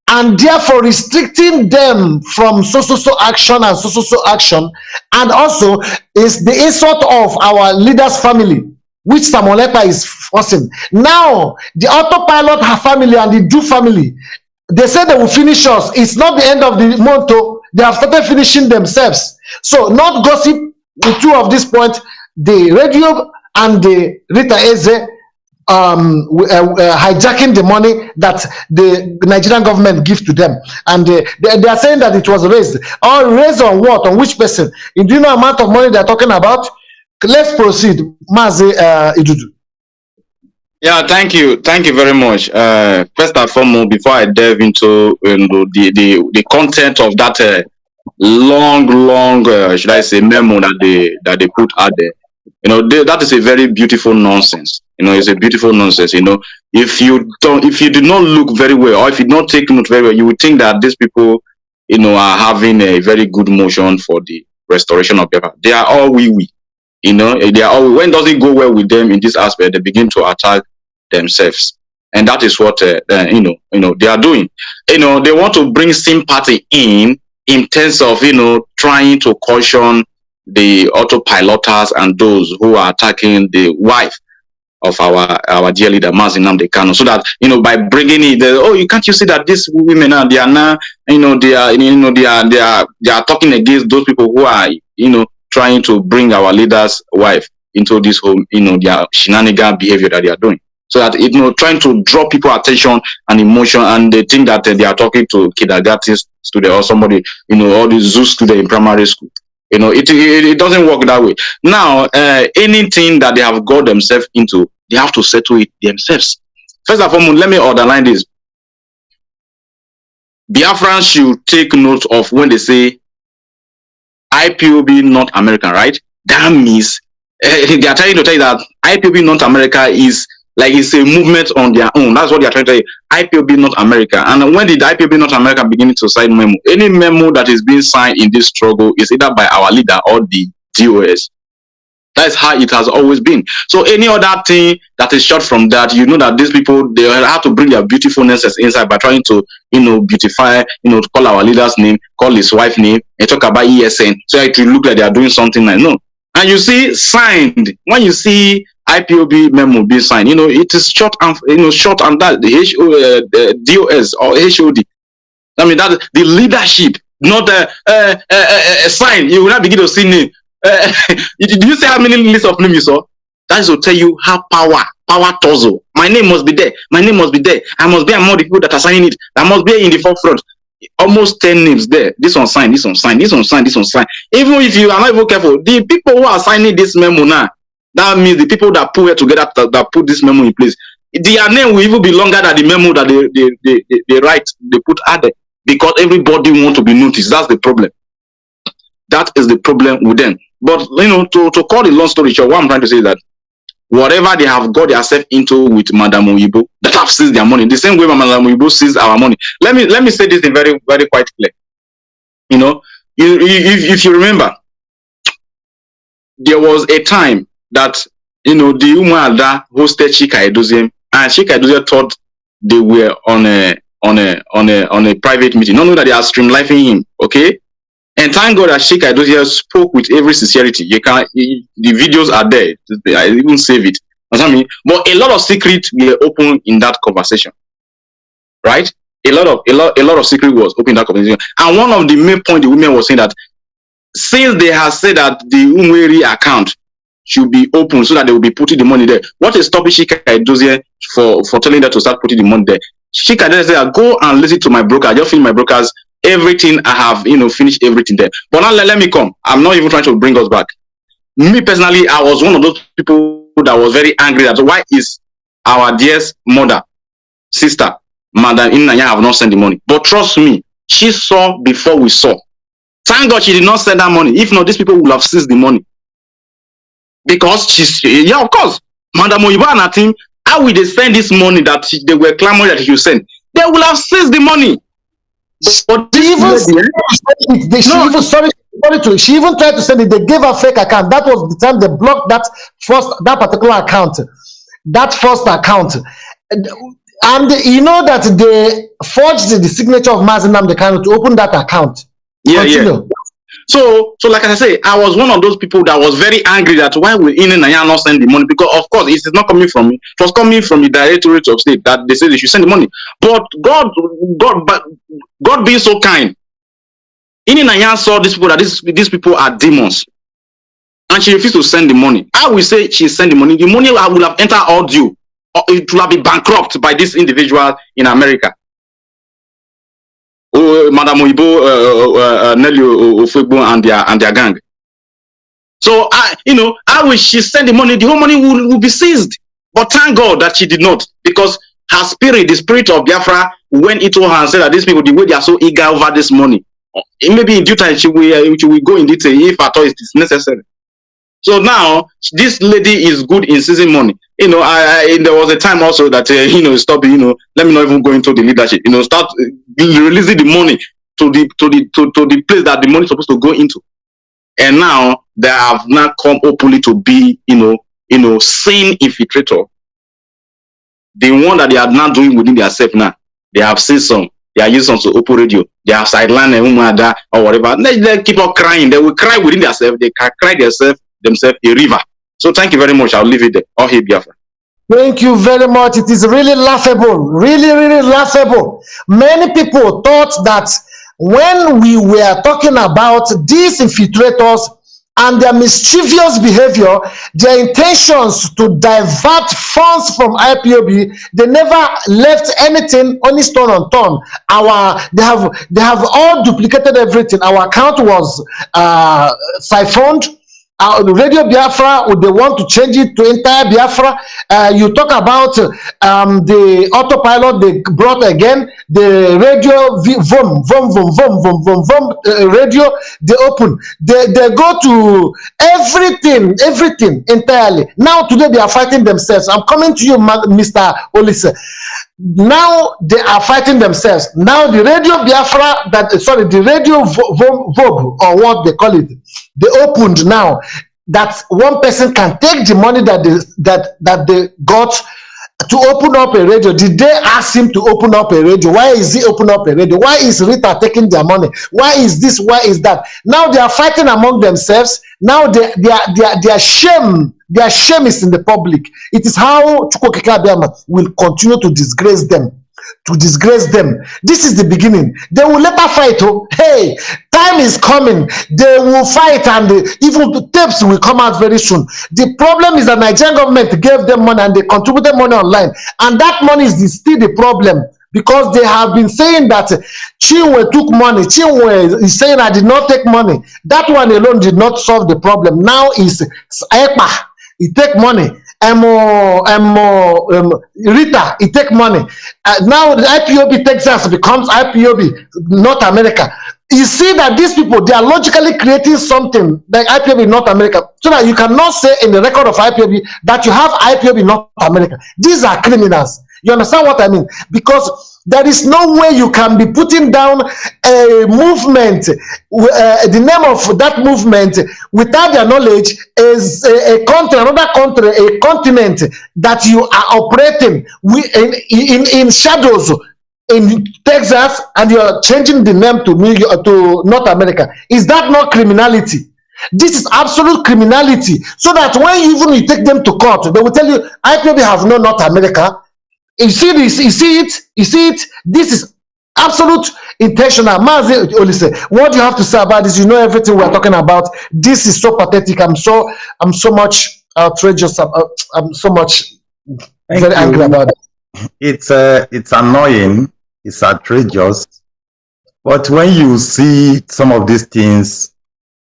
and therefore restricting them from so action and so action, and also is the insult of our leaders' family. which Samolepa is forcing. Now, the autopilot family and the Do family, they say they will finish us. It's not the end of the month. They have started finishing themselves. So, not gossip. The two of this point, the radio and the Rita Eze hijacking the money that the Nigerian government gives to them, and they are saying that it was raised. Or raised on what? On which person? Do you know the amount of money they are talking about? Let's proceed, Mazi Idudu. Yeah, thank you very much. First and foremost, before I delve into the content of that long should I say memo that they put out there, that is a very beautiful nonsense. It's a beautiful nonsense. If you do not look very well, or if you don't take note very well, you would think that these people, are having a very good motion for the restoration of Biafra. They are all we. They are all, when does it go well with them in this aspect, they begin to attack themselves, and that is what they are doing. They want to bring sympathy in terms of trying to caution the autopiloters and those who are attacking the wife of our dear leader Mazi Nnamdi Kanu, so that by bringing it, you can't you see that these women now, they are now they are talking against those people who are trying to bring our leader's wife into this whole their shenanigan behavior that they are doing, so that trying to draw people attention and emotion, and they think that they are talking to kindergarten student or somebody, or the zoo student in primary school. It doesn't work that way. Now, anything that they have got themselves into, they have to settle it themselves. First and foremost, let me underline this. Biafrans should take note of when they say IPOB not American, right? That means they are trying to tell you that IPOB not America is like it's a movement on their own. That's what they are trying to tell you. IPOB not America. And when did IPOB not America begin to sign memo? Any memo that is being signed in this struggle is either by our leader or the DOS. That's how it has always been. So any other thing that is short from that, that these people, they have to bring their beautifulness inside by trying to, beautify, to call our leader's name, call his wife's name, and talk about ESN, so it will look like they are doing something like no. And you see, signed, when you see IPOB memo being signed, it is short and short and that the DOS or HOD. I mean that the leadership, not sign. You will not begin to see name. Do you see how many lists of names you saw? That is to tell you how power torso. My name must be there. My name must be there. I must be among the people that are signing it. I must be in the forefront. Almost 10 names there. This one signed. This one signed. This one signed. This one signed. Even if you are not even careful, the people who are signing this memo now, that means the people that put it together, that put this memo in place, their name will even be longer than the memo that they write, they put added, because everybody wants to be noticed. That's the problem. That is the problem with them. But to call the long story short, what I'm trying to say is that whatever they have got themselves into with Madam Oyibo, that have seized their money, the same way Madam Oyibo seized our money. Let me say this in very, very quite clear. If you remember, there was a time that the Umuada hosted Chika Edoziem, and Chika Edoziem thought they were on a private meeting. Not know that they are streamlining him, okay? And thank God that Chika Edoziem spoke with every sincerity. The videos are there. I even save it. But a lot of secrets were open in that conversation, right? A lot of secret was open in that conversation. And one of the main points the women was saying that since they have said that the Umweri account should be open so that they will be putting the money there, what is stopping Chika Edoziem for telling them to start putting the money there? Chika Edoziem said, go and listen to my broker. I just finish my brokers. Everything I have, finished everything there. But now let me come. I'm not even trying to bring us back. Me personally, I was one of those people that was very angry that why is our dearest mother, sister, Madam Nnamdi have not sent the money. But trust me, she saw before we saw. Thank God she did not send that money. If not, these people would have seized the money. Because of course, Madam Oyibo and her team, how will they send this money that they were clamoring that you send? They will have seized the money. But she even tried to send it. They gave her fake account. That was the time they blocked that particular account, that first account. And that they forged the signature of Mazi Nnamdi Kanu to open that account. Yeah. So like I say, I was one of those people that was very angry that why will Nanya not send the money? Because of course it is not coming from me. It was coming from the Directorate of State that they said they should send the money. But God being so kind, Nanya saw these people that these people are demons, and she refused to send the money. I will say she sent the money. The money will have entered all due. It will have been bankrupt by this individual in America. Madam Oyibo, Nelly Ofegbo and their gang. So I wish she sent the money. The whole money will be seized. But thank God that she did not, because her spirit, the spirit of Biafra, went into her and said that these people, the way they are so eager over this money, maybe in due time she will go in detail if at all it is necessary. So now this lady is good in seizing money. There was a time also that stop. Let me not even go into the leadership. Start releasing the money to the place that the money is supposed to go into. And now they have now come openly to be sane infiltrator. The one that they are now doing within themselves now. They have seen some. They are using some to open radio. They have sidelined or whatever. They keep on crying. They will cry within themselves. They can cry themselves a river. So thank you very much. I'll leave it there. Oh, hey, Biafra. Thank you very much. It is really laughable. Really, really laughable. Many people thought that when we were talking about these infiltrators and their mischievous behavior, their intentions to divert funds from IPOB, they never left anything on stone unturned. They have all duplicated everything. Our account was siphoned. Radio Biafra, they want to change it to entire Biafra. You talk about the autopilot they brought again, the radio radio they open. They go to everything entirely. Now today they are fighting themselves. I'm coming to you, Mr. Olise. Now they are fighting themselves. Now the radio Biafra, the radio VOB, or what they call it, they opened now that one person can take the money that they got to open up a radio. Did they ask him to open up a radio? Why is he open up a radio? Why is Rita taking their money? Why is this? Why is that? Now they are fighting among themselves. Now their shame is in the public. It is how Chukwukika Abiyama will continue to disgrace them. This is the beginning. They will later fight. Oh, hey, time is coming. They will fight, and even the tapes will come out very soon. The problem is that Nigerian government gave them money and they contributed money online, and that money is still the problem, because they have been saying that Chinwe took money. Chinwe is saying I did not take money. That one alone did not solve the problem. Now is Ekpa, he take money. Rita, he take money. Now the IPOB Texas becomes IPOB North America. You see that these people, they are logically creating something like IPOB North America, so that you cannot say in the record of IPOB that you have IPOB North America. These are criminals. You understand what I mean? Because there is no way you can be putting down a movement, the name of that movement, without their knowledge, is a country, another country, a continent that you are operating in shadows in Texas, and you are changing the name to North America. Is that not criminality? This is absolute criminality. So that when even you take them to court, they will tell you, IPOB have no North America. You see this? You see it? This is absolute intentional. Mazi Olise, what do you have to say about this? You know everything we're talking about. This is so pathetic. I'm so much outrageous. I'm so much very angry about it. It's annoying. It's outrageous. But when you see some of these things,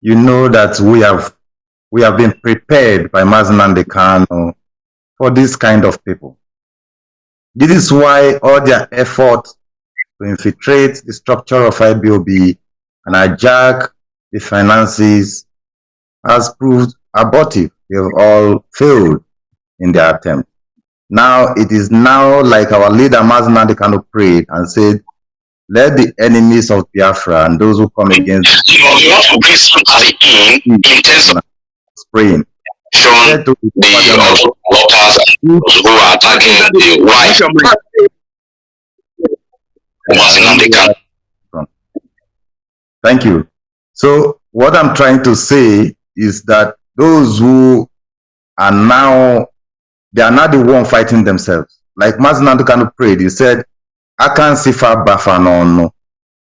you know that we have been prepared by Mazi Nnamdi Kanu for this kind of people. This is why all their effort to infiltrate the structure of IPOB and hijack the finances has proved abortive. They have all failed in their attempt. Now it is now like our leader Mazi Nnamdi Kanu prayed and said, let the enemies of Biafra and those who come against spraying. Thank you. So what I'm trying to say is that those who are now, they are not the one fighting themselves. Like Mazi Nnamdi Kanu prayed, he said, I can't see far Bafano.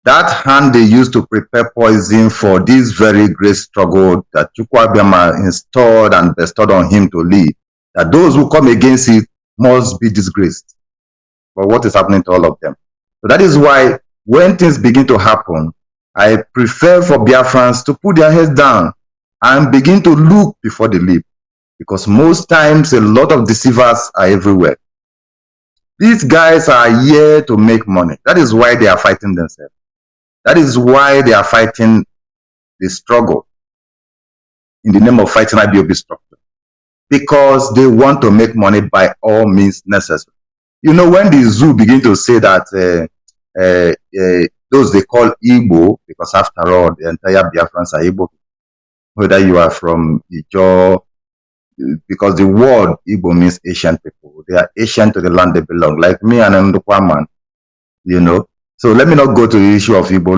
That hand they used to prepare poison for this very great struggle that Chukwuabiama installed and bestowed on him to lead, that those who come against it must be disgraced. But what is happening to all of them? So that is why when things begin to happen, I prefer for Biafrans to put their heads down and begin to look before they leap. Because most times a lot of deceivers are everywhere. These guys are here to make money. That is why they are fighting themselves. That is why they are fighting the struggle in the name of fighting IBOB structure. Because they want to make money by all means necessary. You know, when the zoo begin to say that those they call Igbo, because after all, the entire Biafrans are Igbo, whether you are from Ijo, because the word Igbo means Asian people. They are Asian to the land they belong, like me and Ndukwaman, you know. So let me not go to the issue of Igbo.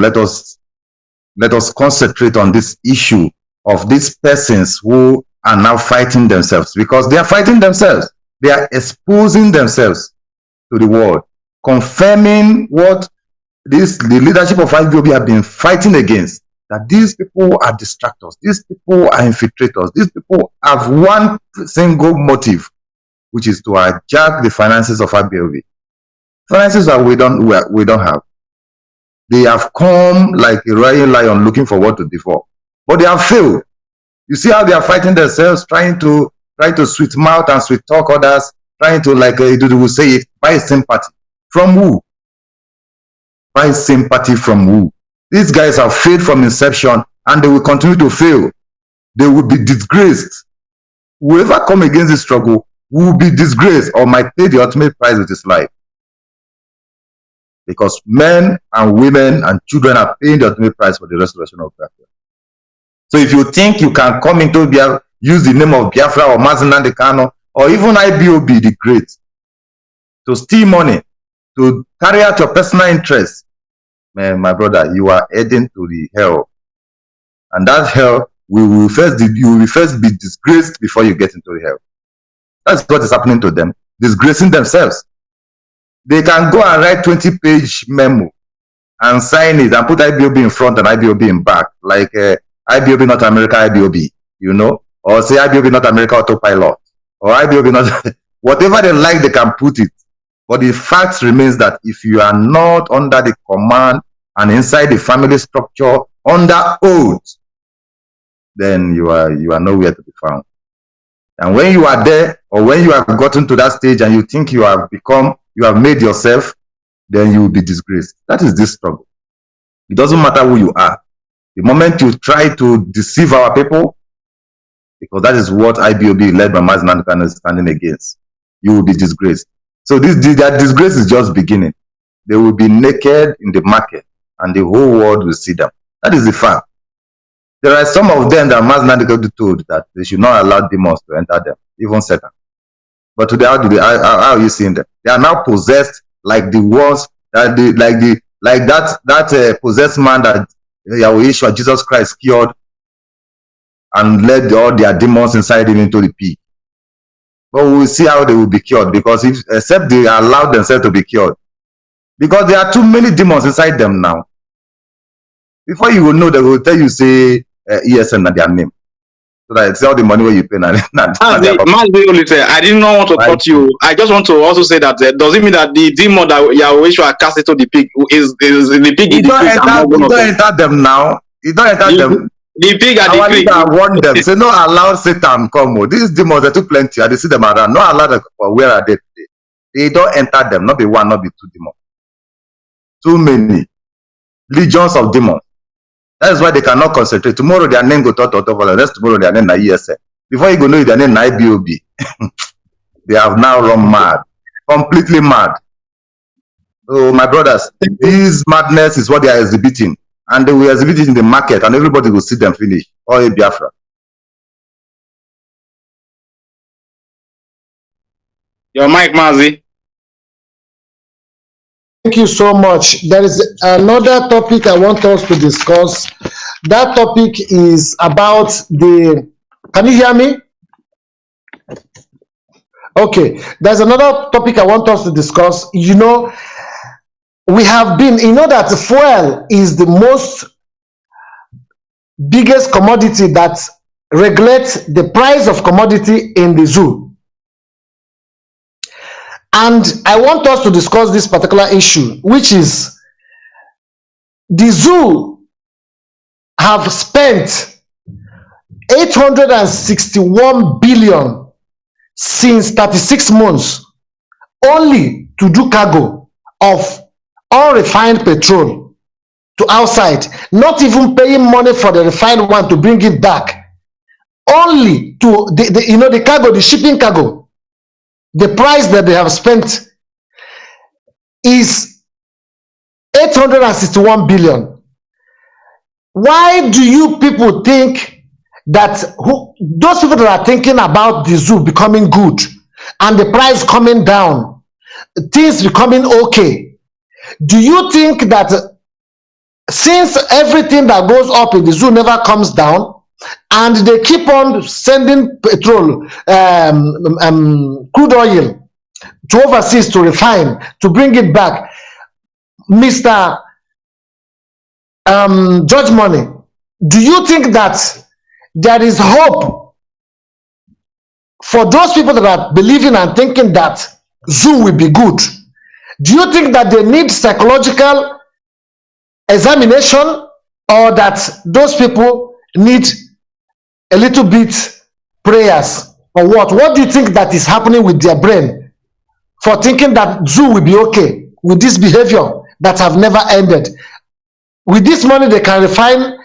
Let us concentrate on this issue of these persons who are now fighting themselves, because they are fighting themselves. They are exposing themselves to the world, confirming what the leadership of IBOB have been fighting against, that these people are distractors, these people are infiltrators, these people have one single motive, which is to hijack the finances of IBOB. Finances that we don't have. They have come like a roaring lion looking for what to devour, but they have failed. You see how they are fighting themselves, trying to sweet mouth and sweet talk others, trying to, like they will say it, buy sympathy from who? Buy sympathy from who? These guys have failed from inception, and they will continue to fail. They will be disgraced. Whoever come against this struggle will be disgraced or might pay the ultimate price with his life. Because men and women and children are paying the ultimate price for the restoration of Biafra. So if you think you can come into Biafra, use the name of Biafra or Mazi Nnamdi Kanu or even IBOB the Great to steal money, to carry out your personal interests, man, my brother, you are heading to the hell. And that hell, you will first be disgraced before you get into the hell. That's what is happening to them, disgracing themselves. They can go and write 20-page memo and sign it and put IBOB in front and IBOB in back, like IBOB North America IBOB, you know, or say IBOB North America Autopilot, or IBOB North, whatever they like, they can put it. But the fact remains that if you are not under the command and inside the family structure under oath, then you are nowhere to be found. And when you are there, or when you have gotten to that stage and you think you have made yourself, then you will be disgraced. That is this struggle. It doesn't matter who you are. The moment you try to deceive our people, because that is what IBOB led by Mazi Nnamdi Kanu is standing against, you will be disgraced. So that disgrace is just beginning. They will be naked in the market and the whole world will see them. That is the fact. There are some of them that Mazi Nnamdi Kanu told that they should not allow demons to enter them, even Satan. But today, how are you seeing them? They are now possessed like the ones that that possessed man that Yahweh Yeshua, Jesus Christ, cured and led all their demons inside him into the pig. But we will see how they will be cured, because except they allow themselves to be cured, because there are too many demons inside them now. Before you will know, they will tell you, say ESN and their name. So that it's all the money where you pay. I did not want to cut you. I just want to also say that does it mean that the demon that Yahweh Yeshua cast into the pig is the pig? You don't enter them now. You don't enter them. The pig and the pig. I warn them. Say no, allow Satan come. These demons are too plenty. I see them around. No, allow them. Where are they? They don't enter them. Not be one, not be two demons. Too many legions of demons. That is why they cannot concentrate. Tomorrow their name go to next tomorrow their name na ESN. Before you go know their name na IBOB. They have now run mad, completely mad. So my brothers, this madness is what they are exhibiting, and they will exhibit it in the market, and everybody will see them finish. All in Biafra. Your mic, Mazi. Thank you so much. There is another topic I want us to discuss. That topic is about the, can you hear me? Okay, there's another topic I want us to discuss. You know, we have been, you know that fuel is the most biggest commodity that regulates the price of commodity in the zoo. And I want us to discuss this particular issue, which is the zoo have spent 861 billion since 36 months only to do cargo of unrefined petrol to outside, not even paying money for the refined one to bring it back, only to the cargo, the shipping cargo. The price that they have spent is 861 billion. Why do you people think that those people that are thinking about the zoo becoming good and the price coming down, things becoming okay, do you think that since everything that goes up in the zoo never comes down and they keep on sending petrol, crude oil to overseas to refine, to bring it back, Mr. Judge Money, do you think that there is hope for those people that are believing and thinking that zoo will be good? Do you think that they need psychological examination, or that those people need a little bit prayers, or what? What do you think that is happening with their brain for thinking that zoo will be okay with this behavior that have never ended? With this money, they can refine,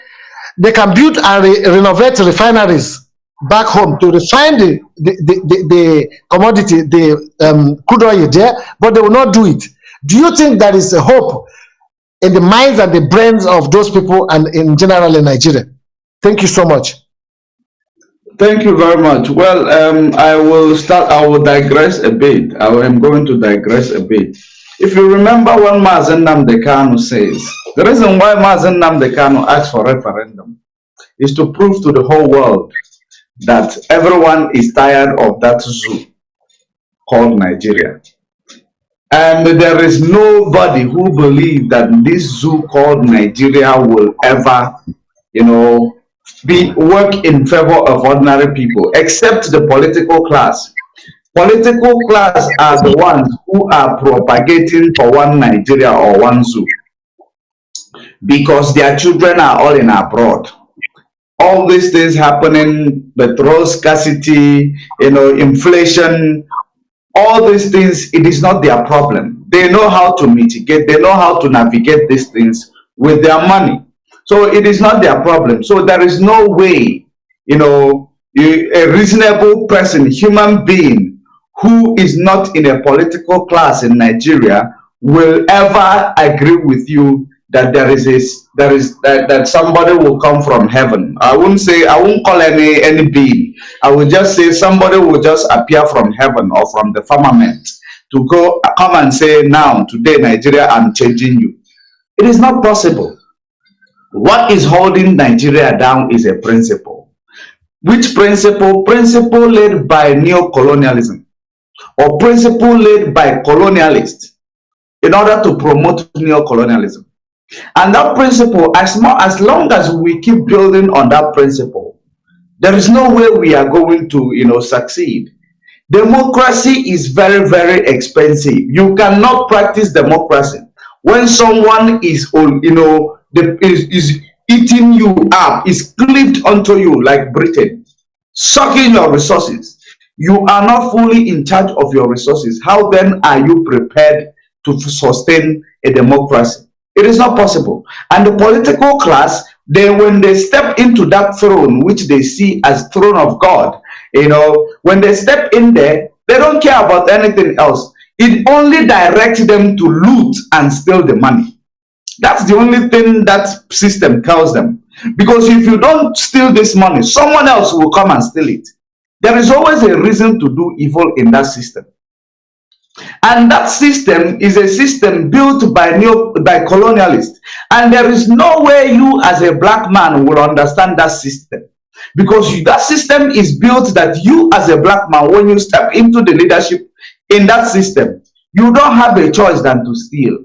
they can build and renovate refineries back home to refine the commodity, the crude oil there, but they will not do it. Do you think there is a hope in the minds and the brains of those people and in general in Nigeria? Thank you so much. Thank you very much. Well, I will digress a bit. I am going to digress a bit. If you remember when Mazi Nnamdi Kanu says, the reason why Mazi Nnamdi Kanu asked for referendum is to prove to the whole world that everyone is tired of that zoo called Nigeria. And there is nobody who believes that this zoo called Nigeria will ever, work in favor of ordinary people, except the political class. Political class are the ones who are propagating for one Nigeria or one zoo, because their children are all in abroad. All these things happening, petrol scarcity, inflation, all these things, it is not their problem. They know how to mitigate, they know how to navigate these things with their money. So it is not their problem. So there is no way, a reasonable person, human being who is not in a political class in Nigeria will ever agree with you that that somebody will come from heaven. I won't call any being. I will just say somebody will just appear from heaven or from the firmament to come and say, now, today, Nigeria, I'm changing you. It is not possible. What is holding Nigeria down is a principle. Which principle? Principle led by neo-colonialism, or principle led by colonialists in order to promote neo-colonialism. And that principle, as long as we keep building on that principle, there is no way we are going to, succeed. Democracy is very, very expensive. You cannot practice democracy when someone is, is eating you up, is clipped onto you like Britain, sucking your resources. You are not fully in charge of your resources. How then are you prepared to sustain a democracy? It is not possible. And the political class, when they step into that throne, which they see as throne of God, when they step in there, they don't care about anything else. It only directs them to loot and steal the money. That's the only thing that system tells them. Because if you don't steal this money, someone else will come and steal it. There is always a reason to do evil in that system. And that system is a system built by colonialists. And there is no way you as a black man will understand that system. Because that system is built that you as a black man, when you step into the leadership in that system, you don't have a choice than to steal.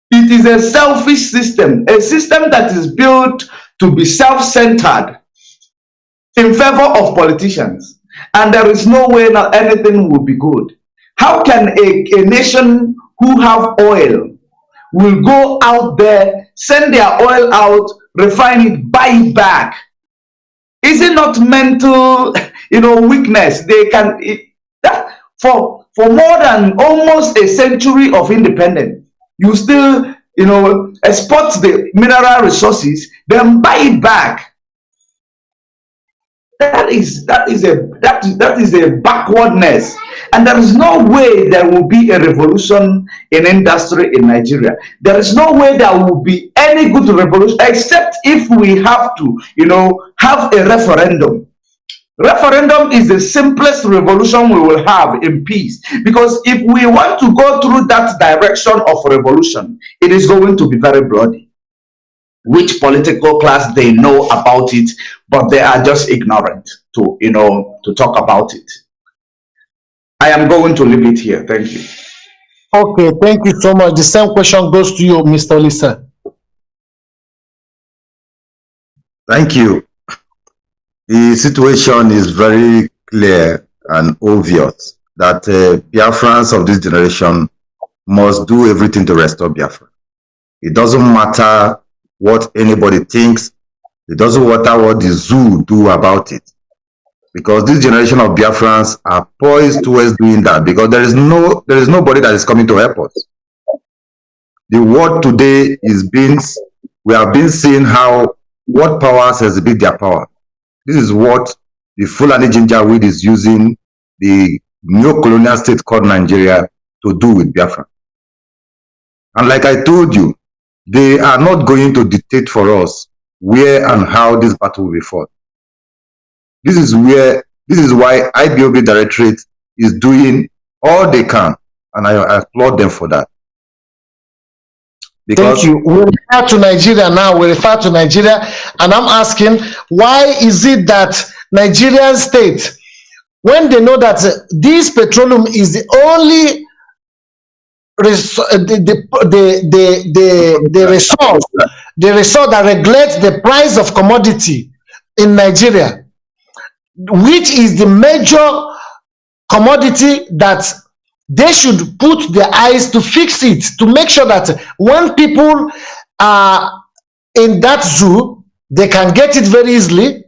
It is a selfish system, a system that is built to be self-centered in favor of politicians. And there is no way that anything will be good. How can a nation who have oil will go out there, send their oil out, refine it, buy it back? Is it not mental, weakness? They can for more than almost a century of independence, you still, export the mineral resources, then buy it back. That is a backwardness, and there is no way there will be a revolution in industry in Nigeria. There is no way there will be any good revolution except if we have to, have a referendum. Referendum is the simplest revolution we will have in peace, because if we want to go through that direction of revolution, it is going to be very bloody. Which political class they know about it, but they are just ignorant to talk about it. I am going to leave it here. Thank you. Okay, thank you so much. The same question goes to you, Mr. Lisa. Thank you. The situation is very clear and obvious that Biafrans of this generation must do everything to restore Biafra. It doesn't matter what anybody thinks. It doesn't matter what the zoo do about it, because this generation of Biafrans are poised towards doing that, because there is nobody that is coming to help us. The world today we have been seeing what powers has been their power. This is what the Fulani Janjaweed is using the neo-colonial state called Nigeria to do with Biafra. And like I told you, they are not going to dictate for us where and how this battle will be fought. This is why IPOB Directorate is doing all they can, and I applaud them for that. Because thank you. We refer to Nigeria now. We refer to Nigeria, and I'm asking, why is it that Nigerian state, when they know that this petroleum is the only the resource that regulates the price of commodity in Nigeria, which is the major commodity that they should put their eyes to fix it, to make sure that when people are in that zoo, they can get it very easily.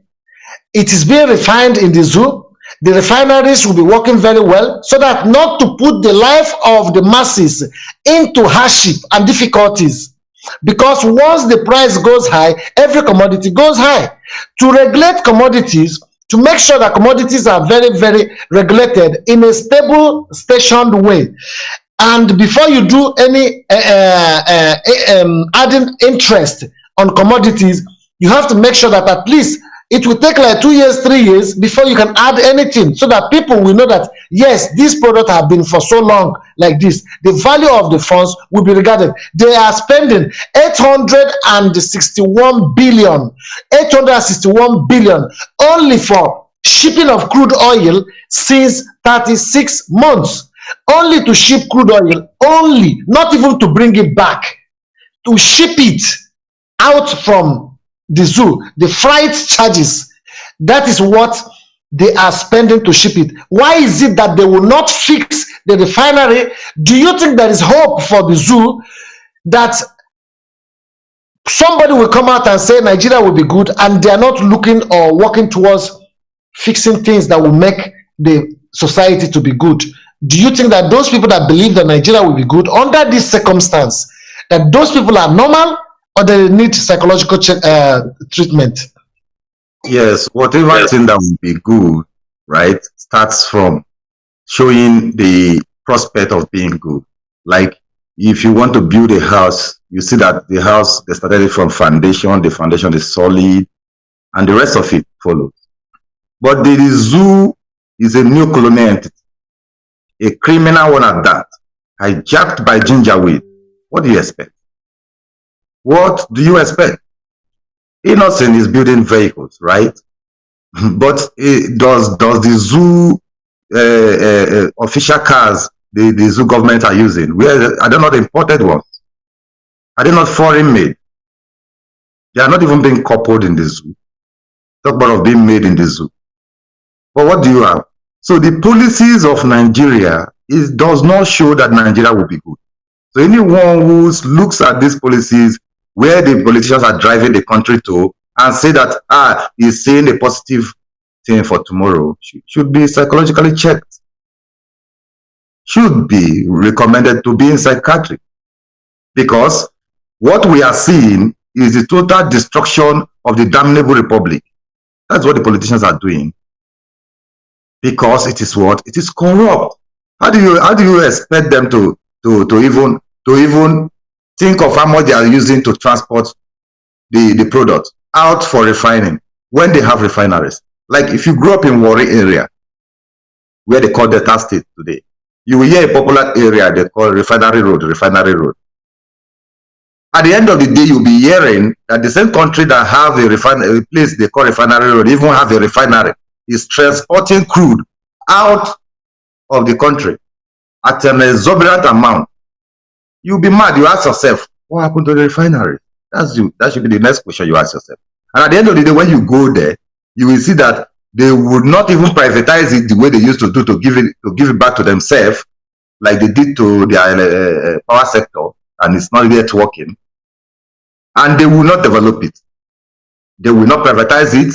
It is being refined in the zoo. The refineries will be working very well, so that not to put the life of the masses into hardship and difficulties. Because once the price goes high, every commodity goes high. To regulate commodities, to make sure that commodities are very, very regulated in a stable, stationed way. And before you do any adding interest on commodities, you have to make sure that at least it will take like 2 years, 3 years before you can add anything, so that people will know that, yes, this product have been for so long like this. The value of the funds will be regarded. They are spending 861 billion only for shipping of crude oil since 36 months. Only to ship crude oil, only, not even to bring it back, to ship it out from the zoo, the freight charges. That is what they are spending to ship it. Why is it that they will not fix the refinery? Do you think there is hope for the zoo that somebody will come out and say Nigeria will be good, and they are not looking or working towards fixing things that will make the society to be good? Do you think that those people that believe that Nigeria will be good under this circumstance, that those people are normal, or they need psychological treatment? yes, whatever thing that will be good, right, starts from showing the prospect of being good. Like, if you want to build a house, you see that the house, they started it from foundation, the foundation is solid, and the rest of it follows. But the zoo is a new colonial entity, a criminal one at that, hijacked by Janjaweed. What do you expect? What do you expect? Innocent is building vehicles, right? But does the zoo official cars the zoo government are using, are they not imported ones? Are they not foreign made? They are not even being coupled in the zoo. Talk about being made in the zoo. But what do you have? So the policies of Nigeria does not show that Nigeria will be good. So anyone who looks at these policies where the politicians are driving the country to and say that he's saying a positive thing for tomorrow should be psychologically checked. Should be recommended to be in psychiatry. Because what we are seeing is the total destruction of the damnable republic. That's what the politicians are doing. Because it is what? It is corrupt. How do you expect them to even think of how much they are using to transport the product out for refining when they have refineries? Like if you grew up in Warri area, where they call Delta State today, you will hear a popular area they call Refinery Road. At the end of the day, you'll be hearing that the same country that have a place they call Refinery Road, even have a refinery, is transporting crude out of the country at an exorbitant amount. You'll be mad. You ask yourself, what happened to the refinery? That should be the next question you ask yourself. And at the end of the day, when you go there, you will see that they would not even privatize it the way they used to do to give it back to themselves, like they did to their power sector, and it's not yet working. And they will not develop it. They will not privatize it,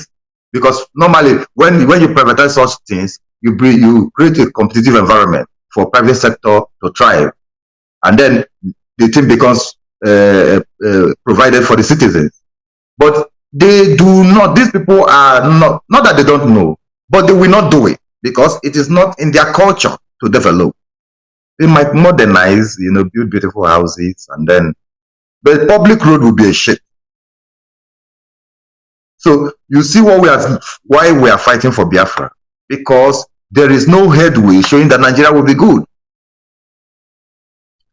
because normally when you privatize such things, you create a competitive environment for private sector to thrive, and then the thing becomes provided for the citizens. But they do not. These people are not that they don't know, but they will not do it because it is not in their culture to develop. They might modernize, build beautiful houses, and then, but public road will be a shit. So you see why we are fighting for Biafra, because there is no headway showing that Nigeria will be good.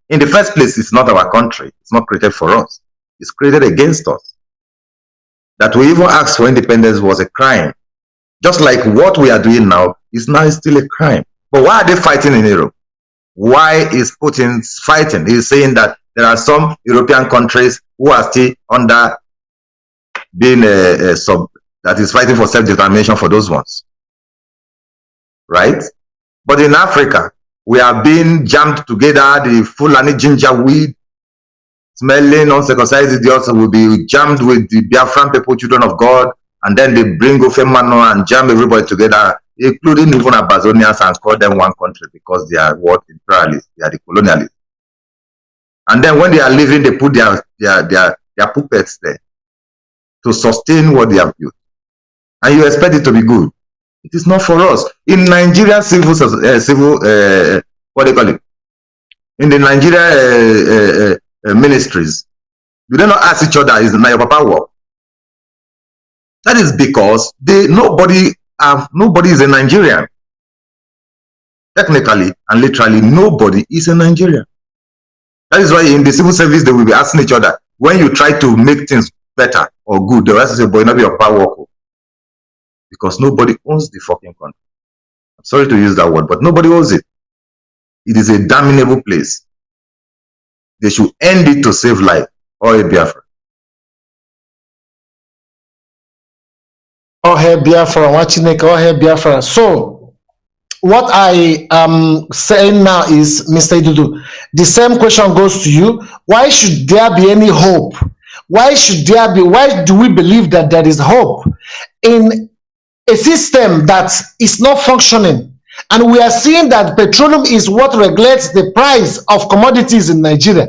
In the first place, it's not our country. It's not created for us. It's created against us. That we even ask for independence was a crime. Just like what we are doing now is now still a crime. But why are they fighting in Europe? Why is Putin fighting? He's saying that there are some European countries who are still under being that is fighting for self-determination for those ones. Right? But in Africa, we are being jammed together. The Fulani ginger weed, smelling uncircumcised idiots will be jammed with the Biafran people, children of God, and then they bring Ofemano and jam everybody together, including even Amazonians, and call them one country because they are what? Imperialists. They are the colonialists. And then when they are leaving, they put their puppets there to sustain what they have built. And you expect it to be good. It is not for us. In Nigeria what do you call it? In the Nigeria ministries, you do not ask each other, is my papa work? That is because nobody is a Nigerian. Technically and literally, nobody is a Nigerian. That is why in the civil service they will be asking each other, when you try to make things better or good, the rest say, boy, not be your power work. Because nobody owns the fucking country. I'm sorry to use that word, but nobody owns it. It is a damnable place. They should end it to save life, or a Biafra. Oh, hey Biafra, watching it, oh, hey Biafra. So, what I am saying now is, Mr. Idudu, the same question goes to you. Why should there be any hope? Why do we believe that there is hope in a system that is not functioning? And we are seeing that petroleum is what regulates the price of commodities in Nigeria.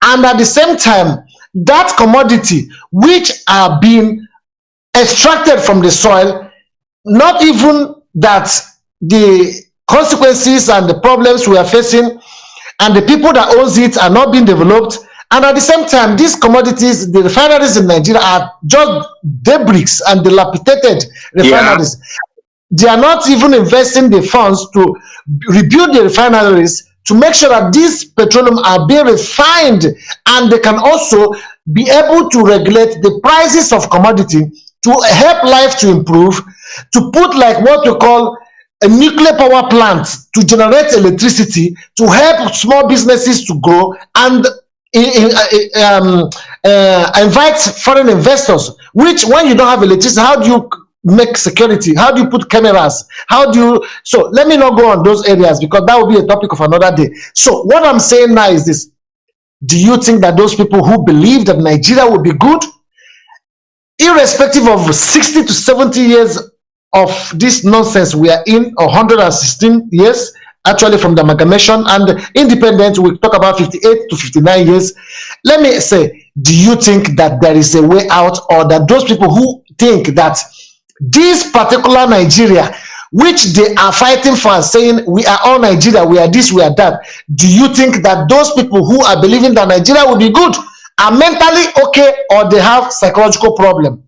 And at the same time, that commodity, which are being extracted from the soil, not even that the consequences and the problems we are facing and the people that owns it are not being developed. And at the same time, these commodities, the refineries in Nigeria are just debris and dilapidated refineries. Yeah. They are not even investing the funds to rebuild the refineries to make sure that these petroleum are being refined and they can also be able to regulate the prices of commodity to help life to improve, to put like what we call a nuclear power plant to generate electricity, to help small businesses to grow, and invite foreign investors, which when you don't have electricity, how do you make security? How do you put cameras? How do you? So let me not go on those areas because that will be a topic of another day. So what I'm saying now is this: do you think that those people who believe that Nigeria will be good, irrespective of 60 to 70 years of this nonsense we are in, or 116 years actually from the amalgamation, and independence we talk about 58 to 59 years, let me say, do you think that there is a way out, or that those people who think that this particular Nigeria, which they are fighting for, saying we are all Nigeria, we are this, we are that, do you think that those people who are believing that Nigeria will be good are mentally okay, or they have psychological problem?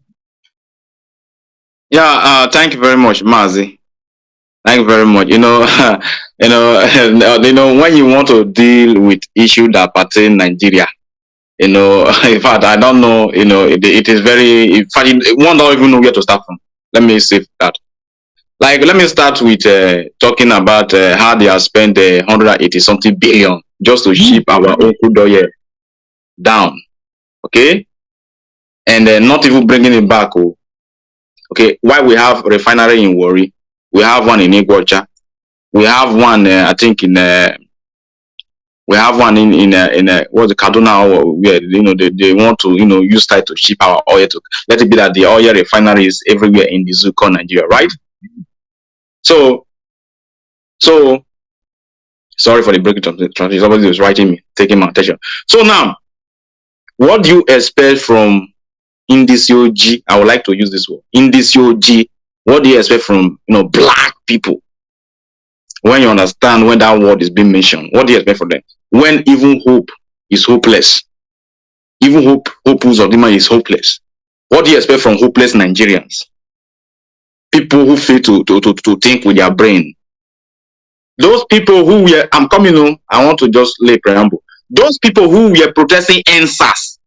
Yeah, thank you very much, Mazi. Thank you very much. When you want to deal with issues that pertain Nigeria, in fact, I don't know, it is very, in fact, one don't even know where to start from. Let me say that. Like, let me start with talking about how they have spent 180 something billion just to ship our own crude oil down, okay, and not even bringing it back. Okay, why we have refinery in Warri, we have one in Iguacha, we have one, I think we have one in what's the Kaduna, where they want to use that to ship our oil to. Let it be that the oil refinery is everywhere in the zoo called Nigeria, right? So sorry for the break of the translation. Somebody was writing me, taking my attention. So now, what do you expect from Indisio G? I would like to use this word, Indisio G. What do you expect from black people? When you understand when that word is being mentioned, what do you expect from them? When even hope is hopeless, even hope of the man is hopeless. What do you expect from hopeless Nigerians? People who fail to think with their brain. Those people who were, I'm coming on, I want to just lay preamble. Those people who were protesting NSAS,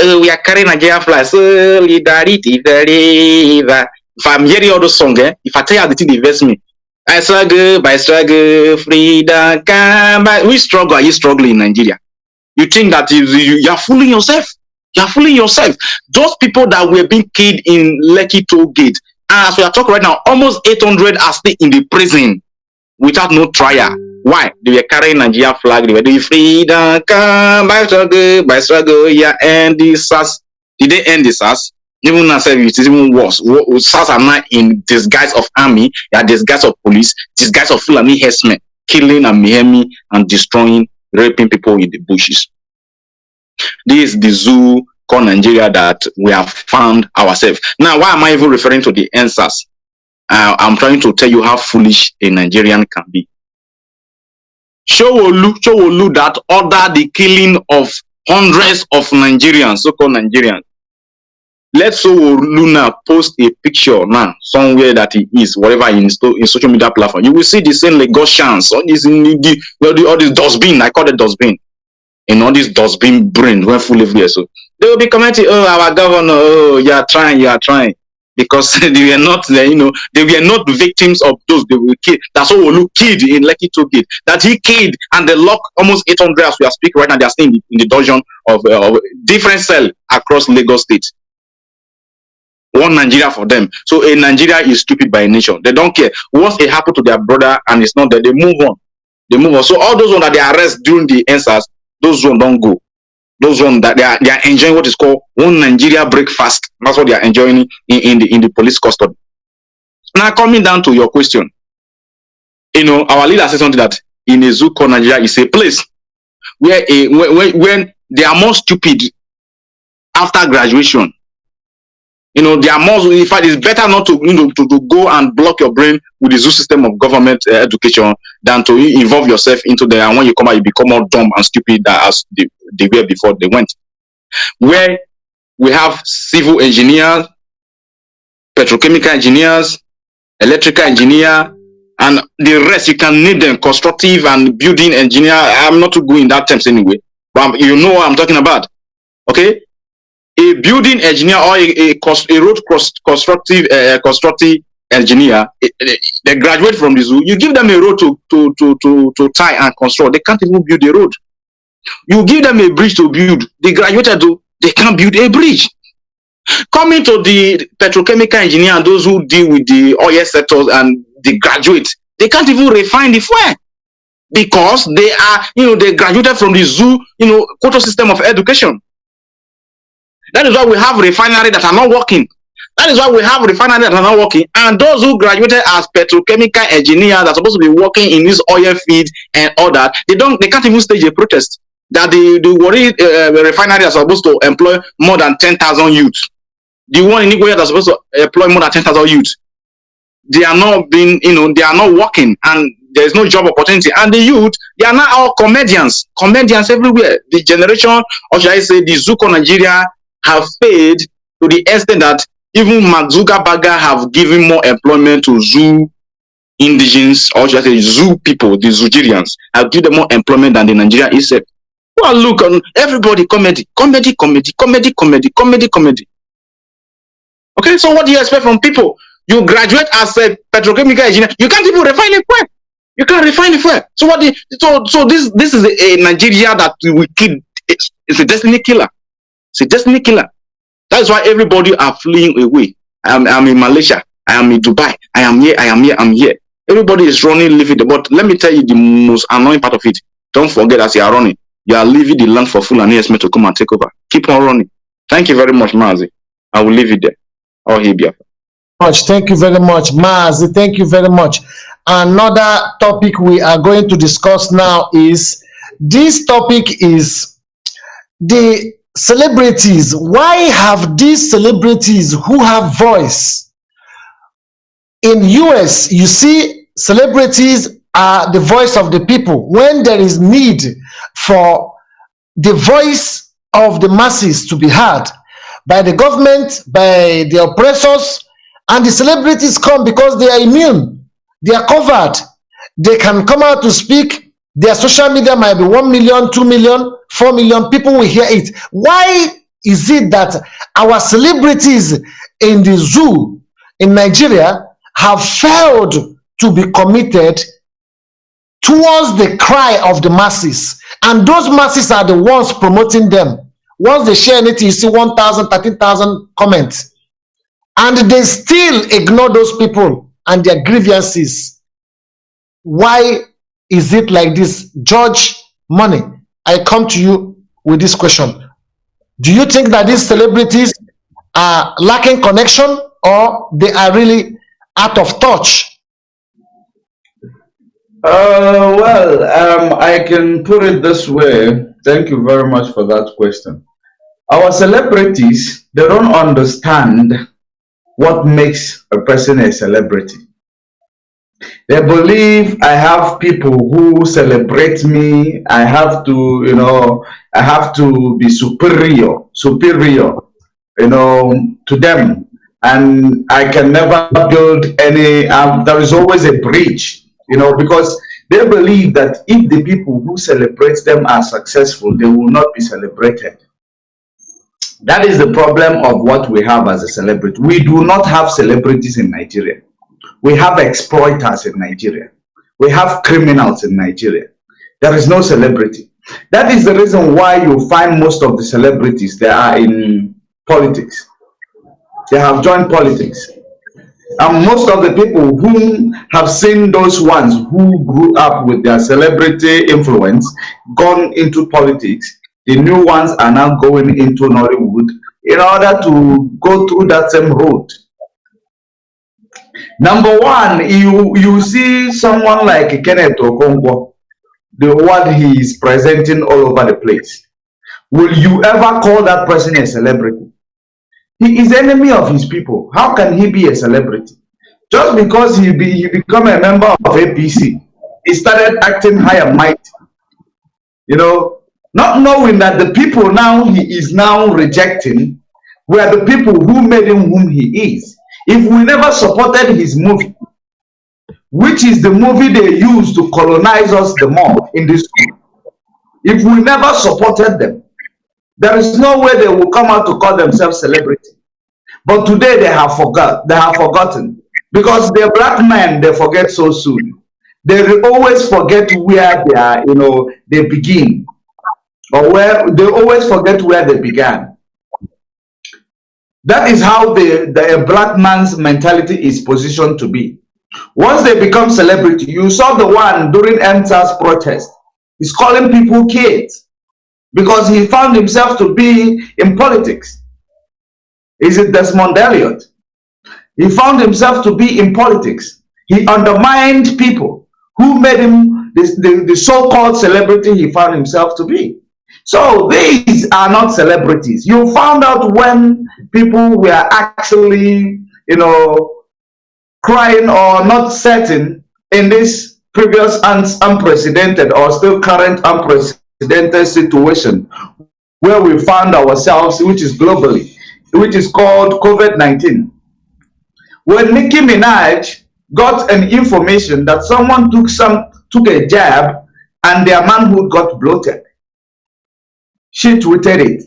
we are carrying Nigeria flag, solidarity, if I'm hearing all those songs, if I tell you the thing, they verse me. I struggle, by struggle, freedom, come back. We struggle, are you struggling in Nigeria? You think that you're fooling yourself? You're fooling yourself. Those people that were being killed in Lekki toll gate, and as we are talking right now, almost 800 are still in the prison without no trial. Why? They were carrying Nigeria flag. They were doing freedom, come by struggle, yeah, end this SAS. Did they end this SAS? Even now, it is even worse. SAS are now in disguise of army, they are disguise of police, disguise of Fulani herdsmen, killing and mayhem and destroying, raping people in the bushes. This is the zoo called Nigeria that we have found ourselves. Now, why am I even referring to the NSAS? I'm trying to tell you how foolish a Nigerian can be. Showolu that ordered the killing of hundreds of Nigerians, so-called Nigerians. Let Showolu now post a picture now somewhere that he is, whatever in social media platform. You will see the same Lagosians, all this dustbin. I call it dustbin. All these dustbin brains went full everywhere. So they will be commenting, "Oh, our governor, oh, you are trying." Because they were not, they were not victims of those they were killed. That's all Olu killed in Lekki toll gate. That he killed, and they lock almost 800 as we are speaking right now. They are staying in the dungeon of different cells across Lagos State. One Nigeria for them. So a Nigeria is stupid by nature. They don't care. Once it happened to their brother and it's not there, they move on. So all those ones that they arrest during the NSAS, those ones don't go. Those ones that they are enjoying what is called one Nigeria breakfast. That's what they are enjoying in the police custody. Now, coming down to your question, our leader said something that in a zoo called Nigeria is a place where when they are more stupid after graduation. They are more. In fact, it's better not to to go and block your brain with the zoo system of government education than to involve yourself into there. And when you come out, you become more dumb and stupid as they were before they went. Where we have civil engineers, petrochemical engineers, electrical engineer, and the rest. You can name them: constructive and building engineer. I'm not too good in that terms anyway, but you know what I'm talking about. Okay, a building engineer or a road constructive engineer, they graduate from the zoo. You give them a road to tie and construct, they can't even build a road. You give them a bridge to build, they graduated to, they can't build a bridge. Coming to the petrochemical engineer and those who deal with the oil sectors and the graduates, they can't even refine the fuel because they are, they graduated from the zoo, quota system of education. That is why we have refineries that are not working. That is why we have refineries that are not working. And those who graduated as petrochemical engineers that are supposed to be working in this oil field and all that, they can't even stage a protest. That the Warri refinery are supposed to employ more than 10,000 youths. The one in Igbo that's supposed to employ more than 10,000 youths. They are not being, they are not working, and there is no job opportunity. And the youth, they are now all comedians everywhere. The generation, or should I say, the Zuko Nigeria have failed to the extent that even Mazuga Baga have given more employment to zoo indigens, or should I say zoo people, the Zoogerians, have given them more employment than the Nigeria itself. Well, look on everybody, comedy. Okay, so what do you expect from people? You graduate as a petrochemical engineer, you can't even refine a fuel. You can't refine a fuel. So what? So this is a Nigeria that we kill. It's a destiny killer. It's a destiny killer. That is why everybody are fleeing away. I am in Malaysia. I am in Dubai. I am here. Everybody is running, leaving. But let me tell you the most annoying part of it. Don't forget, as you are running, you are leaving the land for Fulani Esme to come and take over. Keep on running. Thank you very much, Mazi. I will leave it there. Oh, here, Biafra. Thank you very much, Mazi. Thank you very much. Another topic we are going to discuss now is, this topic is the celebrities. Why have these celebrities who have voice? In US, you see, celebrities are the voice of the people. When there is need for the voice of the masses to be heard by the government, by the oppressors, and the celebrities come because they are immune, they are covered, they can come out to speak. Their social media might be 1 million, 2 million, 4 million people will hear it. Why is it that our celebrities in the zoo in Nigeria have failed to be committed towards the cry of the masses? And those masses are the ones promoting them. Once they share anything, you see 1,000, 13,000 comments. And they still ignore those people and their grievances. Why is it like this? Judge Money, I come to you with this question. Do you think that these celebrities are lacking connection, or they are really out of touch? I can put it this way. Thank you very much for that question. Our celebrities, they don't understand what makes a person a celebrity. They believe I have people who celebrate me. I have to, I have to be superior, to them. And I can never build any, there is always a bridge, because they believe that if the people who celebrate them are successful, they will not be celebrated. That is the problem of what we have as a celebrity. We do not have celebrities in Nigeria. We have exploiters in Nigeria. We have criminals in Nigeria. There is no celebrity. That is the reason why you find most of the celebrities, they are in politics. They have joined politics. And most of the people who have seen those ones who grew up with their celebrity influence gone into politics, the new ones are now going into Nollywood in order to go through that same road. Number one, you see someone like Kenneth Okonkwo, the word he is presenting all over the place. Will you ever call that person a celebrity? He is enemy of his people. How can he be a celebrity? Just because he become a member of APC, he started acting high and mighty. Not knowing that the people now he is now rejecting were the people who made him whom he is. If we never supported his movie, which is the movie they use to colonize us the more in this country, if we never supported them, There is no way they will come out to call themselves celebrity. But today they have forgotten. Because they're black men, they forget so soon. They always forget where they are, they begin. Or where they always forget where they began. That is how the black man's mentality is positioned to be. Once they become celebrity, you saw the one during MTA's protest. He's calling people kids because he found himself to be in politics. Is it Desmond Elliot? He found himself to be in politics. He undermined people who made him the so-called celebrity he found himself to be. So these are not celebrities. You found out when people were actually, crying or not certain in this previous unprecedented or still current unprecedented situation where we found ourselves, which is globally, which is called COVID-19. When Nicki Minaj got an information that someone took a jab and their manhood got bloated, she tweeted it,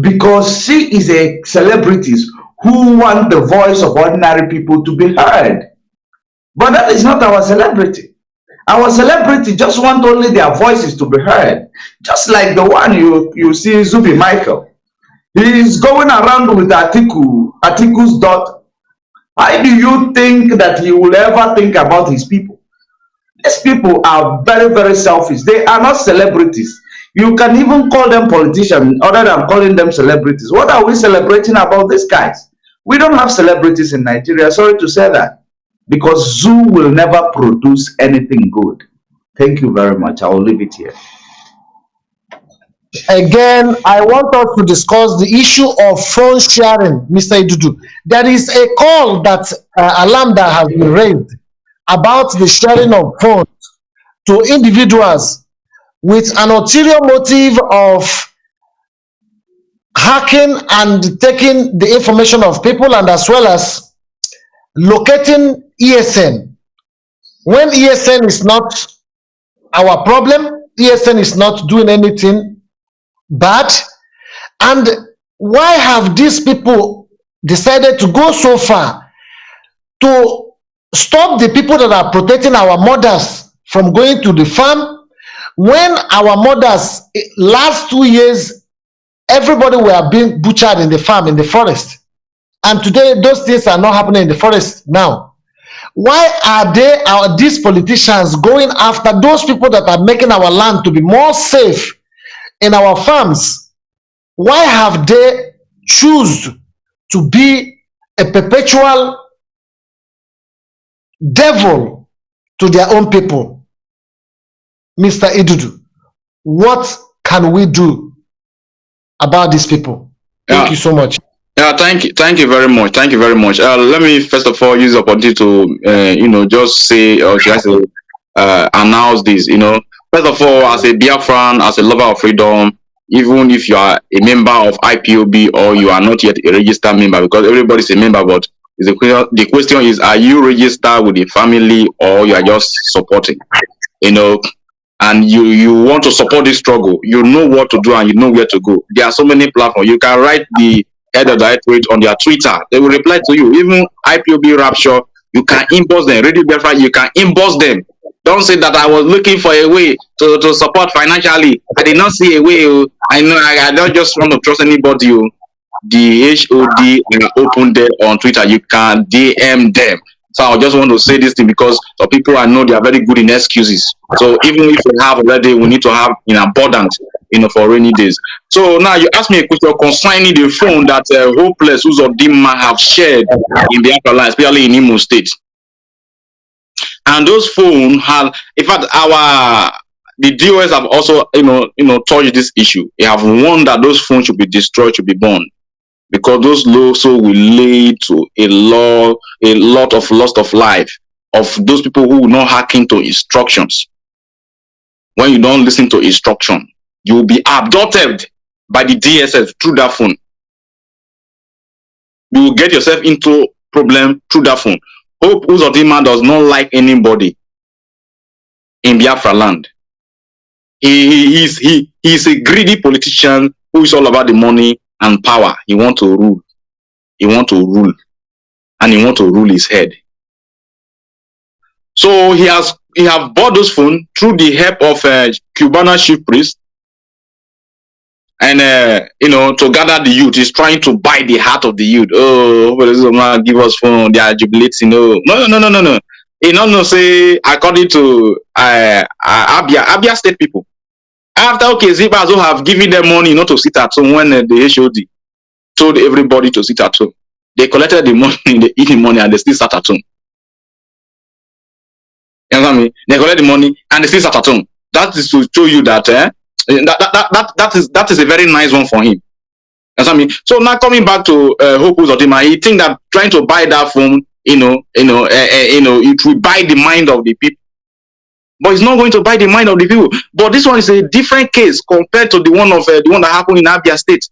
because she is a celebrity who want the voice of ordinary people to be heard. But that is not our celebrity. Our celebrity just want only their voices to be heard. Just like the one you see, Zubi Michael. He is going around with Atiku's daughter. Why do you think that he will ever think about his people? These people are very, very selfish. They are not celebrities. You can even call them politicians other than calling them celebrities. What are we celebrating about these guys? We don't have celebrities in Nigeria. Sorry to say that. Because Zoo will never produce anything good. Thank you very much. I will leave it here. Again, I want us to discuss the issue of phone sharing, Mr. Idudu. There is a call that alarm that has been raised about the sharing of phones to individuals with an ulterior motive of hacking and taking the information of people, and as well as locating ESN. When ESN is not our problem, ESN is not doing anything bad. And why have these people decided to go so far to stop the people that are protecting our mothers from going to the farm, when our mothers, last 2 years, everybody were being butchered in the farm, in the forest, and today those things are not happening in the forest now? Why are these politicians going after those people that are making our land to be more safe in our farms? Why have they choose to be a perpetual devil to their own people? Mr. Idudu, what can we do about these people? Thank you so much. Yeah, thank you very much. Thank you very much. Let me first of all use the opportunity to just say, or should I say, announce this. First of all, as a Biafran, as a lover of freedom, even if you are a member of IPOB or you are not yet a registered member, because everybody is a member, but the question is, are you registered with the family or you are just supporting? And you want to support this struggle, you know what to do and you know where to go. There are so many platforms. You can write the head of directorate on their Twitter. They will reply to you. Even IPOB Rapture, you can inbox them. Radio Biafra, you can inbox them. Don't say that I was looking for a way to support financially. I did not see a way. I don't just want to trust anybody. The HOD open there on Twitter. You can DM them. So I just want to say this thing because some people I know they are very good in excuses. So even if we have already, we need to have in abundance, for rainy days. So now you ask me a question concerning the phone that Hopeless Uzodinma have shared in the Biafra, especially in Imo State. And those phones have, in fact, the DOS have also, touched this issue. They have warned that those phones should be destroyed, should be burned, because those also will lead to a lot of loss of life of those people who will not hack into instructions. When you don't listen to instruction, you will be abducted by the DSS through that phone. You will get yourself into problem through that phone. Hope Uzodinma does not like anybody in Biafra land. He's a greedy politician who is all about the money and power. He want to rule. He want to rule, and he want to rule his head. So he have bought those phones through the help of Cubana chief priest, and to gather the youth. He's trying to buy the heart of the youth. Oh, this is gonna give us phone. They are jubilating. No. He not say according to Abia state people. After Zibazo have given them money not to sit at home when the HOD told everybody to sit at home. They collected the money, they eat the money, and they still sat at home. You know what I mean? They collect the money and they still sat at home. That is to show you that that is a very nice one for him. You know what I mean? So now coming back to Hope Uzodinma, he think that trying to buy that phone, it will buy the mind of the people. But it's not going to buy the mind of the people. But this one is a different case compared to the one that happened in Abia State.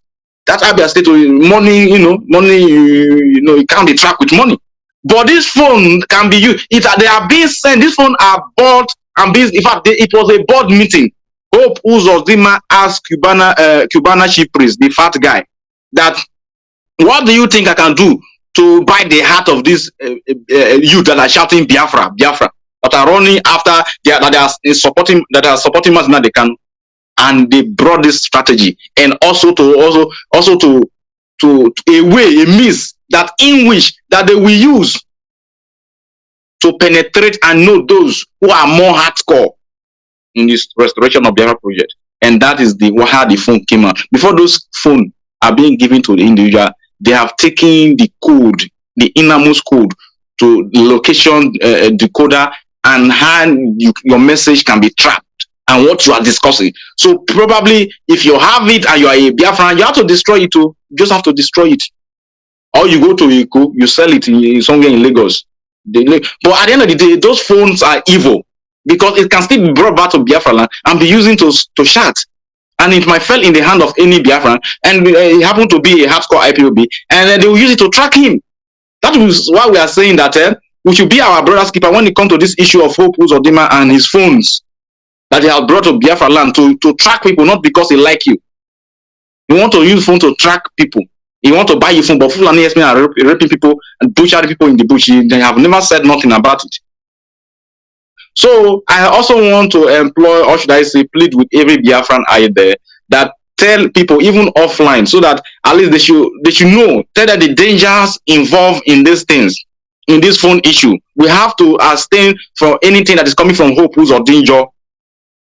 That Abia State, money, it can't be tracked with money. But this phone can be used. They are being sent. This phone are bought and being. In fact, it was a board meeting. Hope Uzodinma asked Cubana chief priest, the fat guy, that what do you think I can do to buy the heart of these youth that are shouting Biafra, Biafra, that are running after that are supporting Mazi Nnamdi Kanu, and they brought this strategy, and also to a means that in which that they will use to penetrate and know those who are more hardcore in this restoration of Biafra project. And that is how the phone came out. Before those phones are being given to the individual, they have taken the code, the innermost code, to the location decoder, and how your message can be trapped and what you are discussing. So probably if you have it and you are a Biafran, you have to destroy it too. You just have to destroy it. Or you go to Iko, you sell it somewhere in Lagos. But at the end of the day, those phones are evil, because it can still be brought back to Biafra land and be used to chat. And it might fall in the hand of any Biafran, and it happened to be a hardcore IPOB, and they will use it to track him. That is why we are saying that we should be our brother's keeper when it comes to this issue of Hope Uzodinma and his phones that he has brought to Biafra land to track people, not because they like you. You want to use phone to track people. You want to buy your phone, but Fulani Esme are raping people and butchering people in the bush. They have never said nothing about it. So I also want to employ, or should I say, plead with every Biafran out there that tell people even offline, so that at least they should know, tell that the dangers involved in these things, in this phone issue. We have to abstain from anything that is coming from Hope Uzodinma,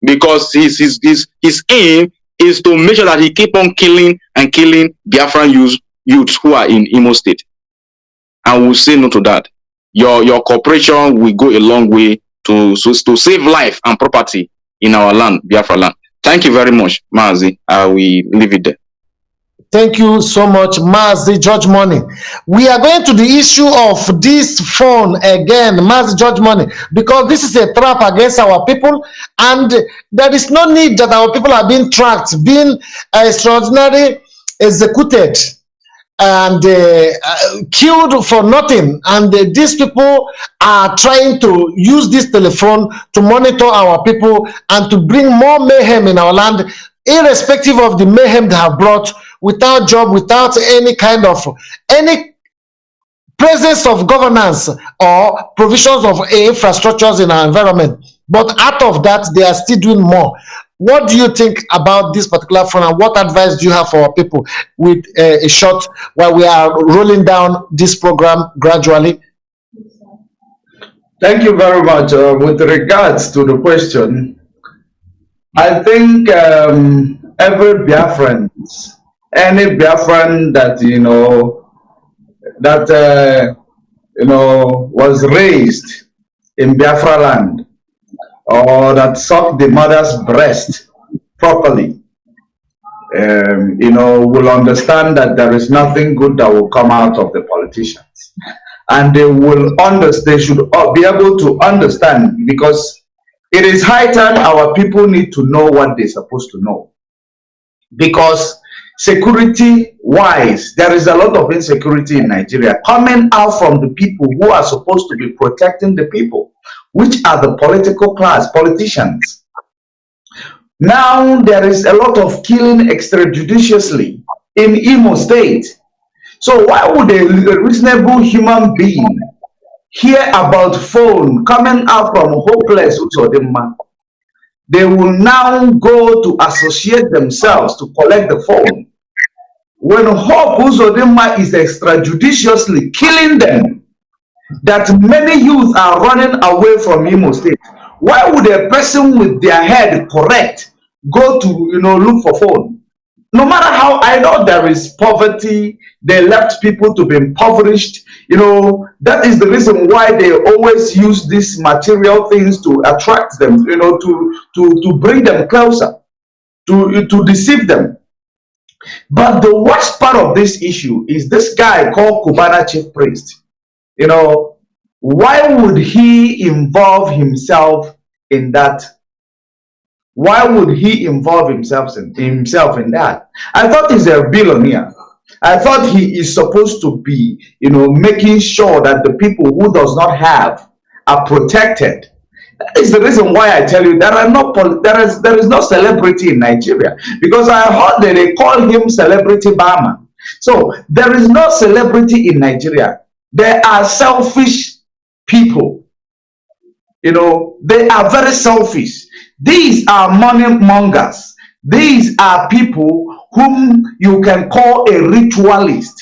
because his aim is to make sure that he keep on killing Biafran youths who are in Imo State. And we'll say no to that. Your cooperation will go a long way to save life and property in our land, Biafra land. Thank you very much, Mazi. I will leave it there. Thank you so much, Mazi George Money. We are going to the issue of this phone again, Mazi George Money, because this is a trap against our people, and there is no need that our people are being tracked, being extraordinarily executed and killed for nothing. And these people are trying to use this telephone to monitor our people and to bring more mayhem in our land, irrespective of the mayhem they have brought, without job, without any kind of any presence of governance or provisions of infrastructures in our environment. But out of that, they are still doing more. What do you think about this particular front, and what advice do you have for our people with a short, while we are rolling down this program gradually? Thank you very much. With regards to the question, I think every Biafran, any Biafran that was raised in Biafra land, or that sucked the mother's breast properly, will understand that there is nothing good that will come out of the politicians, and they should be able to understand, because it is high time our people need to know what they're supposed to know. Because security wise, there is a lot of insecurity in Nigeria coming out from the people who are supposed to be protecting the people, which are the political class, politicians. Now there is a lot of killing extrajudiciously in Imo State. So why would a reasonable human being hear about phone coming out from hopeless Uzodimma? They will now go to associate themselves to collect the phone. When Hope Uzodimma is extrajudiciously killing them, that many youth are running away from Imo State, why would a person with their head correct go to look for phone? No matter how, I know there is poverty, they left people to be impoverished. That is the reason why they always use these material things to attract them, to bring them closer, to deceive them. But the worst part of this issue is this guy called Cubana Chief Priest. Why would he involve himself in that? Why would he involve himself in that? I thought he's a billionaire. I thought he is supposed to be, making sure that the people who does not have are protected. That is the reason why I tell you there is no celebrity in Nigeria, because I heard that they call him Celebrity Bama. So there is no celebrity in Nigeria. There are selfish people. They are very selfish. These are money mongers. These are people whom you can call a ritualist,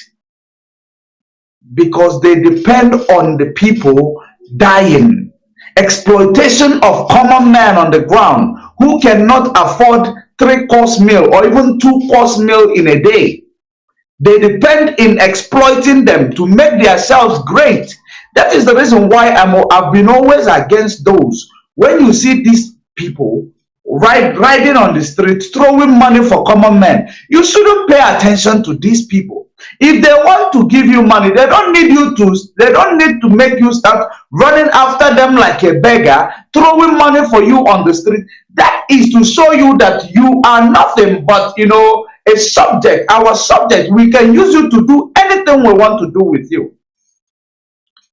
because they depend on the people dying. Exploitation of common man on the ground who cannot afford 3-course meal or even 2-course meal in a day. They depend in exploiting them to make themselves great. That is the reason why I've been always against those. When you see these people riding on the street, throwing money for common men, you shouldn't pay attention to these people. If they want to give you money, they don't need to make you start running after them like a beggar, throwing money for you on the street. That is to show you that you are nothing but, a subject, our subject. We can use you to do anything we want to do with you.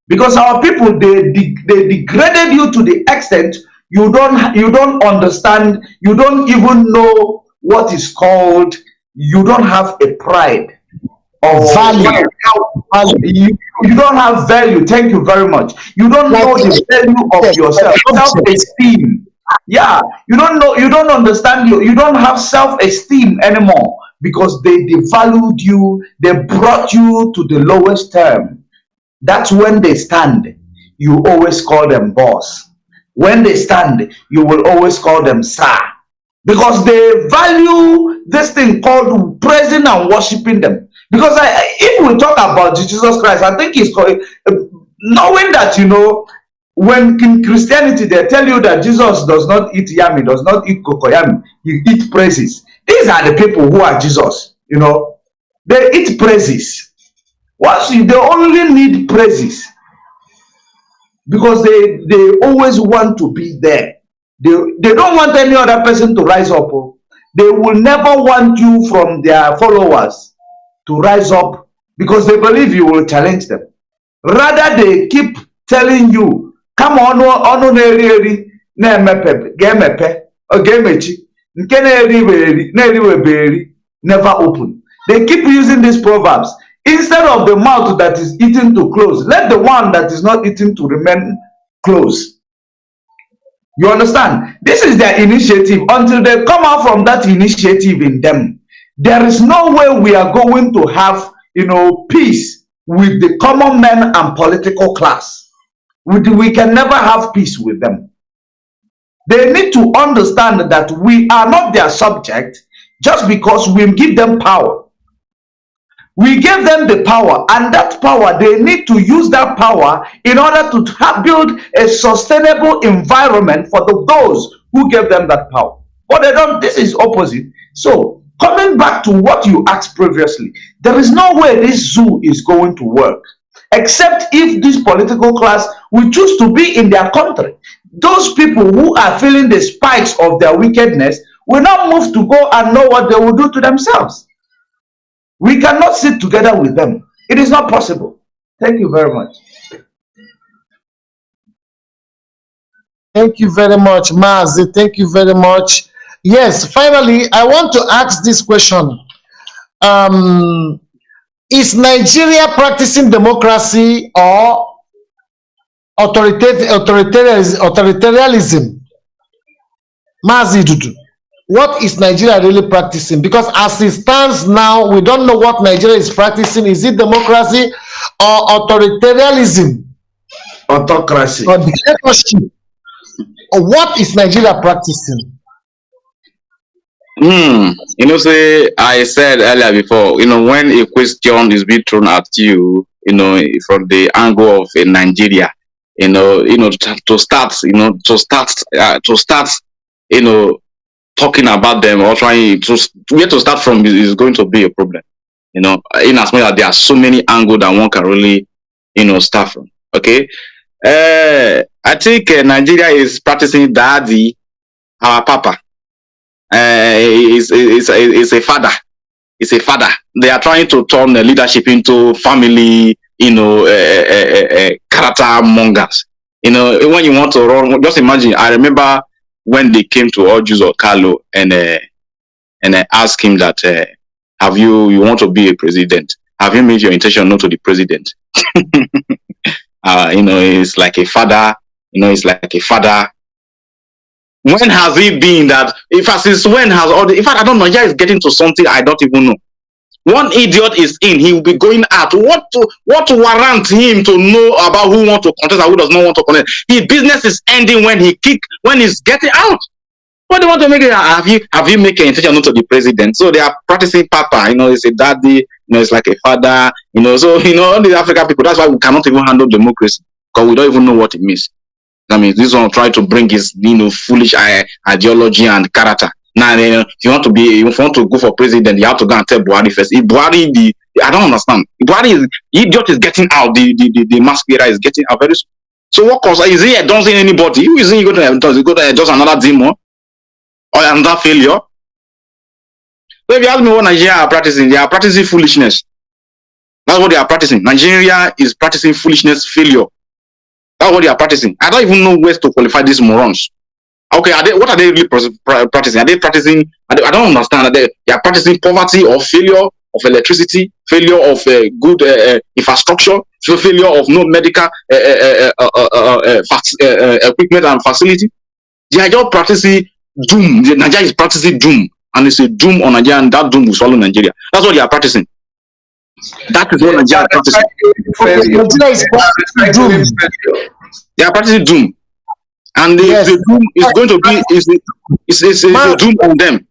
Because our people, they degraded you to the extent you don't understand, you don't even know what is called, you don't have a pride or value. You don't have value. Thank you very much. You don't know the value of yourself. Self-esteem. Yeah, you don't understand, you don't have self-esteem anymore, because they devalued you, they brought you to the lowest term. That's when they stand, you always call them boss. When they stand, you will always call them sir, because they value this thing called praising and worshiping them. Because if we talk about Jesus Christ, I think it's called, knowing that, when in Christianity they tell you that Jesus does not eat yami, does not eat cocoyam, he eats praises. These are the people who are Jesus. They eat praises. They only need praises, because they always want to be there. They don't want any other person to rise up. They will never want you from their followers to rise up, because they believe you will challenge them. Rather, they keep telling you, come on, never open. They keep using these proverbs. Instead of the mouth that is eaten to close, let the one that is not eaten to remain close. You understand? This is their initiative. Until they come out from that initiative in them, there is no way we are going to have, peace with the common men and political class. We can never have peace with them. They need to understand that we are not their subject just because we give them power. We gave them the power, and that power, they need to use that power in order to build a sustainable environment for those who gave them that power. But they don't. This is opposite. So, coming back to what you asked previously, there is no way this zoo is going to work, except if this political class will choose to be in their country. Those people who are feeling the spikes of their wickedness will not move to go and know what they will do to themselves. We cannot sit together with them. It is not possible. Thank you very much. Thank you very much, Mazi. Thank you very much. Yes, finally, I want to ask this question. Is Nigeria practicing democracy or authoritarianism? Mazi Dudu, what is Nigeria really practicing? Because as it stands now, we don't know what Nigeria is practicing. Is it democracy or authoritarianism? Autocracy. Or dictatorship? Or what is Nigeria practicing? You know, say I said earlier before, you know, when a question is being thrown at you, you know, from the angle of Nigeria, you know, to start, you know, talking about them or trying to where to start from is going to be a problem. You know, in as much as there are so many angles that one can really, you know, start from. Okay, I think Nigeria is practicing daddy, our papa. Is a father. It's a father. They are trying to turn leadership into family, you know, character mongers. You know, when you want to run, just imagine. I remember when they came to Ojus or Carlo and asked him that, have you want to be a president? Have you made your intention known to the president? You know, it's like a father. You know, it's like a father. When has it been that, in fact, since when has all the, in fact, I don't know, yeah, it's getting to something I don't even know. One idiot is in, he will be going out. What warrant him to know about who wants to contest and who does not want to contest? His business is ending when he's getting out. What do you want to make it? Have you made an intention known to the president? So they are practicing papa, you know, it's a daddy, you know, it's like a father, you know, so, you know, all these African people, that's why we cannot even handle democracy, because we don't even know what it means. I mean, this one try to bring his, you know, foolish ideology and character. Now, you know, if you want to go for president, you have to go and tell Buhari first. If Buhari, I don't understand. If Buhari idiot is getting out, the masquerader is getting out very soon. So what cause is he endorsing anybody? Who is he going to endorse? He go to endorse another demon or another failure? So if you ask me what Nigeria are practicing, they are practicing foolishness. That's what they are practicing. Nigeria is practicing foolishness, failure. That's what they are practicing. I don't even know where to qualify these morons. Okay, what are they really practicing? Are they practicing? I don't understand. They are practicing poverty or failure of electricity, failure of good infrastructure, failure of no medical equipment and facility. They are just practicing doom. Nigeria is practicing doom, and it's a doom on Nigeria, and that doom will swallow Nigeria. That's what they are practicing. That is what Nigeria is practicing. They are practicing doom. And the doom is going to be it's a doom on them.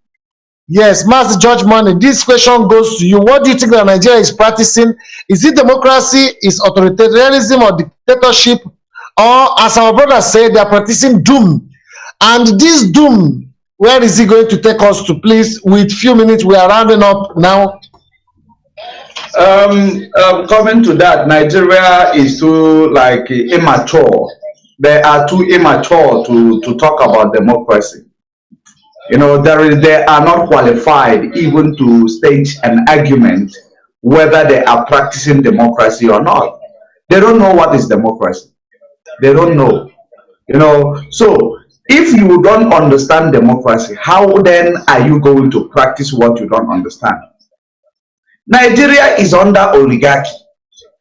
Yes, Master Judge Money, this question goes to you. What do you think that Nigeria is practicing? Is it democracy, is authoritarianism or dictatorship? Or as our brothers say, they are practicing doom. And this doom, where is it going to take us to, please? With few minutes, we are rounding up now. Coming to that, Nigeria is too like immature. They are too immature to talk about democracy. You know, they are not qualified even to stage an argument whether they are practicing democracy or not. They don't know what is democracy. They don't know. You know, so if you don't understand democracy, how then are you going to practice what you don't understand? Nigeria is under oligarchy.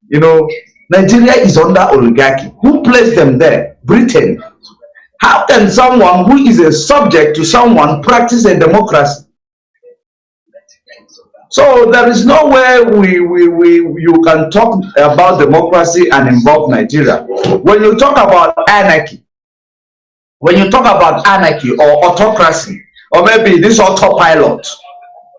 You know, Nigeria is under oligarchy. Who placed them there? Britain. How can someone who is a subject to someone practice a democracy? So there is no way you can talk about democracy and involve Nigeria. When you talk about anarchy, or autocracy, or maybe this autopilot,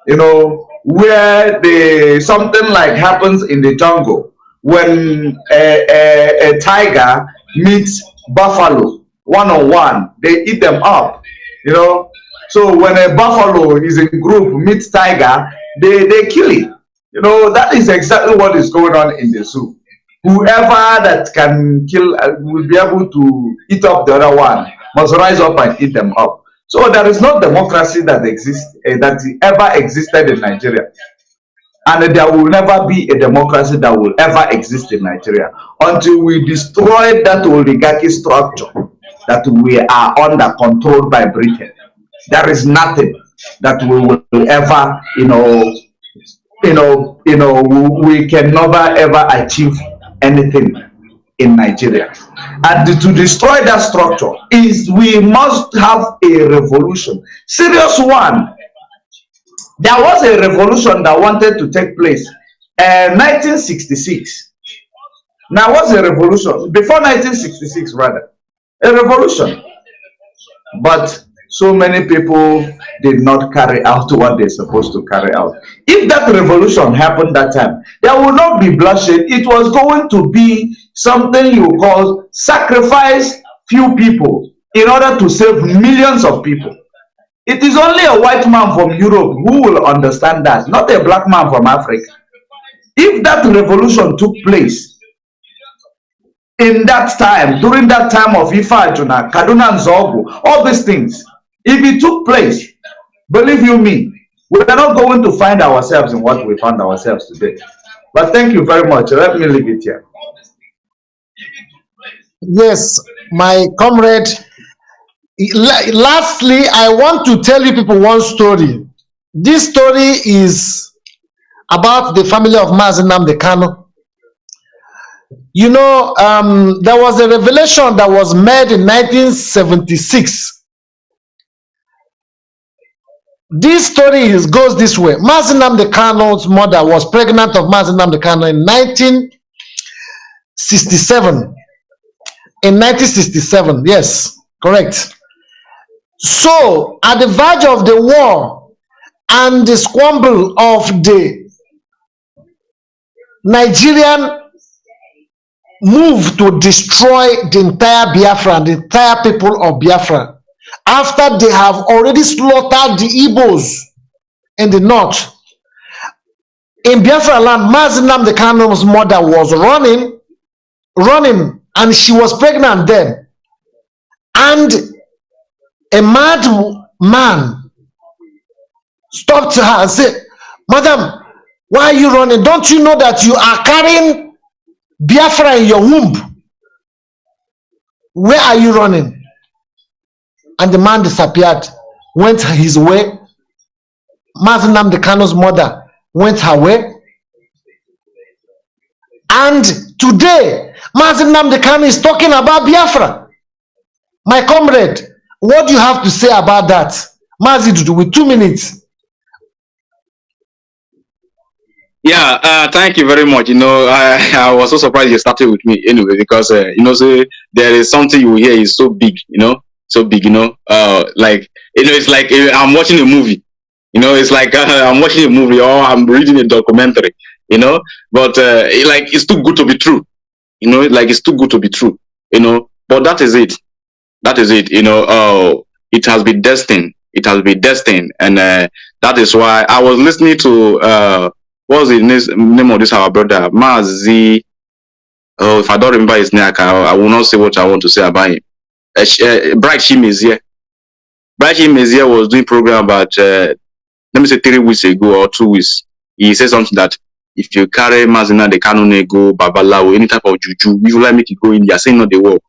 you know, where something like happens in the jungle when a tiger meets buffalo one-on-one, they eat them up, you know. So when a buffalo is in group meets tiger, they kill it. You know, that is exactly what is going on in the zoo. Whoever that can kill will be able to eat up the other one, must rise up and eat them up. So there is no democracy that exists, that ever existed in Nigeria. And there will never be a democracy that will ever exist in Nigeria until we destroy that oligarchy structure that we are under control by Britain. there is nothing that we will ever, we can never ever achieve anything in Nigeria. And to destroy that structure is we must have a revolution, serious one. There was a revolution that wanted to take place 1966. Now, what's a revolution? Before 1966, rather, a revolution. But so many people did not carry out what they're supposed to carry out. If that revolution happened that time, there would not be bloodshed. It was going to be something you call sacrifice few people in order to save millions of people. It is only a white man from Europe who will understand that, not a black man from Africa. If that revolution took place in that time, during that time of Ifajuna, Kaduna and Zogu, all these things, if it took place, believe you me, we are not going to find ourselves in what we found ourselves today. But thank you very much. Let me leave it here. Yes, my comrade. Lastly, I want to tell you people one story. This story is about the family of Mazi Nnamdi Kanu. You know, there was a revelation that was made in 1976. This story goes this way. Mazi Nnamdi Kanu's mother was pregnant of Mazi Nnamdi Kanu in 1967. In 1967, yes, correct. So, at the verge of the war and the squabble of the Nigerian move to destroy the entire Biafra, the entire people of Biafra, after they have already slaughtered the Igbos in the north. In Biafra land, Mazi Nnamdi Kanu's mother was running, and she was pregnant then. And a mad man stopped her and said, "Madam, why are you running? Don't you know that you are carrying Biafra in your womb? Where are you running?" And the man disappeared, went his way. Mazi Nnamdi Kanu's mother went her way. And today, Mazi Nnamdi Kanu is talking about Biafra. My comrade, what do you have to say about that? Mazi Dudu, with 2 minutes. Yeah, thank you very much. I was so surprised you started with me anyway, because, so there is something you hear is so big, so big, it's like I'm watching a movie, it's like I'm watching a movie or I'm reading a documentary, but it's too good to be true, it's too good to be true, but that is it. That is it, it has been destined. It has been destined. And that is why I was listening to, what's the name of this, our brother, Mazi. Oh, if I don't remember his name, I will not say what I want to say about him. Bright Chimezie. Bright Chimezie was doing program about, let me say 3 weeks ago or 2 weeks. He said something that if you carry Mazi Nnamdi Kanu go Babalawo, any type of juju, if you like make it go India, say not the work.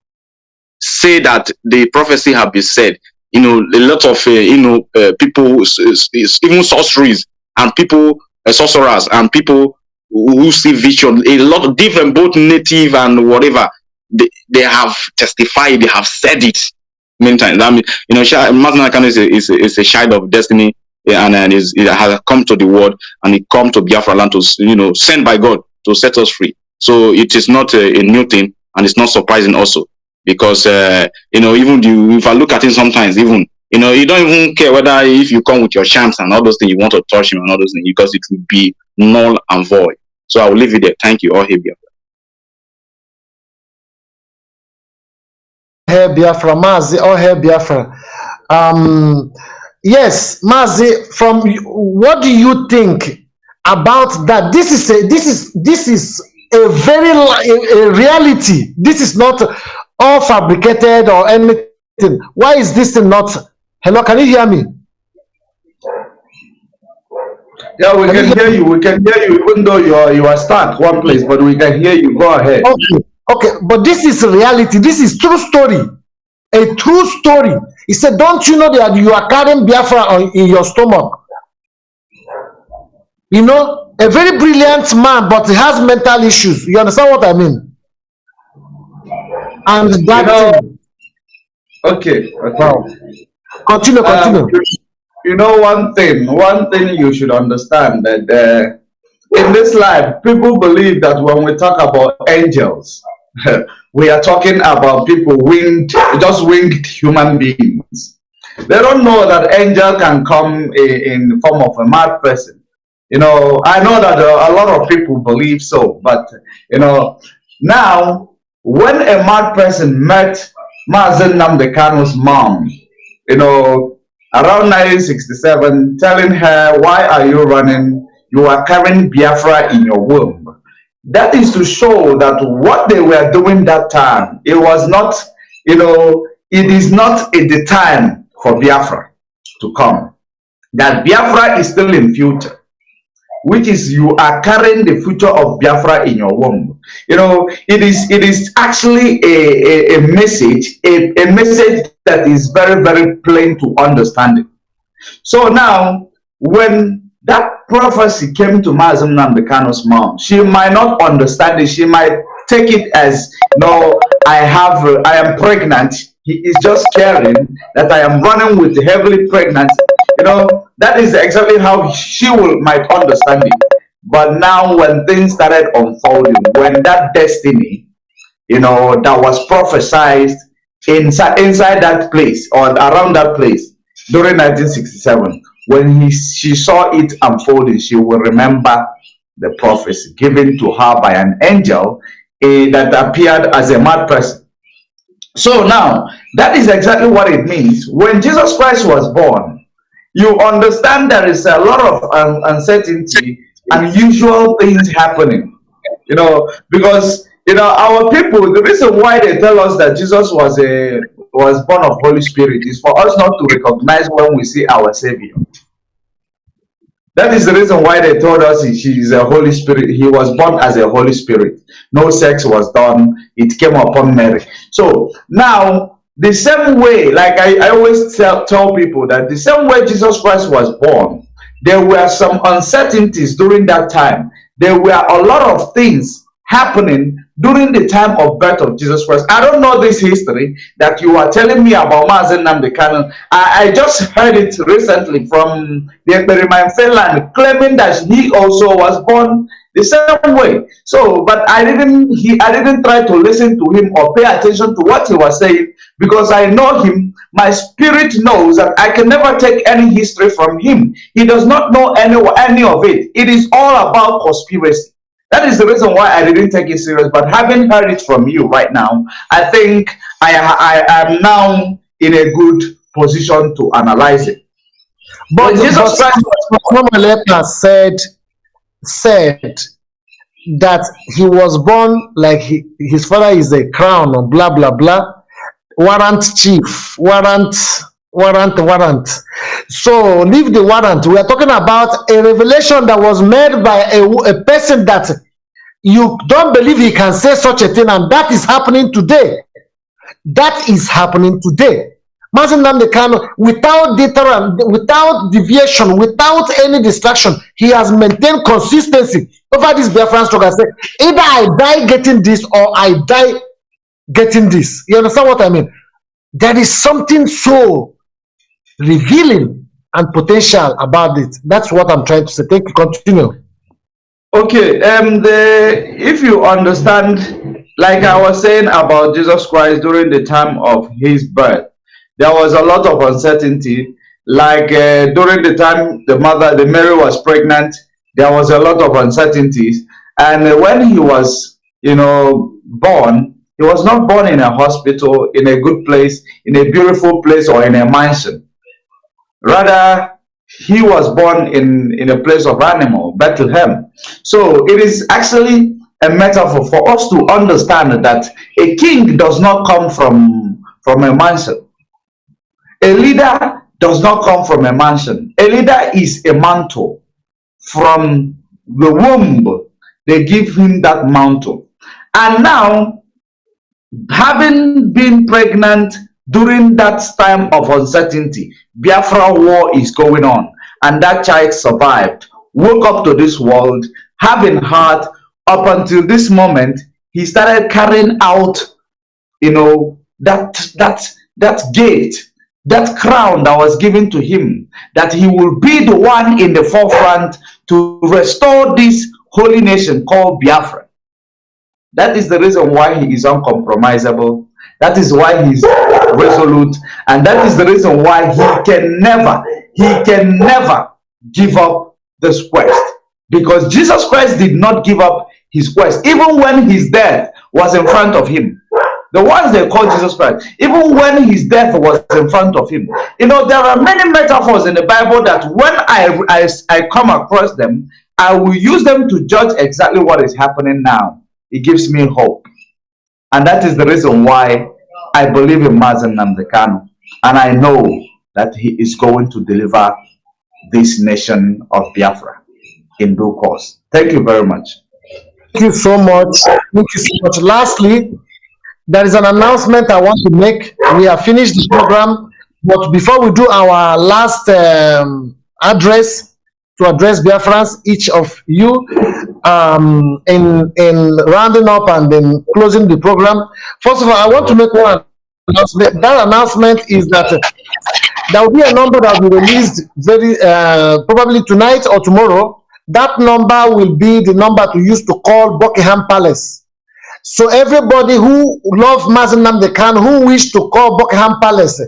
Say that the prophecy have been said, a lot of people, even sorceries and people, sorcerers and people who see vision, a lot of different, both native and whatever, they have testified, they have said it many times. I mean, Mazi Nnamdi Kanu is a child of destiny, and it has come to the world, and it come to Biafra land to, sent by God to set us free. So it is not a new thing, and it's not surprising also. Because even if I look at it sometimes, even you don't even care whether if you come with your chants and all those things, you want to touch him and all those things, because it will be null and void. So I will leave it there. Thank you. All hail Biafra. Hail Biafra, Mazi. All hail Biafra. Yes, Mazi. From what do you think about that? This is a very a reality. This is not all fabricated or anything. Why is this thing not? Hello, can you hear me? Yeah, we can hear you. We can hear you, even though you are stuck one place, but we can hear you. Go ahead. Okay, but this is reality. This is true story. A true story. He said, don't you know that you are carrying Biafra in your stomach? You know, a very brilliant man, but he has mental issues. You understand what I mean? And that thing. Okay. Wow. Continue. You know one thing you should understand that in this life, people believe that when we talk about angels, we are talking about people just winged human beings. They don't know that angel can come in the form of a mad person. You know, I know that a lot of people believe so, but you know, now when a mad person met Mazi Nnamdi Kanu's mom, you know, around 1967, telling her, why are you running? You are carrying Biafra in your womb. That is to show that what they were doing that time, it was not, you know, it is not the time for Biafra to come. That Biafra is still in future, which is you are carrying the future of Biafra in your womb. You know, it is actually a message, a message that is very, very plain to understand. So now, when that prophecy came to Mazi Nnamdi Kanu's mom, she might not understand it. She might take it as, no, I am pregnant. He is just caring that I am running with heavily pregnant. You know, that is exactly how she might understand it. But now when things started unfolding, when that destiny, you know, that was prophesied inside that place or around that place during 1967, when she saw it unfolding, she will remember the prophecy given to her by an angel that appeared as a mad person. So now, that is exactly what it means. When Jesus Christ was born, you understand there is a lot of uncertainty, unusual things happening. You know, because, you know, our people, the reason why they tell us that Jesus was born of Holy Spirit is for us not to recognize when we see our Savior. That is the reason why they told us he is a Holy Spirit. He was born as a Holy Spirit. No sex was done. It came upon Mary. So now, the same way, like I always tell people that the same way Jesus Christ was born, there were some uncertainties during that time. There were a lot of things happening during the time of birth of Jesus Christ. I don't know this history that you are telling me about Mazi Nnamdi Kanu. I just heard it recently from the Experiment Finland, claiming that he also was born the same way. So, but I didn't try to listen to him or pay attention to what he was saying, because I know him. My spirit knows that I can never take any history from him. He does not know any of it. It is all about conspiracy. That is the reason why I didn't take it serious. But having heard it from you right now, I think I am now in a good position to analyze it. But Jesus Christ said that he was born like his father is a crown or blah blah blah. Warrant chief, warrant. So leave the warrant. We are talking about a revelation that was made by a person that you don't believe he can say such a thing, and that is happening today. That is happening today. Mazi Nnamdi Kanu, without deterrent, without deviation, without any distraction, he has maintained consistency over this Biafran struggle. Either I die getting this or I die getting this. You understand what I mean? There is something so revealing and potential about it. That's what I'm trying to say. Thank you. Continue. Okay, if you understand, like I was saying about Jesus Christ during the time of his birth, there was a lot of uncertainty. Like during the time the Mary was pregnant, there was a lot of uncertainties. And when he was, you know, born, he was not born in a hospital, in a good place, in a beautiful place, or in a mansion. Rather, he was born in a place of animal, Bethlehem. So it is actually a metaphor for us to understand that a king does not come from a mansion. A leader does not come from a mansion. A leader is a mantle. From the womb, they give him that mantle. And now, having been pregnant During that time of uncertainty, Biafra war is going on, and that child survived, woke up to this world, having heart. Up until this moment, he started carrying out, that gift, that crown that was given to him, that he will be the one in the forefront to restore this holy nation called Biafra. That is the reason why he is uncompromisable. That is why he's resolute, and that is the reason why he can never give up this quest. Because Jesus Christ did not give up his quest, even when his death was in front of him. The ones they call Jesus Christ, even when his death was in front of him. There are many metaphors in the Bible that when I come across them, I will use them to judge exactly what is happening now. It gives me hope. And that is the reason why I believe in Mazi Nnamdi Kanu. And I know that he is going to deliver this nation of Biafra in due course. Thank you very much. Thank you so much. Thank you so much. Lastly, there is an announcement I want to make. We have finished the program, but before we do our last address to address Biafrans, each of you, in rounding up and then closing the program, first of all, I want to make one announcement. That announcement is that there will be a number that will be released very probably tonight or tomorrow. That number will be the number to use to call Buckingham Palace. So everybody who loves Mazi Nnamdi Kanu, who wish to call Buckingham Palace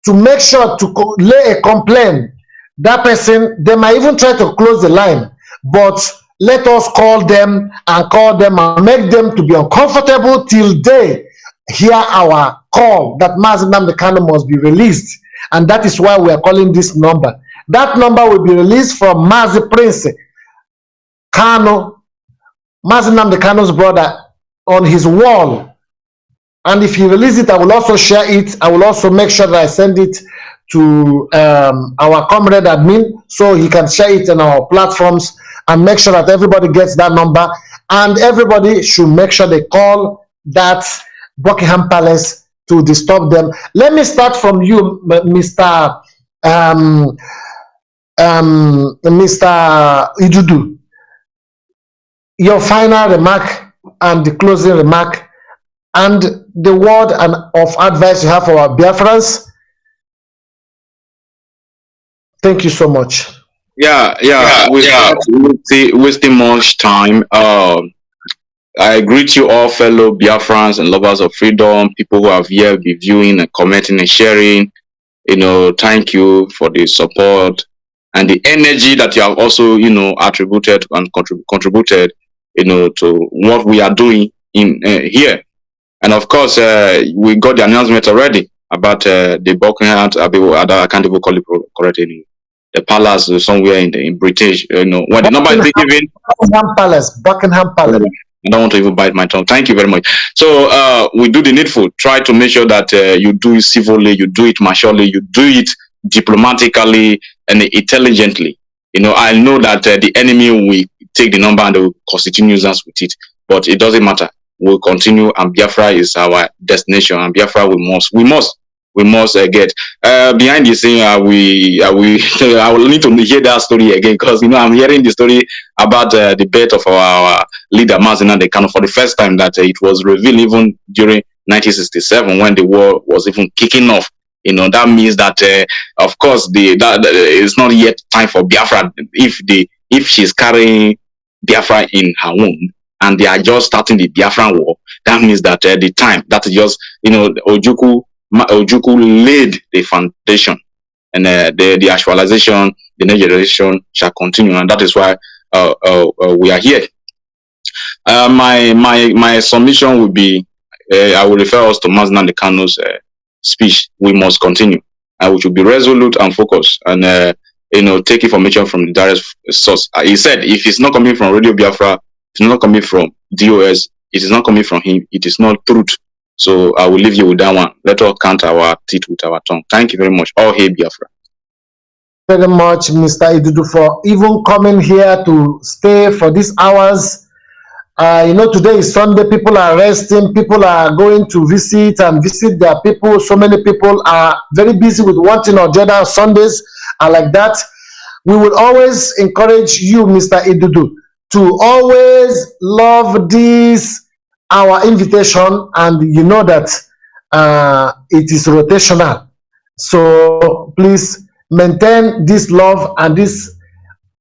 to make sure to lay a complaint, that person, they might even try to close the line, but let us call them and make them to be uncomfortable till they hear our call that Mazi Nnamdi Kanu must be released. And that is why we are calling this number. That number will be released from Mazi Prince Kanu, Mazi Nnamdi Kanu's brother, on his wall. And if he releases it, I will also share it. I will also make sure that I send it to our comrade admin so he can share it on our platforms and make sure that everybody gets that number. And everybody should make sure they call that Buckingham Palace to disturb them. Let me start from you, Mr. Idudu. Your final remark and the closing remark and the word of advice you have for our Biafrans. Thank you so much. Without wasting much time, I greet you all, fellow Biafrans and lovers of freedom, people who have here been viewing and commenting and sharing. Thank you for the support and the energy that you have also, attributed and contributed, to what we are doing in here. And of course, we got the announcement already about the Buckingham, I can't even call it correctly, the palace somewhere in British, when the number is given. Buckingham Palace. I don't want to even bite my tongue. Thank you very much. So we do the needful. Try to make sure that you do it civilly, you do it maturely, you do it diplomatically and intelligently. I know that the enemy will take the number and they will constitute nuisance with it, but it doesn't matter. We'll continue, and Biafra is our destination, and Biafra we must get. Behind the scene, I will need to hear that story again, because I'm hearing the story about the birth of our leader Mazi Nnamdi Kanu for the first time, that it was revealed even during 1967 when the war was even kicking off. That means that of course that it's not yet time for Biafra. If she's carrying Biafra in her womb and they are just starting the Biafran war, that means that the time that is just Ojukwu laid the foundation, and the actualization, the next generation shall continue, and that is why we are here. My submission will be, I will refer us to Mazi Nnamdi Kanu's speech. We must continue, and we should be resolute and focused, and take information from the direct source. He said, if it's not coming from Radio Biafra, it's not coming from DOS, it is not coming from him, it is not truth. So I will leave you with that one. Let us count our teeth with our tongue. Thank you very much. All hail Biafra. Very much, Mr. Idudu, for even coming here to stay for these hours You know, today is Sunday. People are resting. People are going to visit their people. So many people are very busy with one thing or the other. Sundays are like that. We will always encourage you, Mr. Idudu, to always love this our invitation, and you know that it is rotational. So please maintain this love and this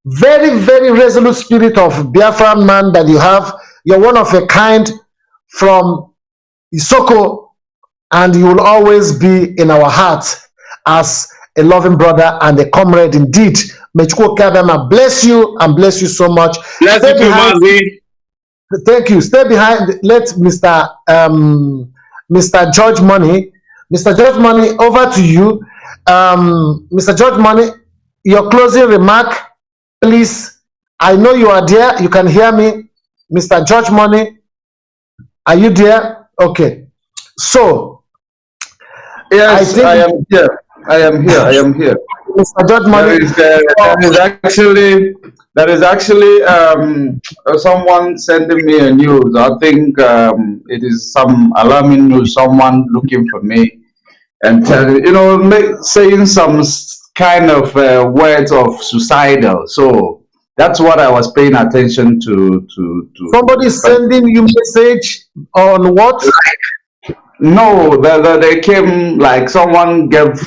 very, very resolute spirit of Biafran man that you have. You're one of a kind from Isoko, and you will always be in our hearts as a loving brother and a comrade indeed. May Chukwu Kadama bless you and bless you so much. Bless Stay you, behind. Mazi. Thank you. Stay behind. Let Mr. George Money. Mr. George Money, over to you. Mr. George Money, your closing remark, please. I know you are there. You can hear me. Mr. George Money, are you there? Okay. So, Yes, I am here. I am here. Mr. George Money. There is actually someone sending me a news. I think it is some alarming news. Someone looking for me and saying some kind of words of suicidal. So that's what I was paying attention to. Somebody sending you message on what? No, they came like someone gave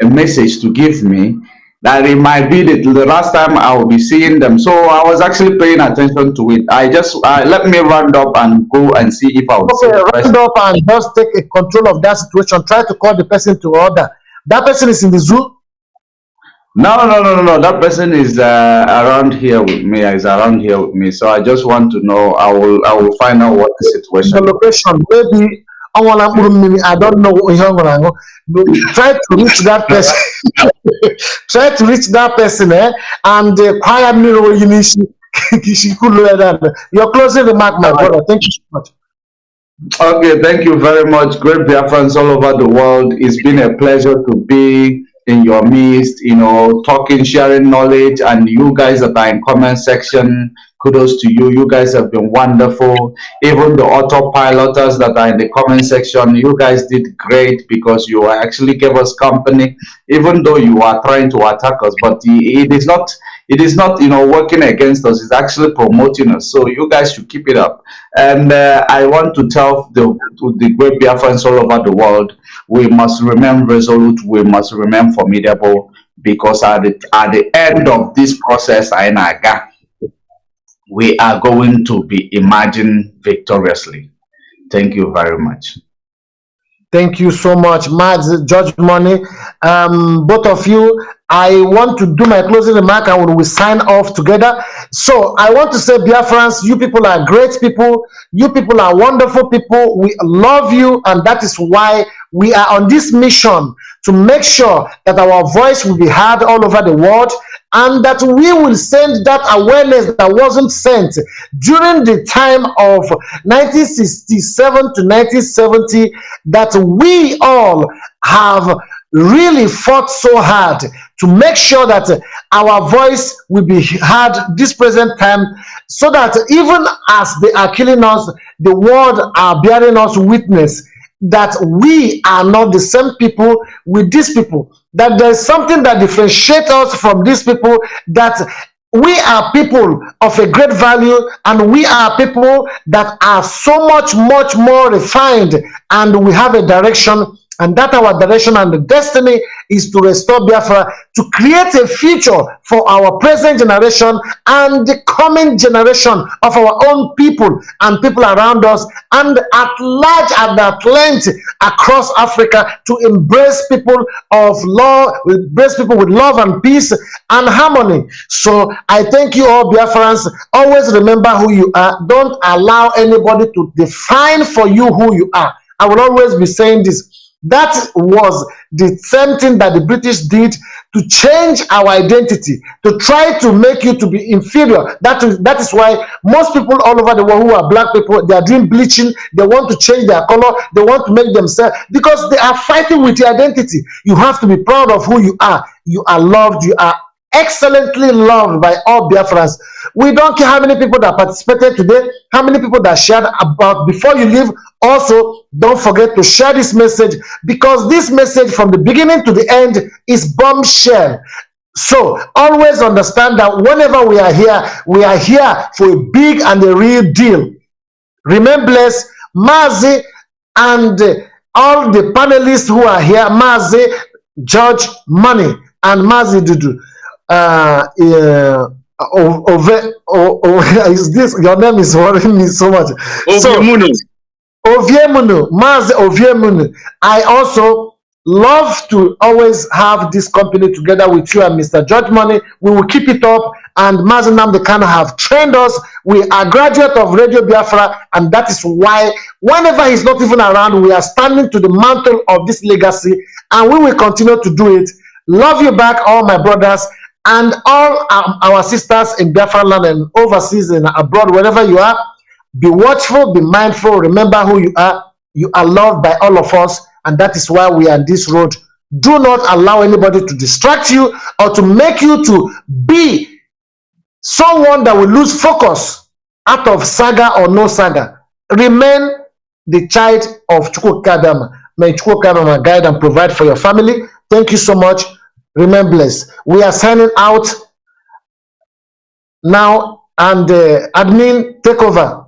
a message to give me that it might be the last time I will be seeing them. So I was actually paying attention to it. Let me round up and go and see if I will see the person. Round up and just take a control of that situation. Try to call the person to order. That person is in the zoo? No. That person is around here with me. So I just want to know. I will find out what the situation. The location, maybe. I don't know. Try to reach that person. Try to reach that person, and quiet me. Your closing remark, my brother. Thank you so much. Okay, thank you very much. Great Biafrans all over the world. It's been a pleasure to be in your midst, talking, sharing knowledge, and you guys that are in comment section, kudos to you. You guys have been wonderful. Even the autopiloters that are in the comment section, you guys did great because you actually gave us company, even though you are trying to attack us. But it is not working against us. It's actually promoting us. So you guys should keep it up. And I want to tell the great Biafrans all over the world, we must remain resolute. We must remain formidable, because at the end of this process, we are going to be emerging victoriously. Thank you very much. Thank you so much, Mazi, George Money. Both of you, I want to do my closing remark and we sign off together. So I want to say, Biafrans, you people are great people. You people are wonderful people. We love you, and that is why we are on this mission to make sure that our voice will be heard all over the world, and that we will send that awareness that wasn't sent during the time of 1967 to 1970, that we all have really fought so hard to make sure that our voice will be heard this present time, so that even as they are killing us, the world are bearing us witness that we are not the same people with these people, that there's something that differentiates us from these people, that we are people of a great value, and we are people that are so much more refined, and we have a direction, and that our direction and the destiny is to restore Biafra, to create a future for our present generation and the coming generation of our own people and people around us, and at large and at length across Africa, to embrace people of love, embrace people with love and peace and harmony. So I thank you all, Biafrans. Always remember who you are. Don't allow anybody to define for you who you are. I will always be saying this. That was the same thing that the British did to change our identity, to try to make you to be inferior. That is why most people all over the world who are black people, they are doing bleaching. They want to change their color. They want to make themselves, because they are fighting with your identity. You have to be proud of who you are. You are loved. You are excellently loved by all Biafrans. We don't care how many people that participated today, how many people that shared about. Before you leave, also don't forget to share this message, because this message from the beginning to the end is bombshell. So always understand that whenever we are here for a big and a real deal. Remain blessed. Mazi and all the panelists who are here, Mazi, George Money, and Mazi Dudu. Is this your name is worrying me so much? Oviemunu, Mazi Oviemunu. I also love to always have this company together with you and Mr. George Money. We will keep it up. And Mazi Nnamdi Kanu have trained us. We are graduate of Radio Biafra, and that is why whenever he's not even around, we are standing to the mantle of this legacy, and we will continue to do it. Love you back, all my brothers, and all our sisters in Biafra land and overseas and abroad, wherever you are. Be watchful, be mindful, remember who you are. You are loved by all of us, and that is why we are on this road. Do not allow anybody to distract you or to make you to be someone that will lose focus out of saga or no saga. Remain the child of Chukwukadama. May Chukwukadama guide and provide for your family. Thank you so much. Remain blessed. We are signing out now, and admin, take over.